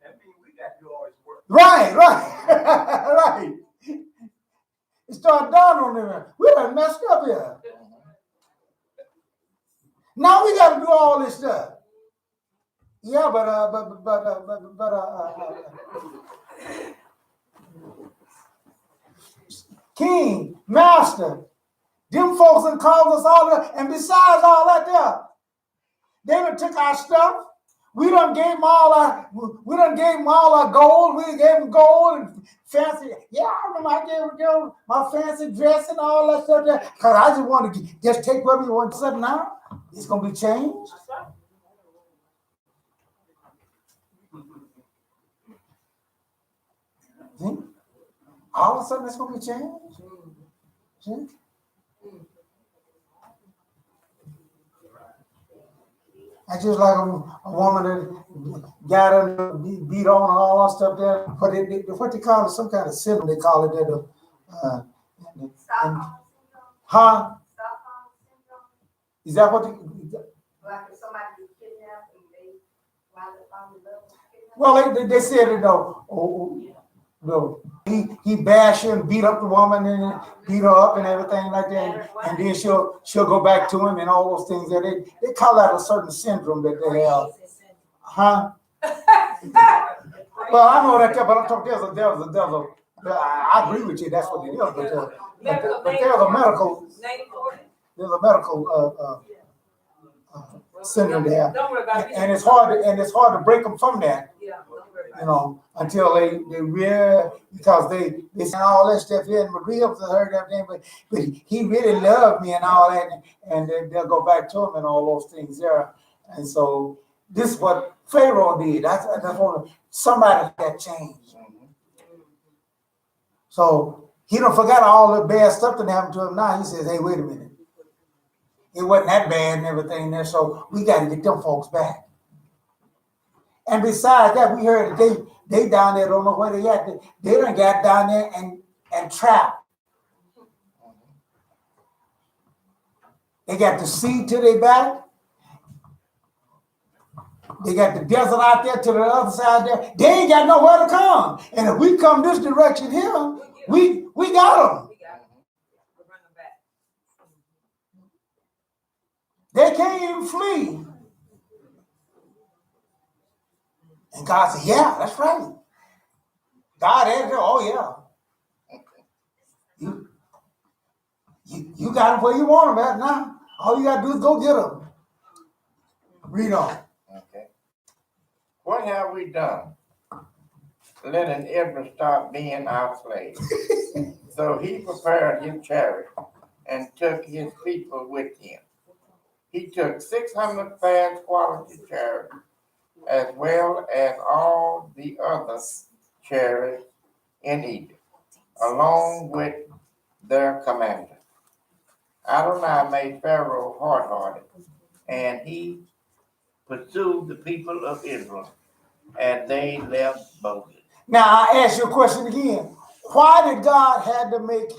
S4: That means we got to do all this work.
S1: Right, right. It started dawning on them. We done messed up here. Now we got to do all this stuff. Yeah, King, Master, them folks and called us all that, and besides all that there, they done took our stuff. We done gave them all our gold. We gave them gold and fancy. Yeah, I remember I gave them my fancy dress and all that stuff there. Cause I just want to just take what we want to say now. It's gonna be changed. See? All of a sudden it's gonna be changed. See? I just like a woman that got her beat on and all that stuff there. But what they call it, some kind of syndrome they call it there.
S8: Stockholm syndrome.
S1: Huh?
S8: Stockholm syndrome.
S1: Is that what?
S8: Like if somebody gets kidnapped and they wind up on the level.
S1: Well, they said it though. No, he bashed her and beat up the woman and beat her up and everything like that, and then she'll go back to him and all those things that they call that a certain syndrome that they have, huh? Well, I know that, but I'm talking. There's a. I agree with you. That's what it is. But there's a medical. There's a medical syndrome there, and it's hard to break them from that. You know, until they really, because they say all that stuff here and Maria heard everything, but he really loved me and all that, and they'll go back to him and all those things there. And so this is what Pharaoh did. That's what somebody that changed. So he don't forget all the bad stuff that happened to him. Now he says, "Hey, wait a minute, it wasn't that bad and everything there. So we got to get them folks back." And besides that, we heard that they down there don't know where they at. They done got down there and trapped. They got the sea to their back. They got the desert out there to the other side there. They ain't got nowhere to come. And if we come this direction here, we got them. They can't even flee. And God said, "Yeah, that's right." God answered, "Oh yeah, you got them where you want them at now. All you gotta do is go get them." Read on.
S5: Okay. What have we done? Letting Israel stop being our slave. So he prepared his chariot and took his people with him. He took 600 fast quality chariots, as well as all the other chariots in Egypt, along with their commander. Adonai made Pharaoh hard-hearted, and he pursued the people of Israel, and they left Moses.
S1: Now I ask you a question again. Why did God have to make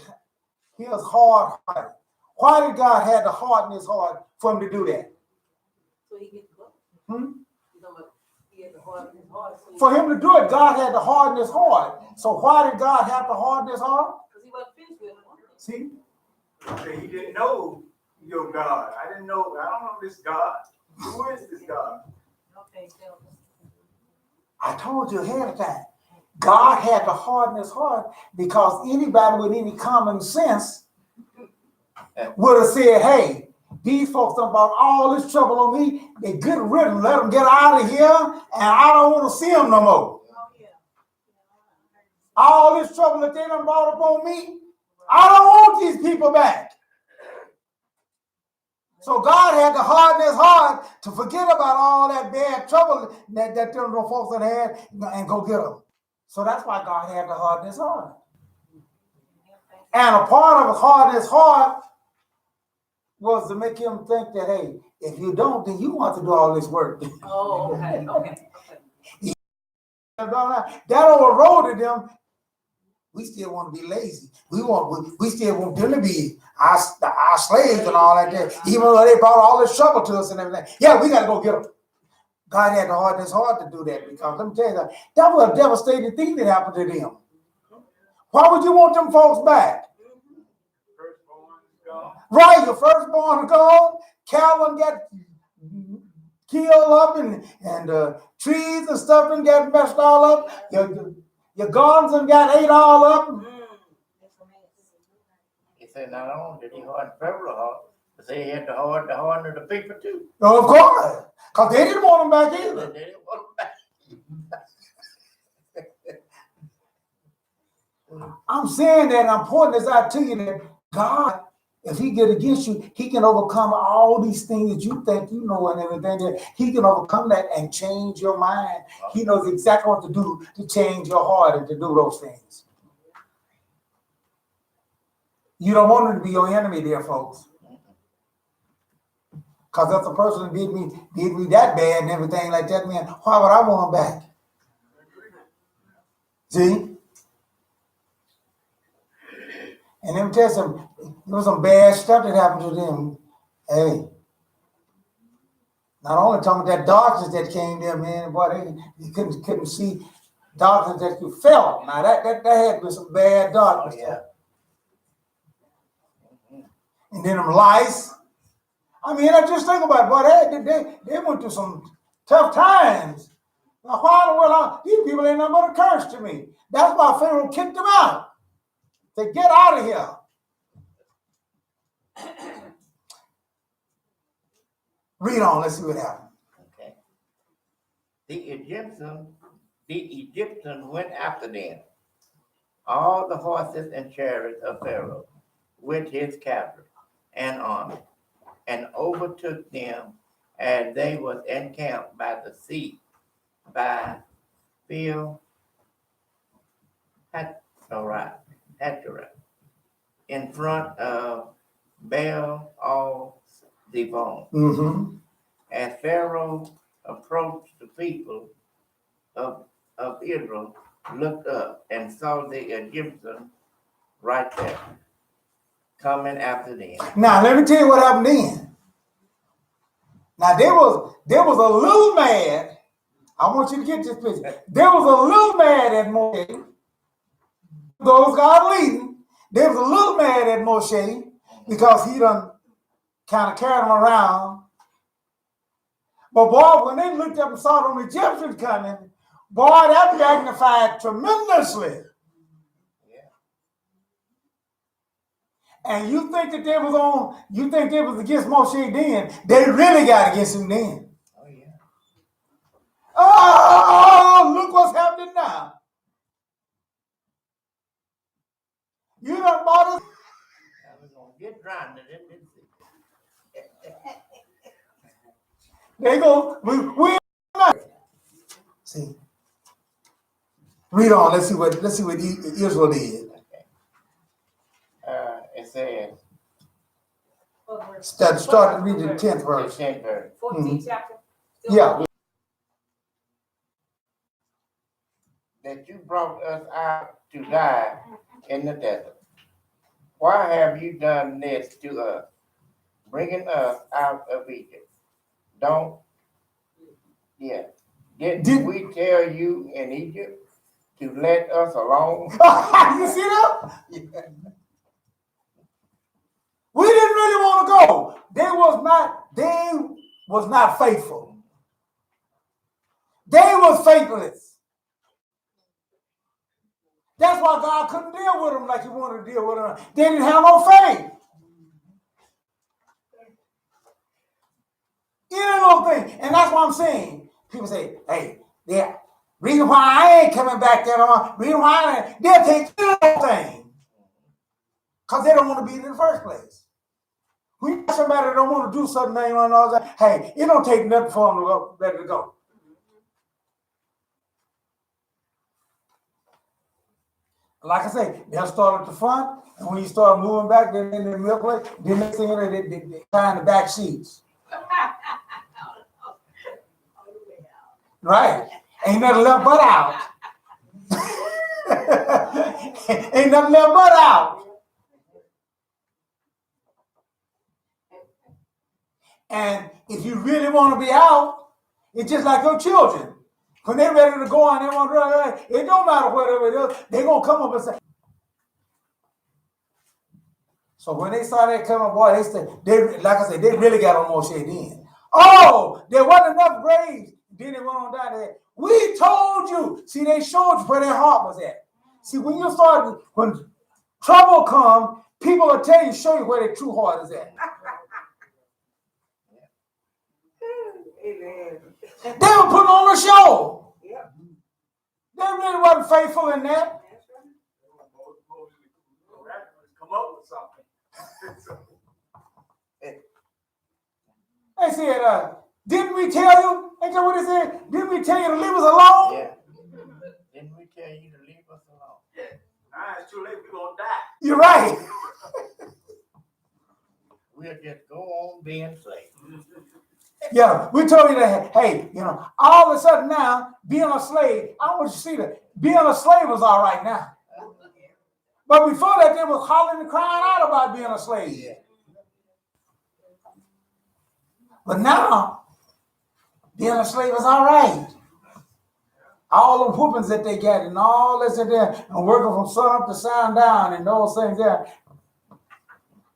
S1: his hard-hearted? Why did God have to harden his heart for him to do that?
S3: So he gets the
S1: For him to do it, God had to harden his heart. So why did God have to harden his heart?
S3: Because he wasn't finished with it.
S1: See?
S4: He didn't know your God. I don't know this God. Who is this God?
S3: Okay, tell us.
S1: I told you ahead of time. God had to harden his heart because anybody with any common sense would have said, "Hey, these folks done brought all this trouble on me. They good ridden. Let them get out of here, and I don't want to see them no more. All this trouble that they done brought upon me, I don't want these people back." So God had to harden his heart to forget about all that bad trouble that them folks had and go get them. So that's why God had to harden his heart. And a part of hardening his heart was to make him think that, hey, if you don't, then you want to do all this work.
S3: Oh, okay.
S1: That overrode them. We still want to be lazy. We still want them to be our slaves and all like that. Even though they brought all this trouble to us and everything. Yeah, we got to go get them. God had his heart to do that because let me tell you that was a devastating thing that happened to them. Why would you want them folks back?
S4: Firstborn is gone.
S1: Right, your firstborn is gone. Calvin got killed up and trees and stuff and got messed all up. Your gardens and got ate all up.
S5: He said not only did he harden Pharaoh's heart, but he had to harden the heart of the people too.
S1: Oh, of course, because they didn't want them back either.
S5: They didn't want them back.
S1: I'm saying that and I'm pointing this out to you that God, if he get against you, he can overcome all these things that you think you know and everything. That he can overcome that and change your mind. He knows exactly what to do to change your heart and to do those things. You don't want him to be your enemy there, folks. Because if the person did me that bad and everything like that, man, why would I want him back? See? And let me tell you something, there was some bad stuff that happened to them. Hey, not only talking about that darkness that came there, man, boy, you couldn't see darkness that you felt. Now that had been some bad darkness.
S5: Oh, yeah.
S1: And then them lice. I mean, I just think about it, boy, they went through some tough times. Now, why in the world, these people ain't nothing but a curse to me. That's why Pharaoh kicked them out. They get out of here. Read on, let's see what happened.
S5: Okay. The Egyptians went after them, all the horses and chariots of Pharaoh, with his cavalry and army, and overtook them as they was encamped by the sea, by Haftorah, in front of Baal al-Zebon.
S1: Mm-hmm.
S5: As Pharaoh approached, the people of Israel looked up and saw the Egyptians right there, coming after them.
S1: Now, let me tell you what happened then. Now, they was a little mad. I want you to get this picture. There was a little mad at Moshe. Those God leading. They was a little mad at Moshe because he done kind of carried them around. But boy, when they looked up and saw them Egyptians coming, boy, that magnified tremendously.
S5: Yeah.
S1: And you think they was against Moshe then, they really got against him then.
S5: Oh, yeah.
S1: Oh, look what's happening now. You done bought us.
S5: I was going to get drowned in it, didn't see.
S1: They go, we see. Read on. Let's see what Israel did.
S5: Okay. It says,
S1: Start to read the 10th verse.
S5: 10th verse.
S3: 14th chapter.
S1: Yeah.
S5: That you brought us out to die in the desert. Why have you done this to us, bringing us out of Egypt? Didn't we tell you in Egypt to let us alone?
S1: You see that? We didn't really want to go. They was not faithful. They was faithless. That's why God couldn't deal with them like he wanted to deal with them. They didn't have no faith. You know no thing. And that's what I'm saying. People say, hey, yeah, reason why I ain't coming back there, reason why they'll take anything. Because they don't want to be in the first place. We got somebody that don't want to do something, hey, it don't take nothing for them to go, let it go. Like I say, they'll start at the front, and when you start moving back, then in the middle place, then next thing you know, they find the back seats. Right. Ain't nothing left but out. Ain't nothing left but out. And if you really want to be out, It's just like your children. When they're ready to go on, they want to, it don't matter whatever it is, they're going to come up and say. So when they saw that coming, boy, like I said, they really got on Moshe then. Oh, there wasn't enough graves. Then they went on down there. We told you. See, they showed you where their heart was at. See, when trouble comes, people will tell you, show you where their true heart is at.
S3: Amen.
S1: They were putting on a show.
S3: Yep.
S1: They really wasn't faithful in that.
S4: Come up with something.
S1: They said, didn't we tell you? Ain't that what they said? Didn't we tell you to leave us alone?
S5: Yeah. Didn't we tell you to leave us alone?
S4: Now it's too late, we're gonna die.
S1: You're right.
S5: We'll just go on being slaves.
S1: Yeah, we told you that, hey, all of a sudden now, being a slave, I want you to see that. Being a slave was all right now. But before that, they was hollering and crying out about being a slave. But now, being a slave is all right. All the whoopings that they got and all this and that, and working from sun up to sundown and those things there,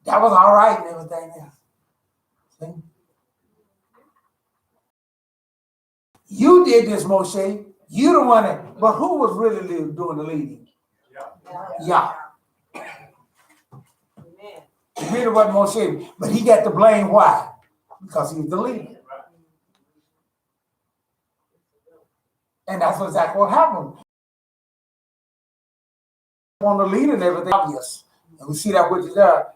S1: that was all right and everything there. See? You did this, Moshe. You the one that, but who was really doing the leading? Yeah.
S3: Amen.
S1: It really wasn't Moshe, but he got the blame. Why? Because he was the leader. And that's exactly what happened. On the leader and everything, obvious. And we see that which is there.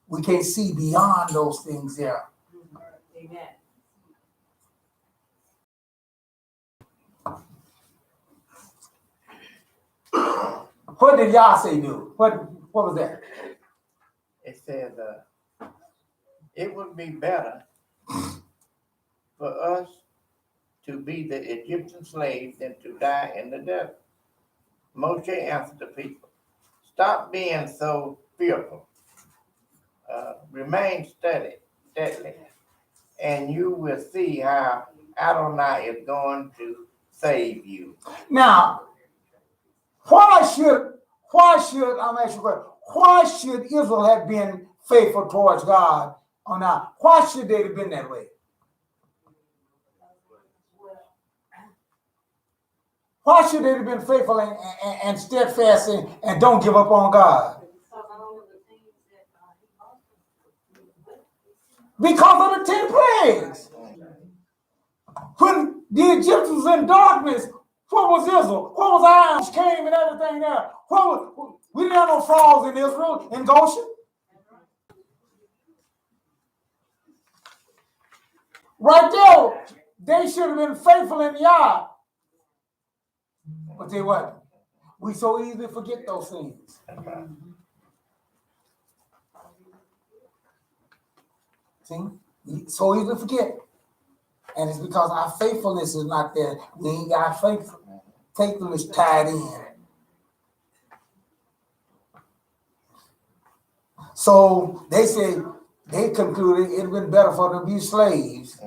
S1: We can't see beyond those things there.
S3: Amen.
S1: What did Yah say do? What was that?
S5: It says, it would be better for us to be the Egyptian slaves than to die in the desert. Moshe answered the people, stop being so fearful. Remain steadily, and you will see how Adonai is going to save you.
S1: Now, why should I'm asking you a question? Why should Israel have been faithful towards God or not? Why should they have been that way? Why should they have been faithful and steadfast and don't give up on God? Because of the 10 plagues. When the Egyptians were in darkness, what was Israel? What was Iron came and everything there? We didn't have no frogs in Israel, in Goshen. Right there, they should have been faithful in Yah. But they wasn't. We so easily forget those things. See? We so easily forget. And it's because our faithfulness is not there. We ain't got faithfulness tied in. So they concluded it would have been better for them to be slaves.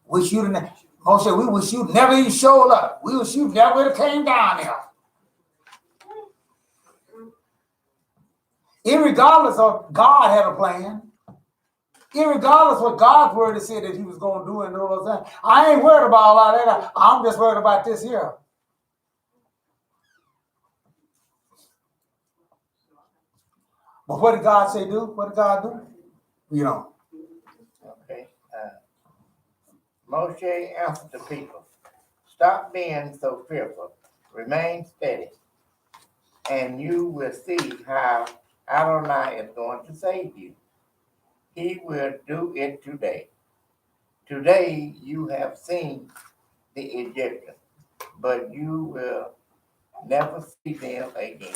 S1: Wish you didn't. Moshe, we wish you never even showed up. We wish you never would have came down there. Irregardless of God had a plan. Irregardless of what God's word has said that he was going to do and all those things. I ain't worried about all of that. I'm just worried about this here. But what did God say do? What did God do? You know.
S5: Okay. Moshe answered the people, stop being so fearful. Remain steady. And you will see how Adonai is going to save you. He will do it today. Today you have seen the Egyptians, but you will never see them again.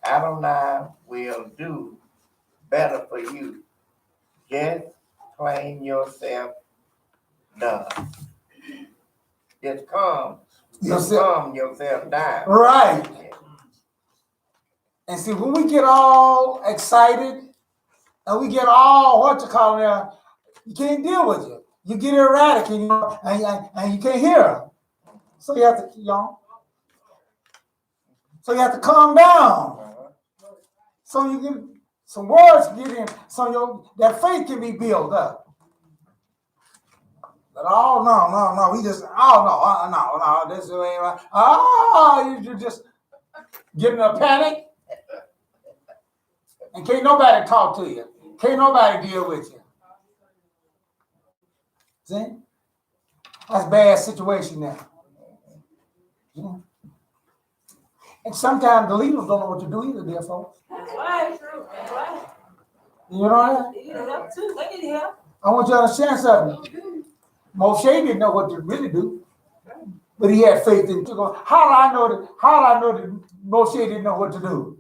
S5: Adonai will do better for you. Just claim yourself done. Just calm yourself down.
S1: Right. And see, when we get all excited and we get all, you can't deal with you. you get erratic and you can't hear. So you have to, so you have to calm down. So you get some words get in, so that faith can be built up. But no, we just no, this way right. You're just getting a panic, and can't nobody talk to you, can't nobody deal with you. See, that's a bad situation now. And sometimes the leaders don't know what to do either, dear folks.
S3: That's right, true. That's right.
S1: You know
S3: They need help too. They need help.
S1: I want you to understand something. Moshe didn't know what to really do, but he had faith in God. How do I know that Moshe didn't know what to do?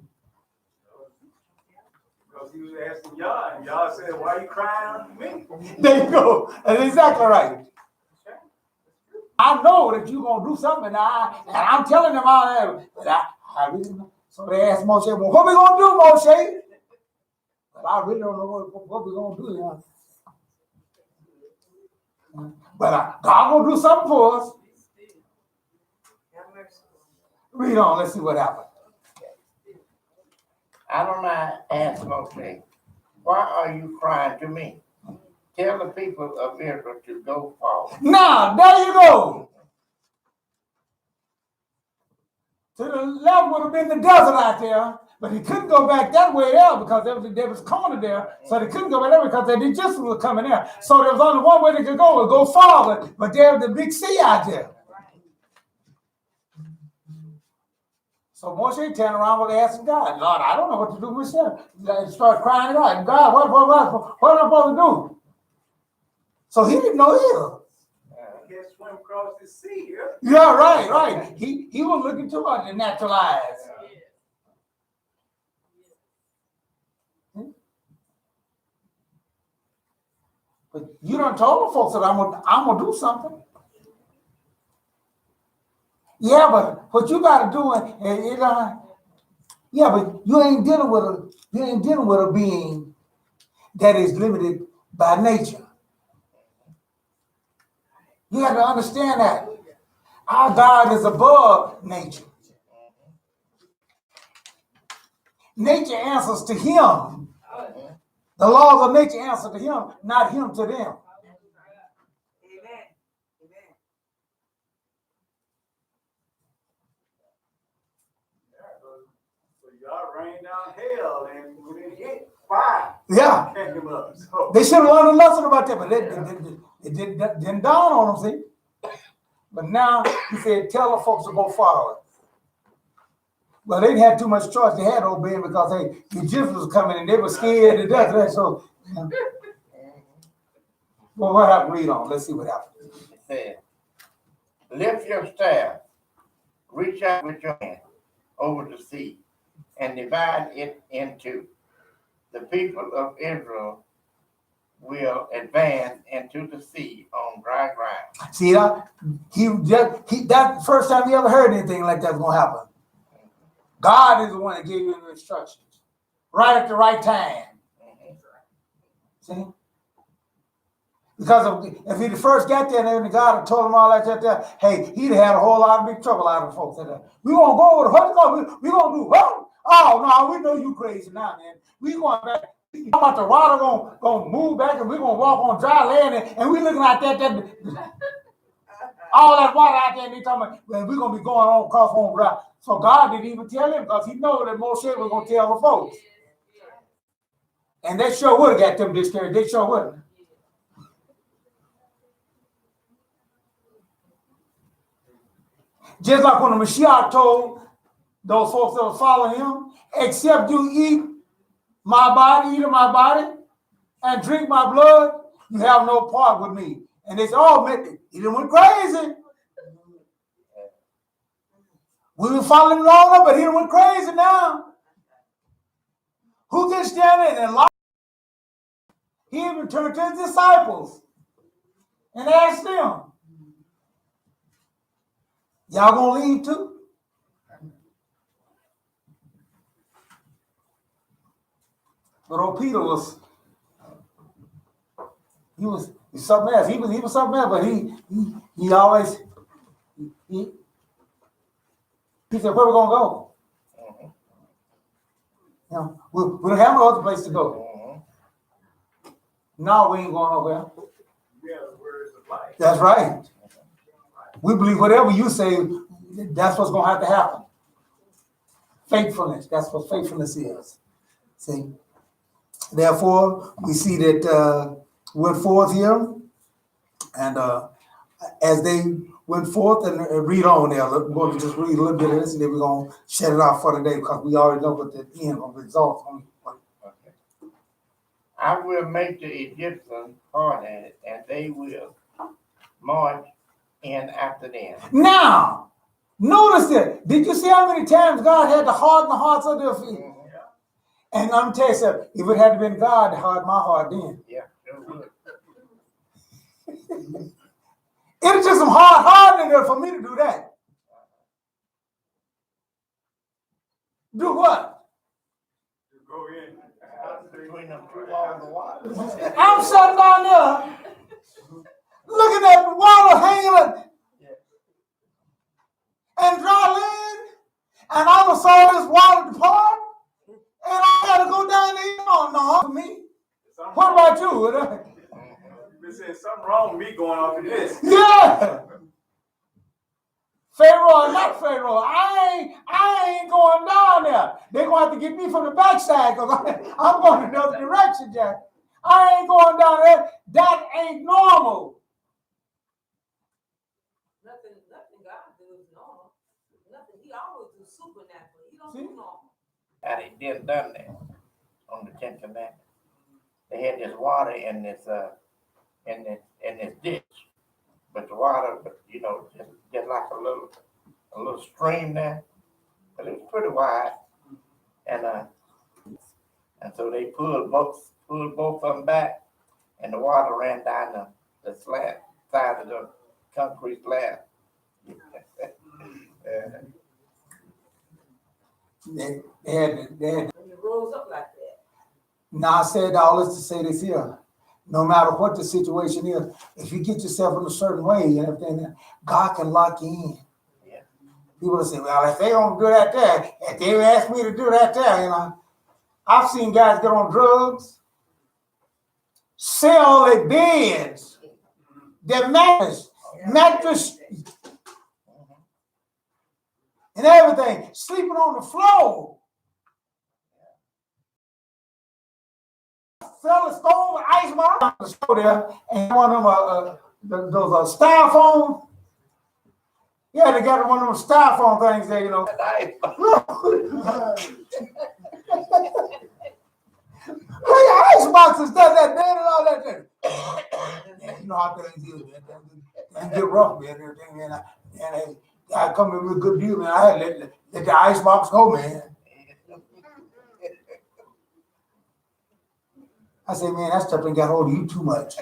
S4: Because he was asking Yah, and Yah said, "Why are you crying out to me?"
S1: There you go. That's exactly right. I know that you're gonna do something, and I'm telling them all that, but I really know. So they asked Moshe, "Well, what we gonna do, Moshe?" But I really don't know what we're gonna do. But God gonna do something for us. Read on. Let's see what happens.
S5: Adonai asked Moshe, "Why are you crying to me? Tell the people of Israel to go forward."
S1: Now, there you go. To the left would have been the desert out there, but he couldn't go back that way there because there was corner there, so they couldn't go back there because the Egyptians were coming there. So there was only one way they could go forward, but there's the big sea out there. So Moshe turned around with asking God, "Lord, I don't know what to do myself." He started crying to God, "God, what am I supposed to do?" So he didn't know either.
S4: He had to swim across the sea.
S1: Yeah, right. He was looking too much in natural eyes. But you done told the folks that I'm gonna do something. Yeah, but what you gotta do, yeah, but you ain't dealing with a being that is limited by nature. You have to understand that our God is above nature. Nature answers to him. The laws of nature answer to him, not him to them.
S3: Amen.
S4: So y'all rained down hell, and when it hit, fire
S1: Yeah.
S4: came up. So
S1: They should have learned a lesson about that, but it didn't dawn on them, see? But now he said, tell the folks to go forward. Well, they didn't have too much choice. They had to obey him because, hey, the Egyptians was coming and they were scared to death. So, well, what happened? Read on. Let's see what happened.
S5: It said, "Lift your staff, reach out with your hand over the sea, and divide it in two. The people of Israel will advance into the sea on dry ground."
S1: See that? That first time he ever heard anything like that was gonna happen. God is the one that gave him the instructions, right at the right time. See? Because if he first got there and God had told him all that, hey, he'd have had a whole lot of big trouble out of folks. We gonna go over the what? We gonna do what? Oh no, we know you crazy now, man. We going back. How about the water gonna move back and we're gonna walk on dry land and we looking at that all that water out there and they talking about, well, we're gonna be going on across home dry. So God didn't even tell him because he know that Moshe was gonna tell the folks. And they sure would have got them discouraged. They sure would have. Just like when the Mashiach told those folks that was following him, except you eat of my body, and drink my blood, you have no part with me. And they said, oh, man, he done went crazy. We were following long, but he done went crazy now. Who can stand it and lie? He even turned to his disciples and asked them, y'all gonna leave too? But old Peter was He's something else. He was something else, but he always he said, where we gonna go?
S5: Mhm.
S1: You know, we don't have no other place to go.
S5: Mhm.
S1: No, we ain't going nowhere.
S4: Yeah, the words of life.
S1: That's right. We believe whatever you say, that's what's gonna have to happen. Faithfulness. That's what faithfulness is. See. Therefore, we see that went forth here, and as they went forth and read on there, we're going to just read a little bit of this, and then we're going to shut it off for the day because we already know what the end of the results on.
S5: Okay. I will make the Egyptians hard-headed, and they will march in after them.
S1: Now, notice it. Did you see how many times God had to harden the hearts of their feet?
S5: Mhm.
S1: And I'm telling you something, if it had been God that hardened my heart then,
S5: Yeah, sure would.
S1: it was just some hard hardening there for me to do that. Do what?
S4: To go in.
S5: Between them two walls of water.
S1: I'm sitting down there looking at the water hanging and dry land, and I saw this water depart, and I had to go down there. Oh, no, for me. What about you?
S4: You've been saying something wrong with me going off of this.
S1: Yeah. Pharaoh or not Pharaoh, I ain't going down there. They're going to have to get me from the backside because I'm going another direction, Jack. I ain't going down there. That ain't normal.
S3: Nothing God do is normal. Nothing. He always do supernatural. He don't do normal.
S5: And they did done that on the 10th commandment. They had this water in this ditch, but the water, just like a little stream there, but it was pretty wide, and so they pulled both of them back, and the water ran down the slab side of the concrete slab.
S1: They had.
S3: And it rose up like that.
S1: Now I said all this to say this here. No matter what the situation is, if you get yourself in a certain way and everything, God can lock you in.
S5: Yeah.
S1: People will say, well, if they don't do that there, if they ask me to do that there, I've seen guys get on drugs, sell their beds, their mattress, and everything, sleeping on the floor. Sell a stove, ice box, the store there, and one of them, those styrofoam. Yeah, they got one of those styrofoam things there, Ice boxes does that, man, and all that thing. Yeah, you know how things is, man. Things get rough, man, and everything, man. And I come in with a good deal, man. I had to let the ice box go, man. I said, man, that stuff ain't got hold of you too much.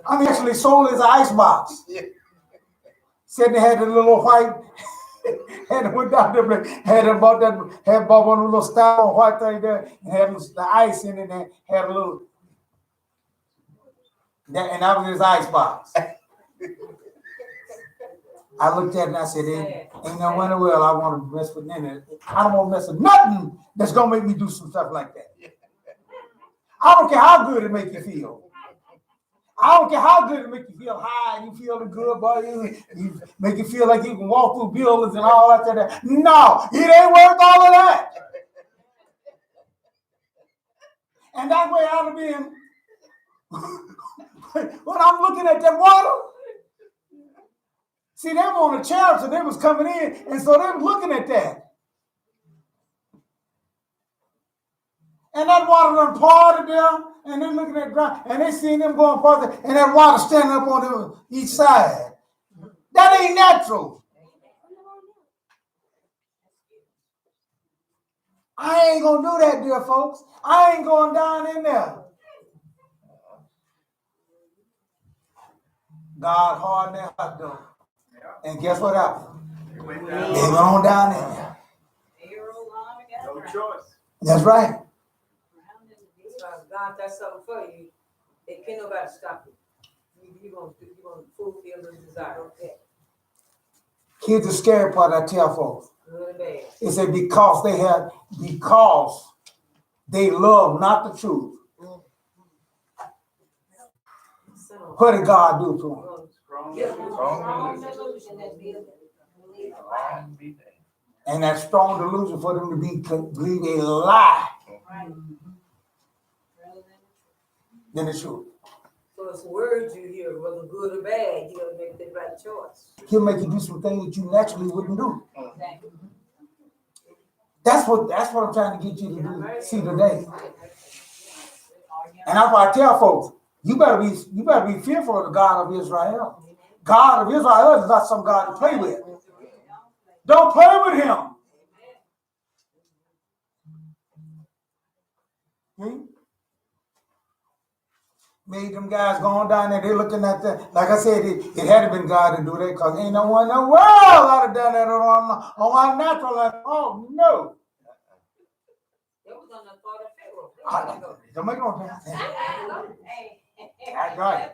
S1: I mean, actually sold his ice box. Said they had the little white, had went down there, had bought one of those little styrofoam white thing there, and had the ice in it, and had a little, and that was his ice box. I looked at it and I said, ain't no wonder well I want to mess with it. I don't want to mess with nothing that's going to make me do some stuff like that. I don't care how good it make you feel. I don't care how good it make you feel high and you feel good, buddy. You make you feel like you can walk through buildings and all that. No, it ain't worth all of that. And that way I'd have been, when I'm looking at that water, see, they were on the chariot, so they was coming in, and so they were looking at that. And that water done parted there, and they're looking at the ground, and they seen them going farther, and that water standing up on each side. That ain't natural. I ain't gonna do that, dear folks. I ain't going down in there. God hardened that hot dog. And guess what happened? They went on down in there.
S4: No choice.
S1: That's right.
S3: God got something for you. It can't nobody stop you. You gonna fulfill the desire. Okay.
S1: Here's the scary part I tell folks.
S3: Good and bad.
S1: It said because they love not the truth.
S3: So,
S1: What did God do to them?
S3: strong delusion that believe a lie.
S1: And that strong delusion for them to believe a lie
S3: Right.
S1: than the truth.
S3: So it's words you hear, whether good or bad, you'll make the right choice.
S1: He'll make you do some things that you naturally wouldn't do.
S3: Exactly.
S1: That's what I'm trying to get you to do, see today. And that's why I tell folks, you better be fearful of the God of Israel. God of Israel is not some God to play with. Don't play with him. Made them guys going down there, they looking at that. Like I said, it had to been God to do that, because ain't no one in the world ought to done that on my natural level. Oh no.
S3: It was on the thought of Pharaoh.
S1: Don't make no sense. That's right.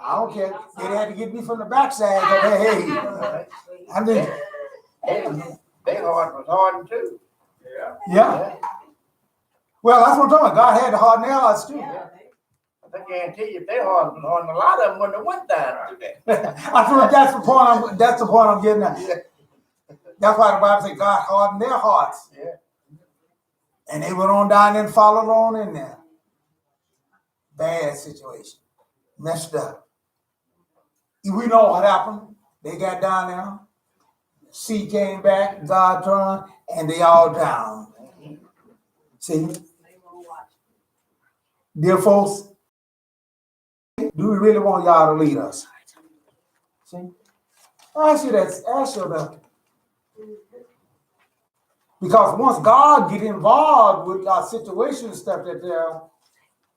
S1: I don't care. They had to get me from the backside. But hey, I mean,
S5: Their heart was hardened too.
S1: yeah. Well, that's what I'm talking about. God had to harden their hearts too.
S5: I guarantee you, if their heart was hardened, a lot of them wouldn't have went down to that.
S1: I feel like that's the point I'm getting at. That's why the Bible says God hardened their hearts.
S5: Yeah.
S1: And they went on down and followed on in there. Bad situation. Messed up. We know what happened. They got down there. Sea came back, God turned, and they all down. See? Dear folks, do we really want y'all to lead us? See? Ask you that. Because once God get involved with our situation and stuff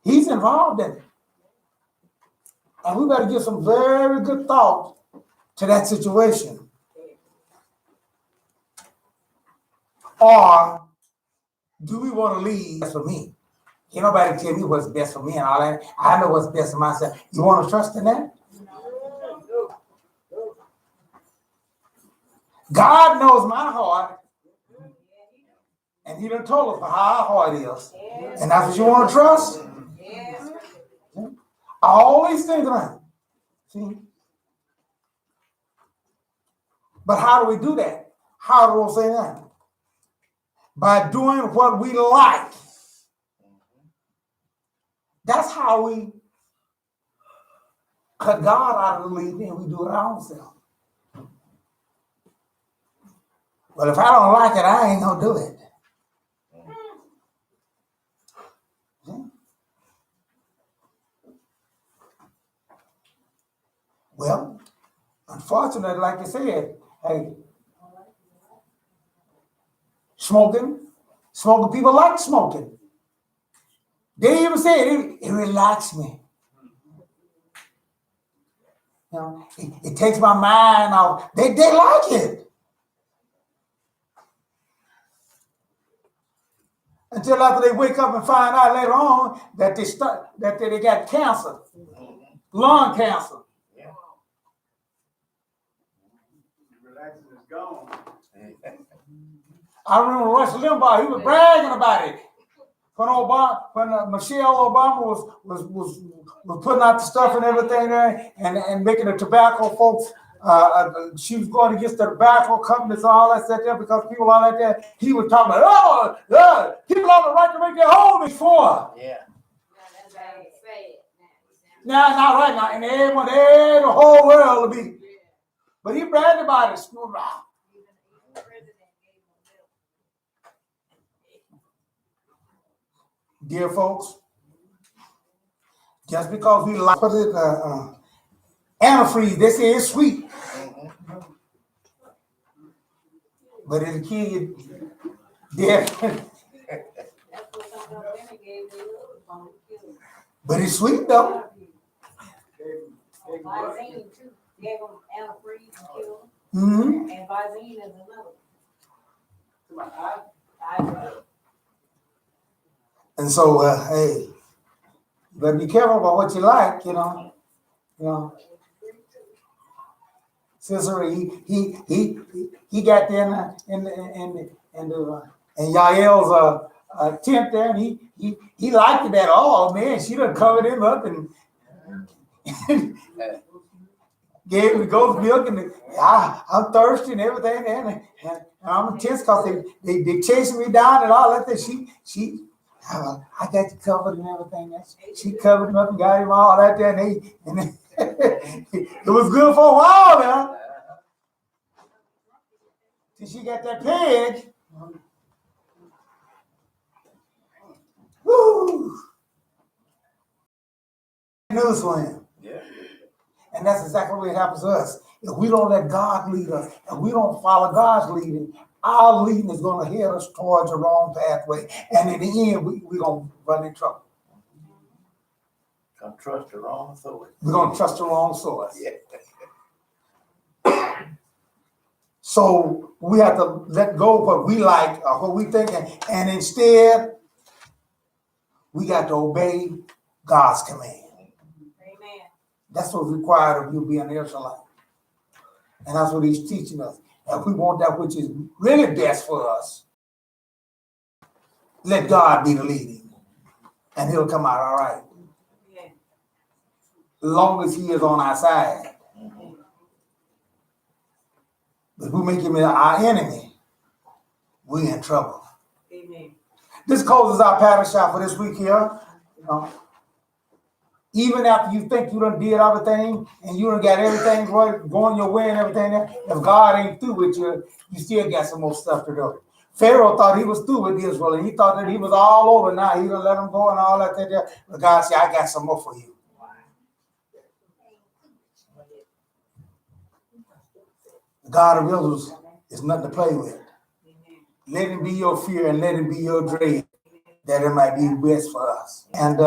S1: he's involved in it. And we better give some very good thought to that situation. Or do we want to lead for me? Can't nobody tell me what's best for me and all that. I know what's best for myself. You want to trust in that? God knows my heart. And he done told us how our heart is. And that's what you want to trust? All these things around. See? But how do we do that? How do we say that? By doing what we like. That's how we cut God out of the lead and we do it our own self. Well, if I don't like it, I ain't gonna do it. Well, unfortunately, like I said, hey, smoking people like smoking. They even said it relaxes me. You know, it takes my mind off. They like it. Until after they wake up and find out later on that they got cancer, lung cancer.
S5: Yeah.
S4: Relaxing is gone.
S1: I remember Rush Limbaugh. He was bragging about it when Michelle Obama was putting out the stuff and everything there, and making the tobacco folks. She was going against the tobacco companies and all that stuff there, because people all like that. He was talking about, people have the right to make their home before.
S5: Yeah.
S1: Now, not right now, and everyone, the whole world will be. But he bragged about it. Dear folks, just because we like antifreeze, they say it's sweet. But it'll kill you dead. But it's sweet though.
S3: Visine too. Gave them antifreeze and killed them.
S1: Mm-hmm.
S3: And Visine is another.
S1: And so, hey, You better be careful about what you like, you know. You know. Sister, he got there in Yael's tent there, and he liked it at all, man. She done covered him up and gave him the goat's milk, and I'm thirsty and everything, and I'm intense because they chasing me down and all that. I got you covered and everything. She covered him up and got him all that there, and it was good for a while now. Till she got that peg. Woo! News for him.
S5: Yeah.
S1: And that's exactly what happens to us. If we don't let God lead us, and we don't follow God's leading, our leading is going to head us towards the wrong pathway. And in the end, we're going to run in trouble.
S5: Don't trust the wrong authority.
S1: We're going to trust the wrong source.
S5: Yeah.
S1: So we have to let go of what we like or what we think, and instead, we got to obey God's command.
S3: Amen.
S1: That's what's required of you being an Israelite. And that's what he's teaching us. If we want that which is really best for us, let God be the leading, and he'll come out all right.
S3: Amen.
S1: As long as he is on our side. If we make him our enemy, we in trouble.
S3: Amen.
S1: This closes our Parashah for this week here. Even after you think you done did everything and you done got everything going your way and everything, if God ain't through with you, you still got some more stuff to do. Pharaoh thought he was through with Israel, and he thought that he was all over now. He done let them go and all that there. But God said, I got some more for you. The God of Israel is nothing to play with. Let him be your fear and let him be your dread, that it might be best for us. And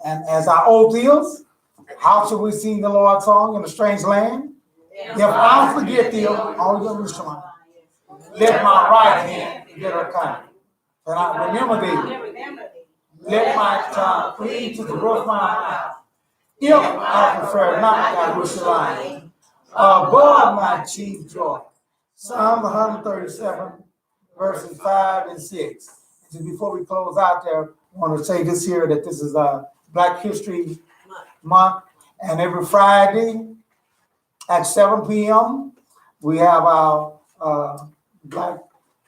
S1: and as our oath is, how should we sing the Lord's song in a strange land? If I forget thee, all Jerusalem, let my right hand get her kind. And I remember thee. Let my tongue cleave to the roof of my mouth. If I prefer not Jerusalem, above my chief joy. Psalm 137, verses 5 and 6. And before we close out there, I want to say this here, that this is Black History Month. And every Friday at 7 p.m., we have our Black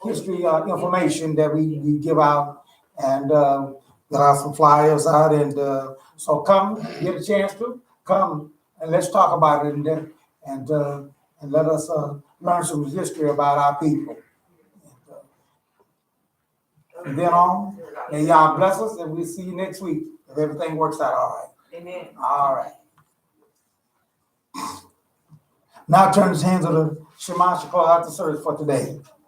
S1: History information that we give out. And there are some flyers out. And so come, get a chance to come, and let's talk about it and let us learn some history about our people. And then on, may y'all bless us, and we'll see you next week if everything works out all right.
S3: Amen.
S1: All right. Now turn his hands to the Shema Shekol out the service for today.